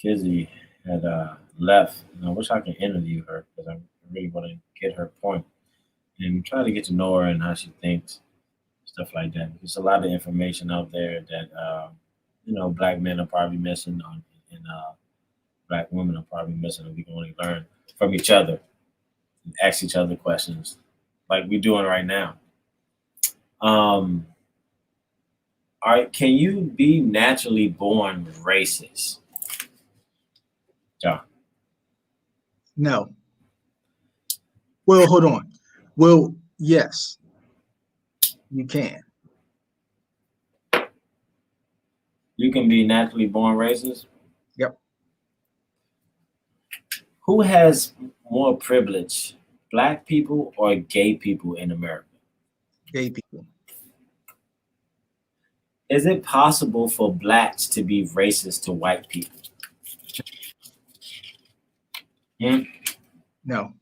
Kizzy had left, and I wish I could interview her because I really want to get her point and try to get to know her and how she thinks, stuff like that. There's a lot of information out there that black men are probably missing, and black women are probably missing, and we can only learn from each other and ask each other questions like we're doing right now. All right, can you be naturally born racist? John. No. Well, hold on. Well, yes, you can. You can be naturally born racist? Yep. Who has more privilege, black people or gay people in America? Gay people. Is it possible for blacks to be racist to white people? No.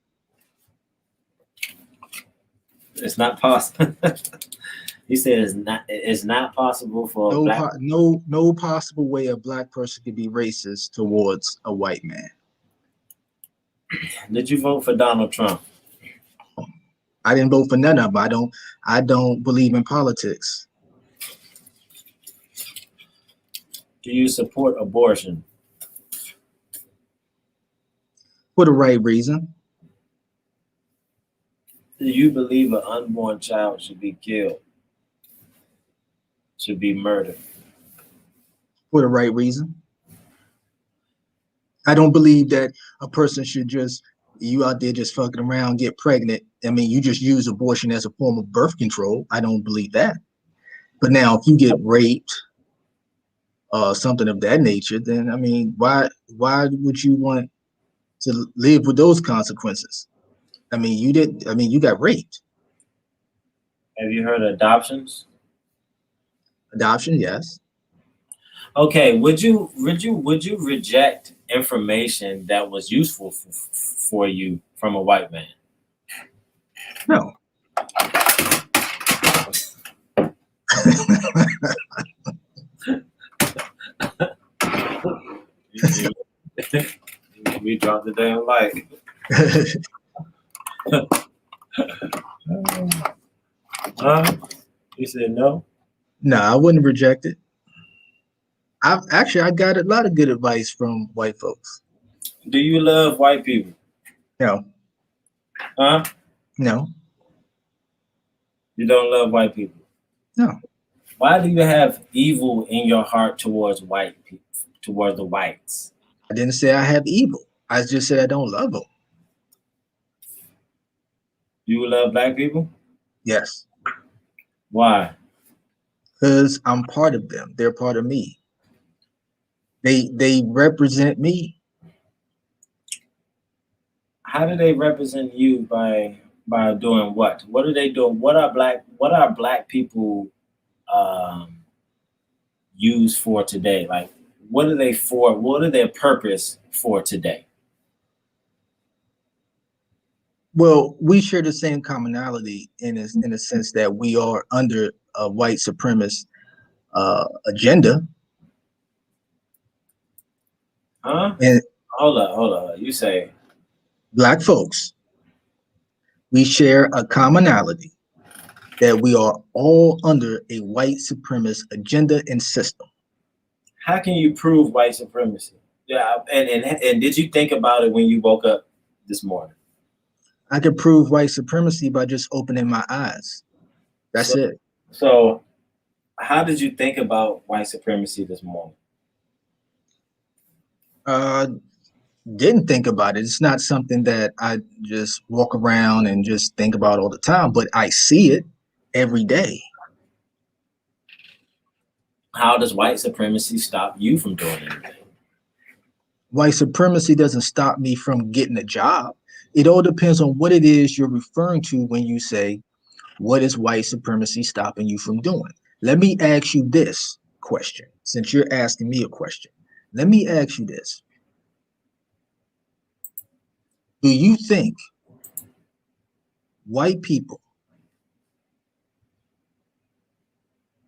It's not possible. He said it's not possible for no possible way a black person could be racist towards a white man. Did you vote for Donald Trump? I didn't vote for none of them. I don't believe in politics. Do you support abortion? For the right reason. Do you believe an unborn child should be killed? Should be murdered? For the right reason. I don't believe that a person should just, you out there just fucking around, get pregnant. I mean, you just use abortion as a form of birth control. I don't believe that. But now if you get raped, something of that nature, then I mean, why would you want to live with those consequences? I mean, you got raped. Have you heard of adoptions? Adoption, yes. Okay, would you reject information that was useful for you from a white man? No. We dropped the damn light. You said no? No, I wouldn't reject it. I got a lot of good advice from white folks. Do you love white people? No. Huh? No. You don't love white people? No. Why do you have evil in your heart towards white people, towards the whites? I didn't say I have evil. I just said I don't love them. You love black people? Yes. Why? Because I'm part of them. They're part of me. They represent me. How do they represent you by doing what? What are they doing? What are black people used for today? Like, what are they for? What are their purpose for today? Well, we share the same commonality in a sense that we are under a white supremacist agenda. Huh? And hold on. You say black folks, we share a commonality that we are all under a white supremacist agenda and system. How can you prove white supremacy? Yeah, and did you think about it when you woke up this morning? I could prove white supremacy by just opening my eyes. That's it. So how did you think about white supremacy this morning? Didn't think about it. It's not something that I just walk around and just think about all the time, but I see it every day. How does white supremacy stop you from doing anything? White supremacy doesn't stop me from getting a job. It all depends on what it is you're referring to when you say, what is white supremacy stopping you from doing? Let me ask you this question, since you're asking me a question. Let me ask you this. Do you think white people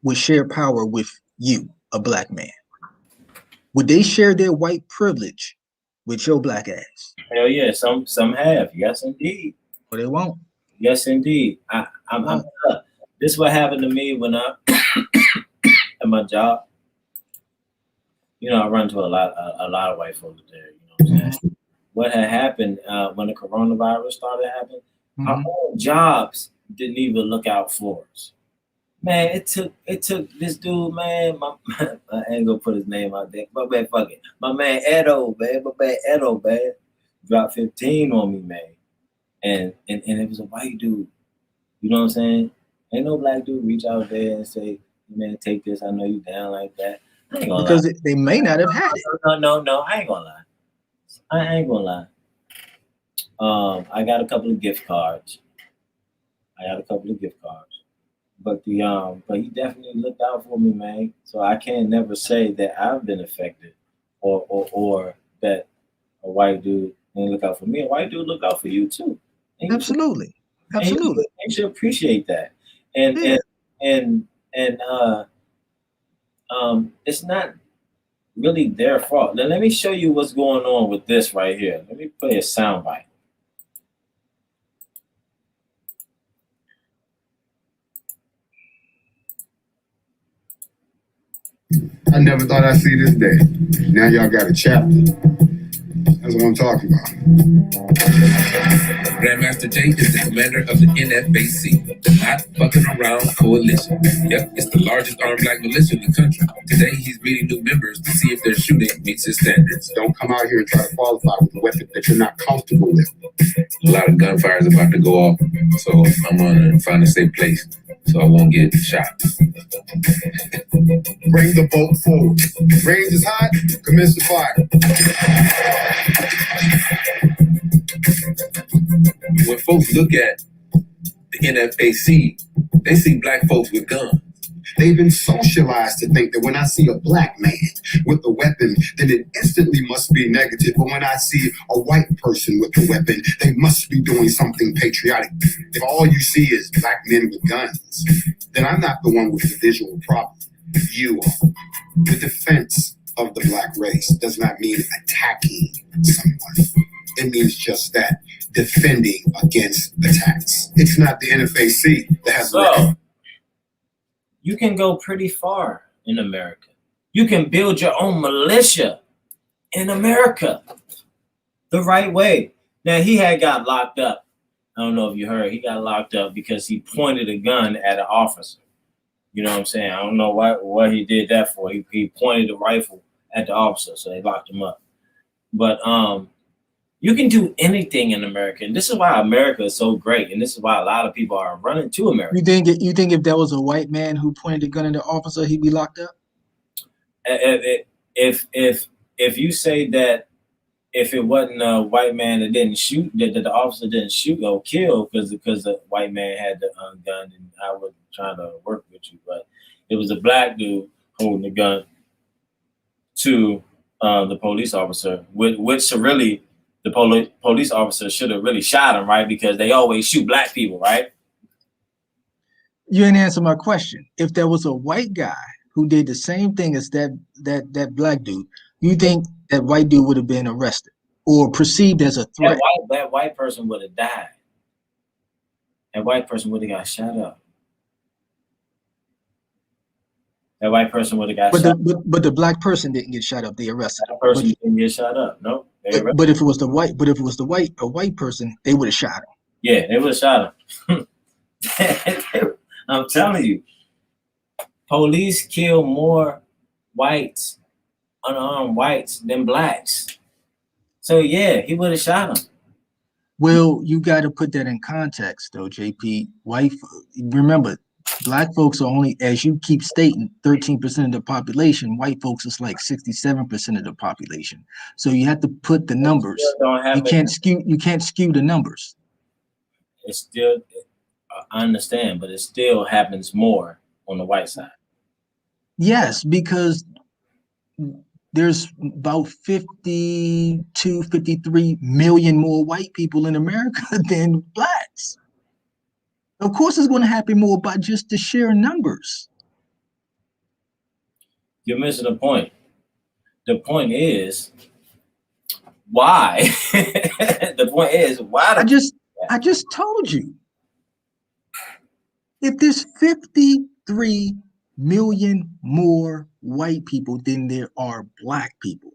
would share power with you, a black man? Would they share their white privilege with your black ass? Hell yeah, some have. Yes, indeed. But they won't. Yes, indeed. I'm this is what happened to me when I at my job. You know, I run to a lot of white folks there. You know what I'm saying? What had happened when the coronavirus started happening? Our own jobs didn't even look out for us. Man, it took this dude, man. I ain't gonna put his name out there, but man, fuck it. My man Edo, man, dropped 15 on me, man. And it was a white dude. You know what I'm saying? Ain't no black dude reach out there and say, man, take this. I know you down like that. I ain't gonna because lie. they may not have had it. No, I ain't gonna lie. I ain't gonna lie. I got a couple of gift cards. But he definitely looked out for me, man. So I can't never say that I've been affected or that a white dude didn't look out for me. A white dude look out for you too. And Absolutely. You should appreciate that. And it's not really their fault. Now let me show you what's going on with this right here. Let me play a soundbite. I never thought I'd see this day. Now y'all got a chapter. That's what I'm talking about. Grandmaster Jay is the commander of the NFAC, the Not Fucking Around Coalition. Yep, it's the largest armed black militia in the country. Today, he's meeting new members to see if their shooting meets his standards. Don't come out here and try to qualify with a weapon that you're not comfortable with. A lot of gunfire is about to go off, so I'm gonna find a safe place so I won't get shot. Bring the boat forward. Range is hot. Commence the fire. When folks look at the NFAC, they see black folks with guns. They've been socialized to think that when I see a black man with a weapon, then it instantly must be negative. But when I see a white person with a weapon, they must be doing something patriotic. If all you see is black men with guns, then I'm not the one with the visual problem. You are. The defense of the black race does not mean attacking someone. It means just that, defending against attacks. It's not the NFAC that has so, you can go pretty far in America. You can build your own militia in America the right way. Now, he had got locked up. I don't know if you heard. He got locked up because he pointed a gun at an officer. You know what I'm saying? I don't know what he did that for. He pointed a rifle at the officer, so they locked him up. But you can do anything in America, and this is why America is so great, and this is why a lot of people are running to America. You think if there was a white man who pointed a gun at the officer, he'd be locked up? If you say that if it wasn't a white man that didn't shoot, that the officer didn't shoot or kill because the white man had the gun, and I was trying to work with you, but it was a black dude holding the gun to the police officer, which really the police officer should have really shot him, right? Because they always shoot black people, right? You didn't answer my question. If there was a white guy who did the same thing as that black dude, you think that white dude would have been arrested or perceived as a threat? That white person would have died. That white person would have got shot up. That white person would have got shot up. But the black person didn't get shot up. They arrested. That person didn't get shot up. No. But if it was a white person, they would have shot him. Yeah, they would have shot him. I'm telling you, police kill more whites, unarmed whites, than blacks. So yeah, he would have shot him. Well, you got to put that in context, though, JP. Remember, black folks are only, as you keep stating, 13% of the population. White folks is like 67% of the population. So you have to put the numbers. You can't skew the numbers. It's still, I understand, but it still happens more on the white side. Yes, because there's about 52, 53 million more white people in America than blacks. Of course, it's going to happen more by just the sheer numbers. You're missing the point. The point is why. The point is why. I just told you. If there's 53 million more white people than there are black people,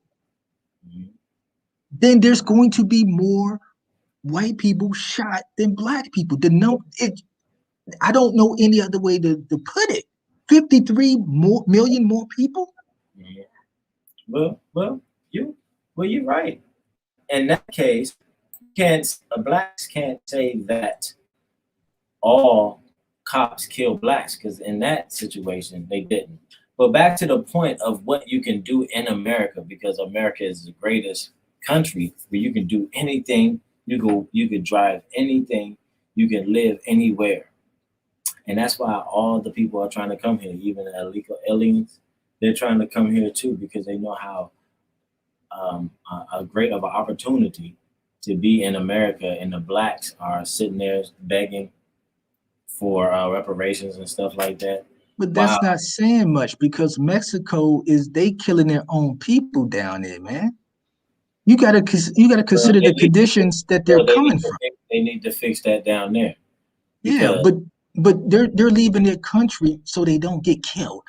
then there's going to be more white people shot than black people. I don't know any other way to put it. 53 million more people? Yeah. Well, you're right. In that case, blacks can't say that all cops kill blacks, because in that situation they didn't. But back to the point of what you can do in America, because America is the greatest country where you can do anything. You can drive anything. You can live anywhere. And that's why all the people are trying to come here, even the illegal aliens. They're trying to come here too, because they know how a great of an opportunity to be in America, and the blacks are sitting there begging for reparations and stuff like that. But that's not saying much, because Mexico they killing their own people down there, man. You gotta consider the conditions that they're coming from. They need to fix that down there. Yeah, but they're leaving their country so they don't get killed.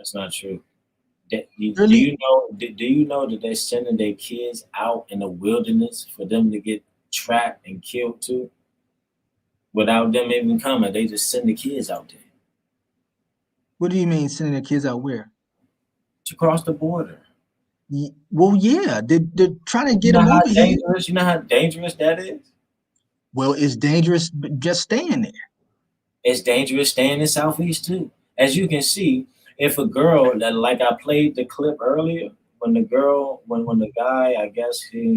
That's not true. Do you know that they're sending their kids out in the wilderness for them to get trapped and killed too? Without them even coming, they just send the kids out there. What do you mean sending the kids out where? To cross the border. Well, yeah, they're trying to get them over here. You know how dangerous that is? Well, it's dangerous just staying there. It's dangerous staying in Southeast too. As you can see, if a girl, like I played the clip earlier, when the guy, I guess he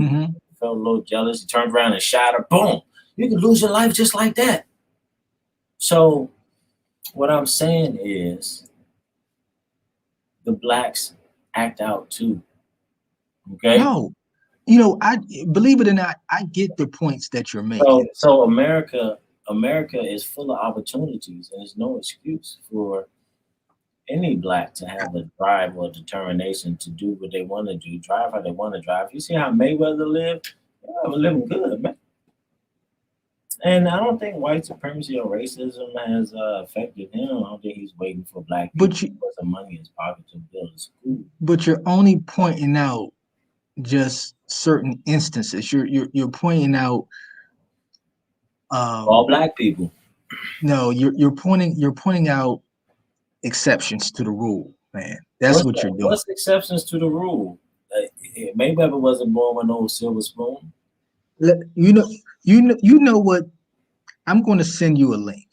felt a little jealous, he turned around and shot her, boom, you could lose your life just like that. So what I'm saying is the blacks act out too. Okay. No, you know, I believe it or not, I get the points that you're making. So America is full of opportunities, and there's no excuse for any black to have a drive or determination to do what they want to do, drive how they want to drive. You see how Mayweather lived? They're living good, man. And I don't think white supremacy or racism has affected him. I don't think he's waiting for black people to put some money in his pocket to build a school. But you're only pointing out just certain instances. You're pointing out all black people. No, you're pointing out exceptions to the rule, man. That's what you're doing. What's exceptions to the rule? Mayweather wasn't born with no silver spoon. You know what? I'm going to send you a link.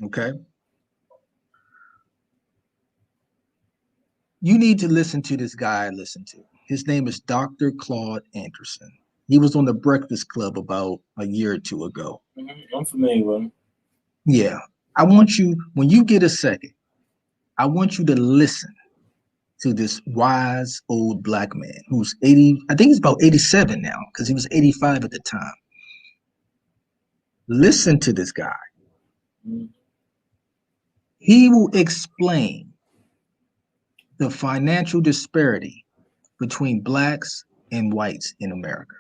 Okay. You need to listen to this guy I listen to. His name is Dr. Claude Anderson. He was on the Breakfast Club about a year or two ago. I'm familiar with him. Yeah. I want you, when you get a second, I want you to listen to this wise old black man who's 80, I think he's about 87 now, because he was 85 at the time. Listen to this guy. He will explain the financial disparity between blacks and whites in America.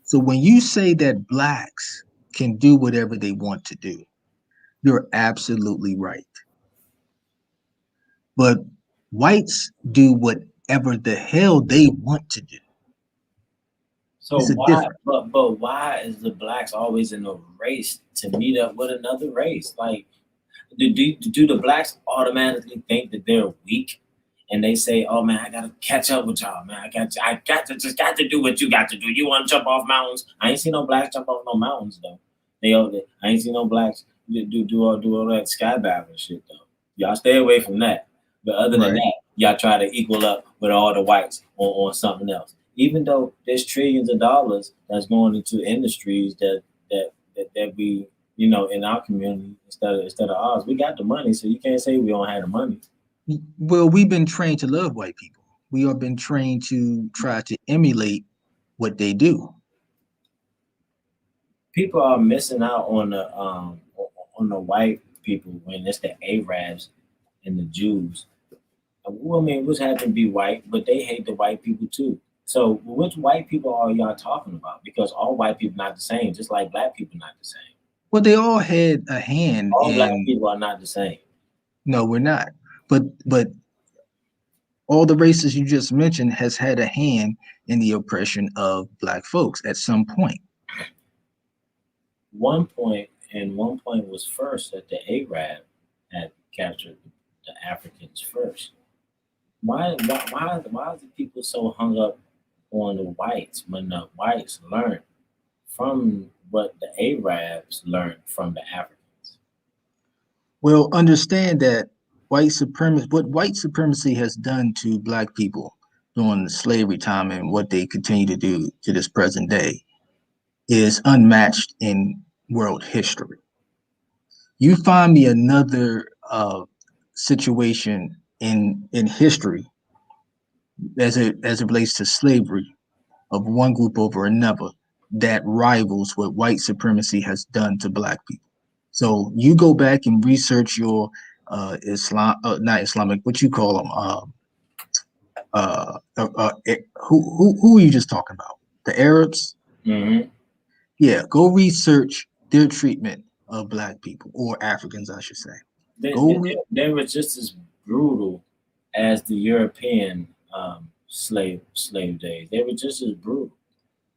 So when you say that blacks can do whatever they want to do, you're absolutely right. But whites do whatever the hell they want to do. So why, but why is the blacks always in a race to meet up with another race? Like, do the blacks automatically think that they're weak, and they say, "Oh man, I gotta catch up with y'all, man. I got to do what you got to do. You want to jump off mountains? I ain't seen no blacks jump off no mountains though. I ain't seen no blacks do all that skydiving shit though. Y'all stay away from that. But other than that, y'all try to equal up with all the whites on something else. Even though there's trillions of dollars that's going into industries that we, you know, in our community instead of ours, we got the money, so you can't say we don't have the money. Well, we've been trained to love white people. We have been trained to try to emulate what they do. People are missing out on the white people when it's the Arabs and the Jews. Well, I mean, which happen to be white, but they hate the white people too. So which white people are y'all talking about? Because all white people not the same, just like black people not the same. Well, they all had a hand. All black people are not the same. No, we're not. But all the races you just mentioned has had a hand in the oppression of black folks at some point. One point was first that the Arab had captured the Africans first. Why is the people so hung up on the whites when the whites learned from what the Arabs learned from the Africans? Well, understand that what white supremacy has done to black people during the slavery time and what they continue to do to this present day is unmatched in world history. You find me another situation in history as it relates to slavery of one group over another that rivals what white supremacy has done to black people. So you go back and research your not Islamic, what you call them, who are you just talking about? The Arabs? Mm-hmm. Yeah, go research their treatment of black people, or Africans, I should say. They were just as brutal as the European slave days. They were just as brutal.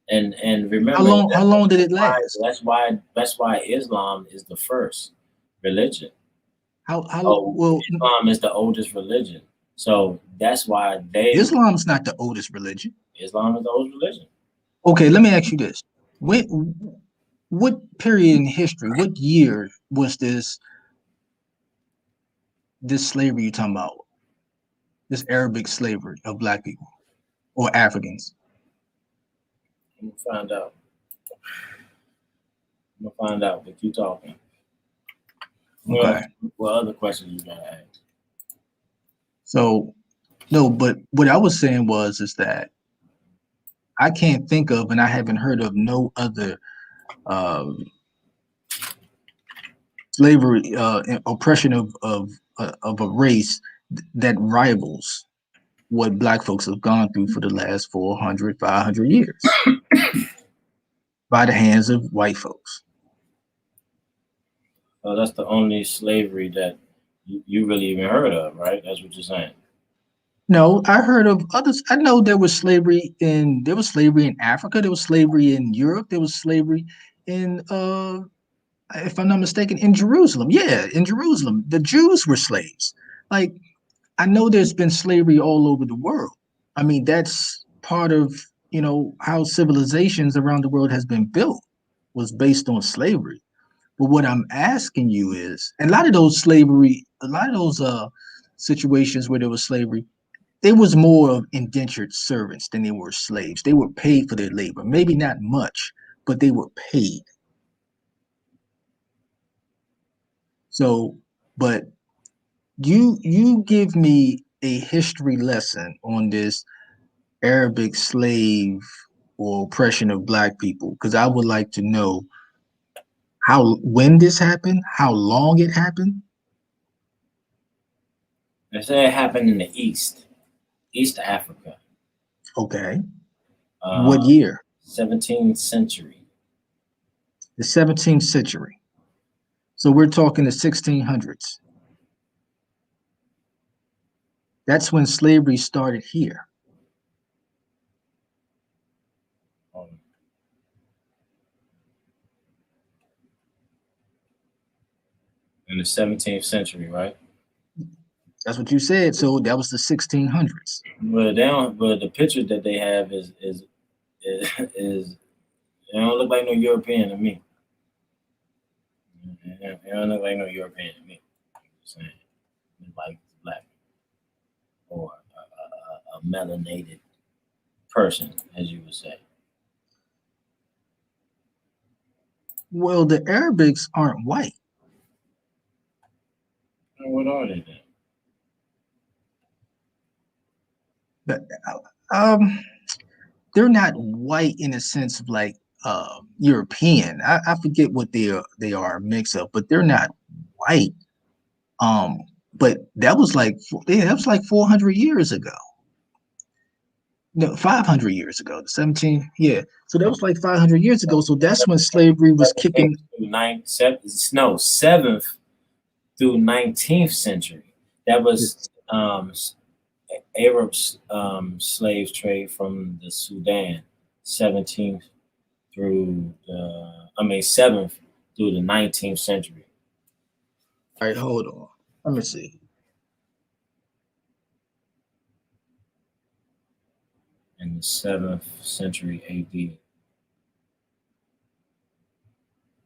And remember, how long did it last? That's why Islam is the first religion. Well, Islam is the oldest religion. So that's why Islam's not the oldest religion. Islam is the oldest religion. Okay, let me ask you this. What period in history, what year was this slavery you're talking about? This Arabic slavery of black people or Africans? I'm gonna find out, but keep talking. Okay. What other questions you gotta ask? So, no, but what I was saying is that I can't think of, and I haven't heard of no other slavery, oppression of a race that rivals what black folks have gone through for the last 400, 500 years by the hands of white folks. So that's the only slavery that you really even heard of, right? That's what you're saying. No, I heard of others. I know there was slavery in Africa, there was slavery in Europe, there was slavery in if I'm not mistaken, in Jerusalem. Yeah, in Jerusalem. The Jews were slaves. Like, I know there's been slavery all over the world. I mean, that's part of, how civilizations around the world has been built, was based on slavery. But what I'm asking you is, and a lot of those situations where there was slavery, they was more of indentured servants than they were slaves. They were paid for their labor. Maybe not much, but they were paid. So, but you give me a history lesson on this Arabic slave or oppression of black people, because I would like to know when this happened, how long it happened. They say it happened in the East Africa. Okay. What year? 17th century. The 17th century. So we're talking the 1600s. That's when slavery started here. In the 17th century, right? That's what you said. So that was the 1600s. But the picture that they have is it don't look like no European to me. It don't look like no European to me. I'm saying, like black or a melanated person, as you would say. Well, the Arabics aren't white. What are they then? They're not white in a sense of like European. I forget what they are a mix of, but they're not white. But that was like 400 years ago. No, 500 years ago. 17, yeah. So that was like 500 years ago. So that's when slavery was kicking. 7th through 19th century. That was Arab slave trade from the Sudan, 7th through the 7th through the 19th century. All right, hold on. Let me see. In the 7th century AD,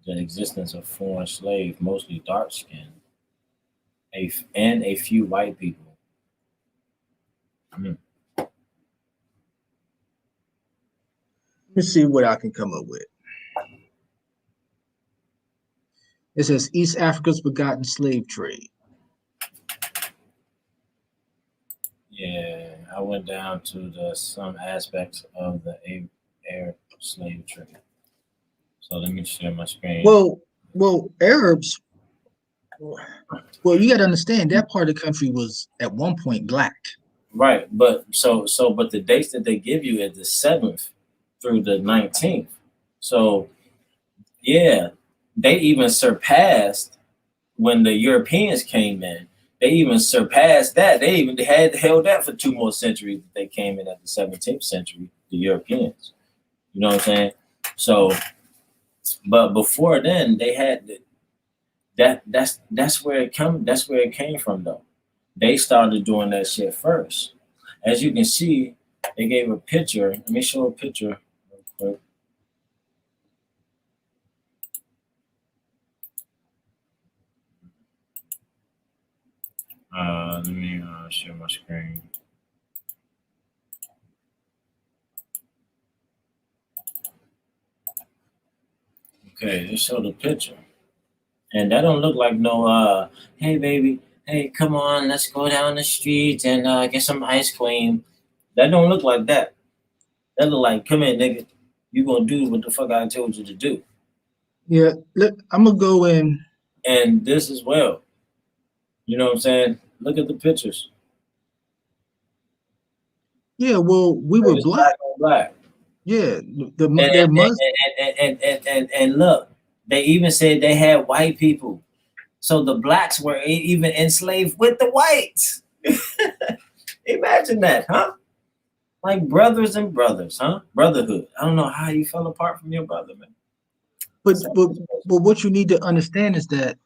the existence of foreign slaves, mostly dark-skinned, and a few white people. Let me see what I can come up with. It says East Africa's begotten slave trade. Yeah, I went down to some aspects of the Arab slave trade. So let me share my screen. Well, Arabs. Well, you got to understand that part of the country was at one point black. Right, but but the dates that they give you is the 7th through the 19th. So, yeah, they even surpassed when the Europeans came in. They even surpassed that. They even held that for 2 more centuries. They came in at the 17th century, the Europeans. You know what I'm saying? So, but before then, they had that's where it came from though. They started doing that shit first. As you can see, they gave a picture. Let me show a picture real quick. Let me share my screen. Okay, just show the picture. And that don't look like no, hey baby, hey, come on, let's go down the street and get some ice cream. That don't look like that. That look like, come here, nigga. You gonna do what the fuck I told you to do. Yeah, look, I'm gonna go in. And this as well. You know what I'm saying? Look at the pictures. Yeah, well, we were black. Black. Yeah, their Muslim. And look, they even said they had white people. So the blacks were even enslaved with the whites. Imagine that, huh? Like brothers and brothers, huh? Brotherhood. I don't know how you fell apart from your brother, man. But what you need to understand is that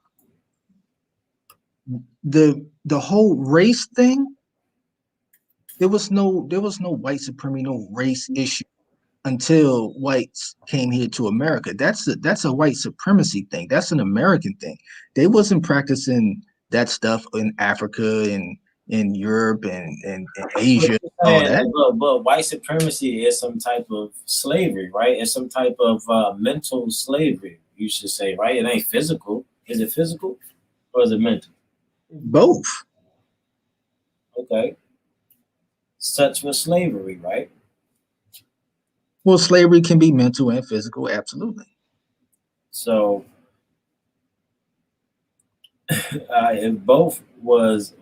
the whole race thing, there was no white supremacy, no race issue until whites came here to America. That's a white supremacy thing. That's an American thing. They wasn't practicing that stuff in Africa and in Europe and Asia, all that. But white supremacy is some type of slavery, right? It's some type of mental slavery, you should say, right? It ain't physical. Is it physical or is it mental? Both. Okay. Such was slavery, right? Well, slavery can be mental and physical, absolutely. So if both was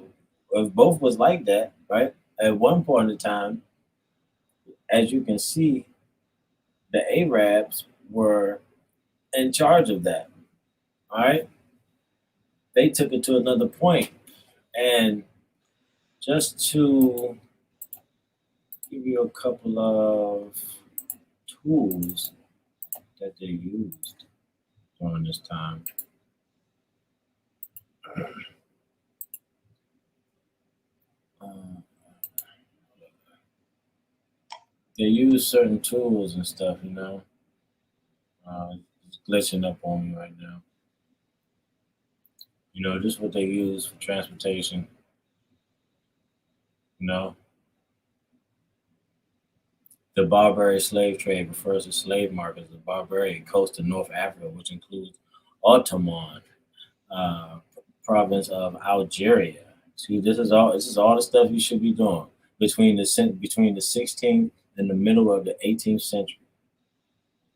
like that, right? At one point in time, as you can see, the Arabs were in charge of that. All right. They took it to another point. And just to give you a couple of tools that they used during this time. They use certain tools and stuff, you know. It's glitching up on me right now. You know, just what they use for transportation. You know, the Barbary slave trade refers to slave markets, the Barbary coast of North Africa, which includes Ottoman province of Algeria. See, this is all the stuff you should be doing between the 16th and the middle of the 18th century.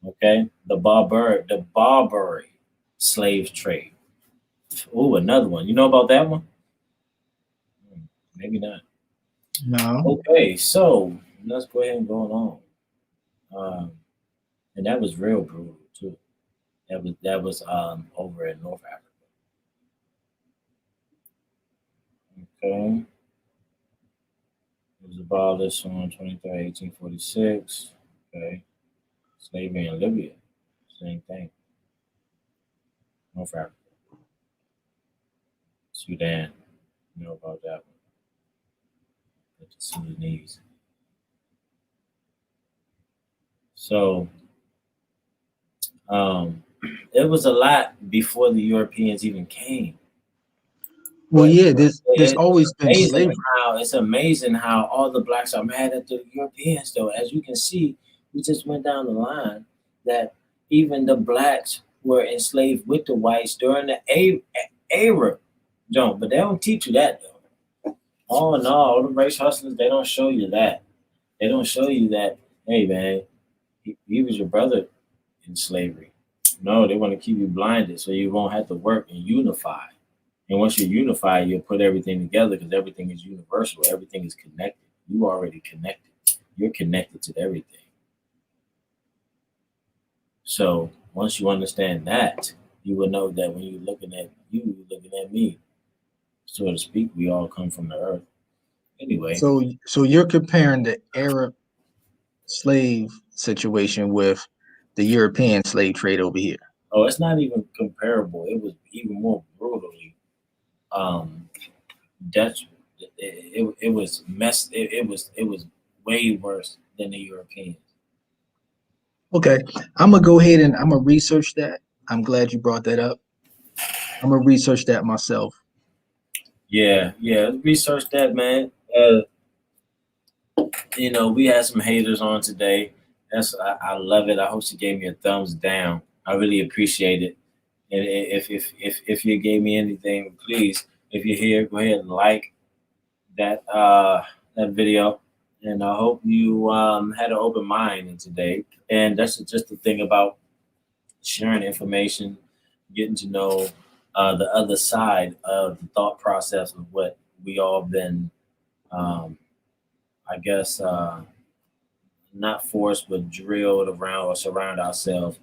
Okay, the Barbary slave trade. Oh, another one. You know about that one? Maybe not. No. Okay, so let's go ahead and go on. And that was real brutal too. That was over in North Africa. Okay. It was abolished on 23rd, 1846. Okay. Slavery in Libya. Same thing. North Africa. Sudan. You know about that one. The Sudanese. So it was a lot before the Europeans even came. Well, yeah, there's always been slavery. It's amazing how all the blacks are mad at the Europeans, though. As you can see, we just went down the line that even the blacks were enslaved with the whites during the Arab jump, but they don't teach you that, though. Oh no, all the race hustlers, they don't show you that. They don't show you that, hey man, he was your brother in slavery. No, they want to keep you blinded so you won't have to work and unify. And once you're unified, you'll put everything together because everything is universal. Everything is connected. You are already connected. You're connected to everything. So once you understand that, you will know that when you're looking at you, you're looking at me. so to speak. We all come from the earth. Anyway. So you're comparing the Arab slave situation with the European slave trade over here. Oh, it's not even comparable. It was even more brutally. It was messed. It was way worse than the Europeans. Okay, I'm gonna go ahead and I'm gonna research that. I'm glad you brought that up. I'm gonna research that myself. Yeah, research that, man. You know, we had some haters on today. I love it. I hope she gave me a thumbs down. I really appreciate it. And if you gave me anything, please, if you're here, go ahead and like that video. And I hope you had an open mind today. And that's just the thing about sharing information, getting to know the other side of the thought process of what we all been, I guess, not forced, but drilled around or surround ourselves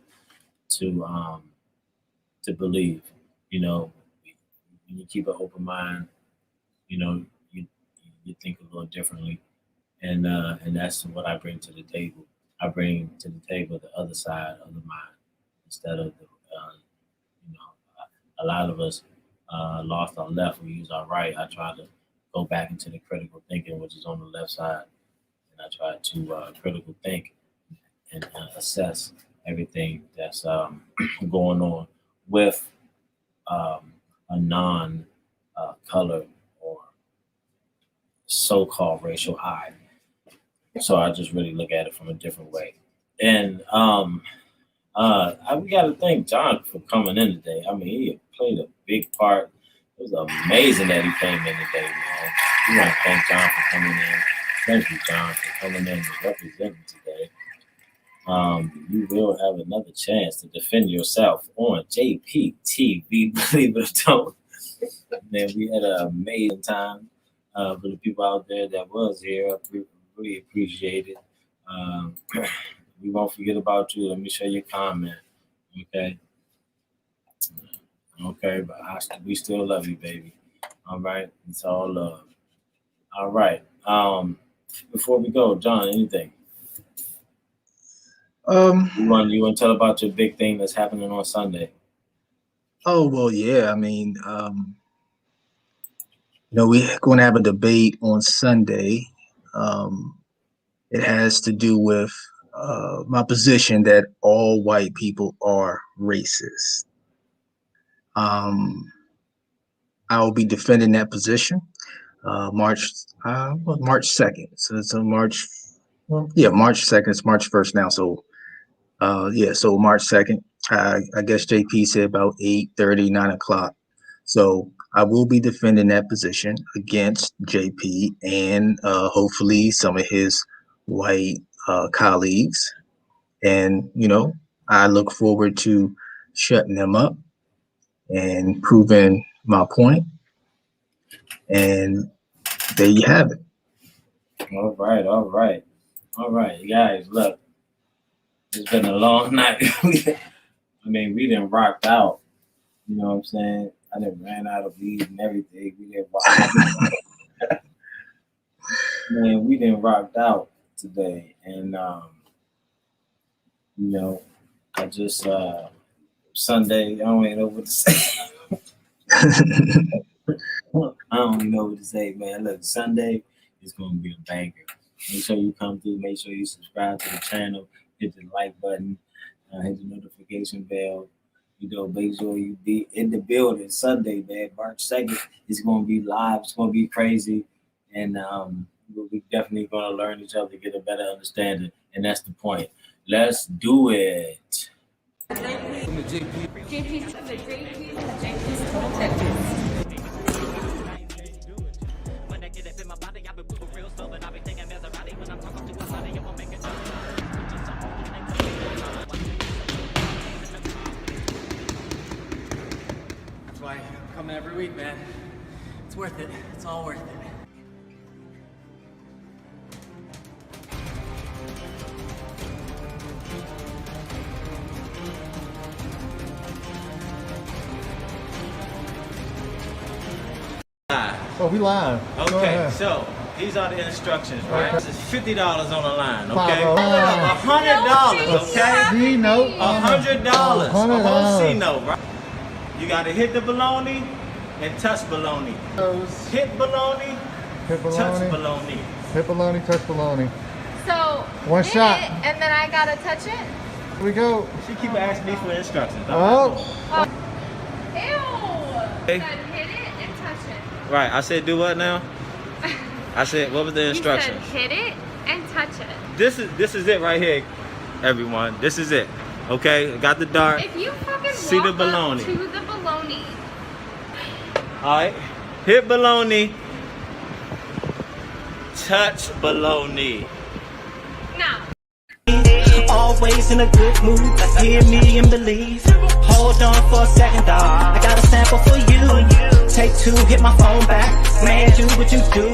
to believe. You know, when you keep an open mind, you know, you think a little differently, and that's what I bring to the table. I bring to the table the other side of the mind instead of the, you know, a lot of us lost our left, we use our right. I try to go back into the critical thinking, which is on the left side, and I try to critical think and assess everything that's going on with a non-color or so-called racial eye. So I just really look at it from a different way. And we got to thank John for coming in today. I mean, he played a big part. It was amazing that he came in today, man. We want to thank John for coming in. Thank you, John, for coming in and representing today. You will have another chance to defend yourself on JPTV, believe it or don't. Man, we had an amazing time. For the people out there that was here, I really appreciate it. We won't forget about you. Let me show you a comment. Okay. Okay, but we still love you, baby. All right. It's all love. All right. Before we go, John, anything? You want to tell about your big thing that's happening on Sunday? Oh, well, yeah. I mean, you know, we're going to have a debate on Sunday. It has to do with my position that all white people are racist. I'll be defending that position March 2nd. So March 2nd. It's March 1st now. So so March 2nd. I guess JP said about 8:30, 9 o'clock. So I will be defending that position against JP and hopefully some of his white colleagues. And, you know, I look forward to shutting them up and proving my point. And there you have it. All right, guys, look, it's been a long night. I mean, we done rocked out. You know what I'm saying? I done ran out of weed and everything. We done rocked. Man, we done rocked out today. And, you know, I just, Sunday, I don't even know what to say. I don't even know what to say, man. Look, Sunday is going to be a banger. Make sure you come through. Make sure you subscribe to the channel. Hit the like button. Hit the notification bell. You know, make sure you be in the building Sunday, man. March 2nd. It's going to be live. It's going to be crazy. And we're definitely going to learn each other, get a better understanding. And that's the point. Let's do it. That's why I come every week, man. It's worth it. It's all worth it. Oh, we live. Go Okay, ahead. so these are the instructions, right? Okay. This is $50 on the line, okay? $100, $100, okay? C-note. $100. $100. A whole C-note, right? You gotta hit the baloney and touch baloney. Hit baloney, Hit baloney. touch baloney. Hit baloney, touch baloney. So One hit shot. it, and then I gotta touch it. Here we go. She keep asking me for instructions. Oh. Ew. Okay. Said hit it and touch it. Right, I said do what now? I said, what was the instructions? You said hit it and touch it. This is it right here, everyone. This is it. Okay, got the dart. If you fucking See the walk up baloney. to the baloney. Alright. Hit baloney. Touch baloney. Now. Always in a good mood, hear me and believe. Hold on for a second, dog. I got a sample for you. Take two, hit my phone back. Man, do what you do.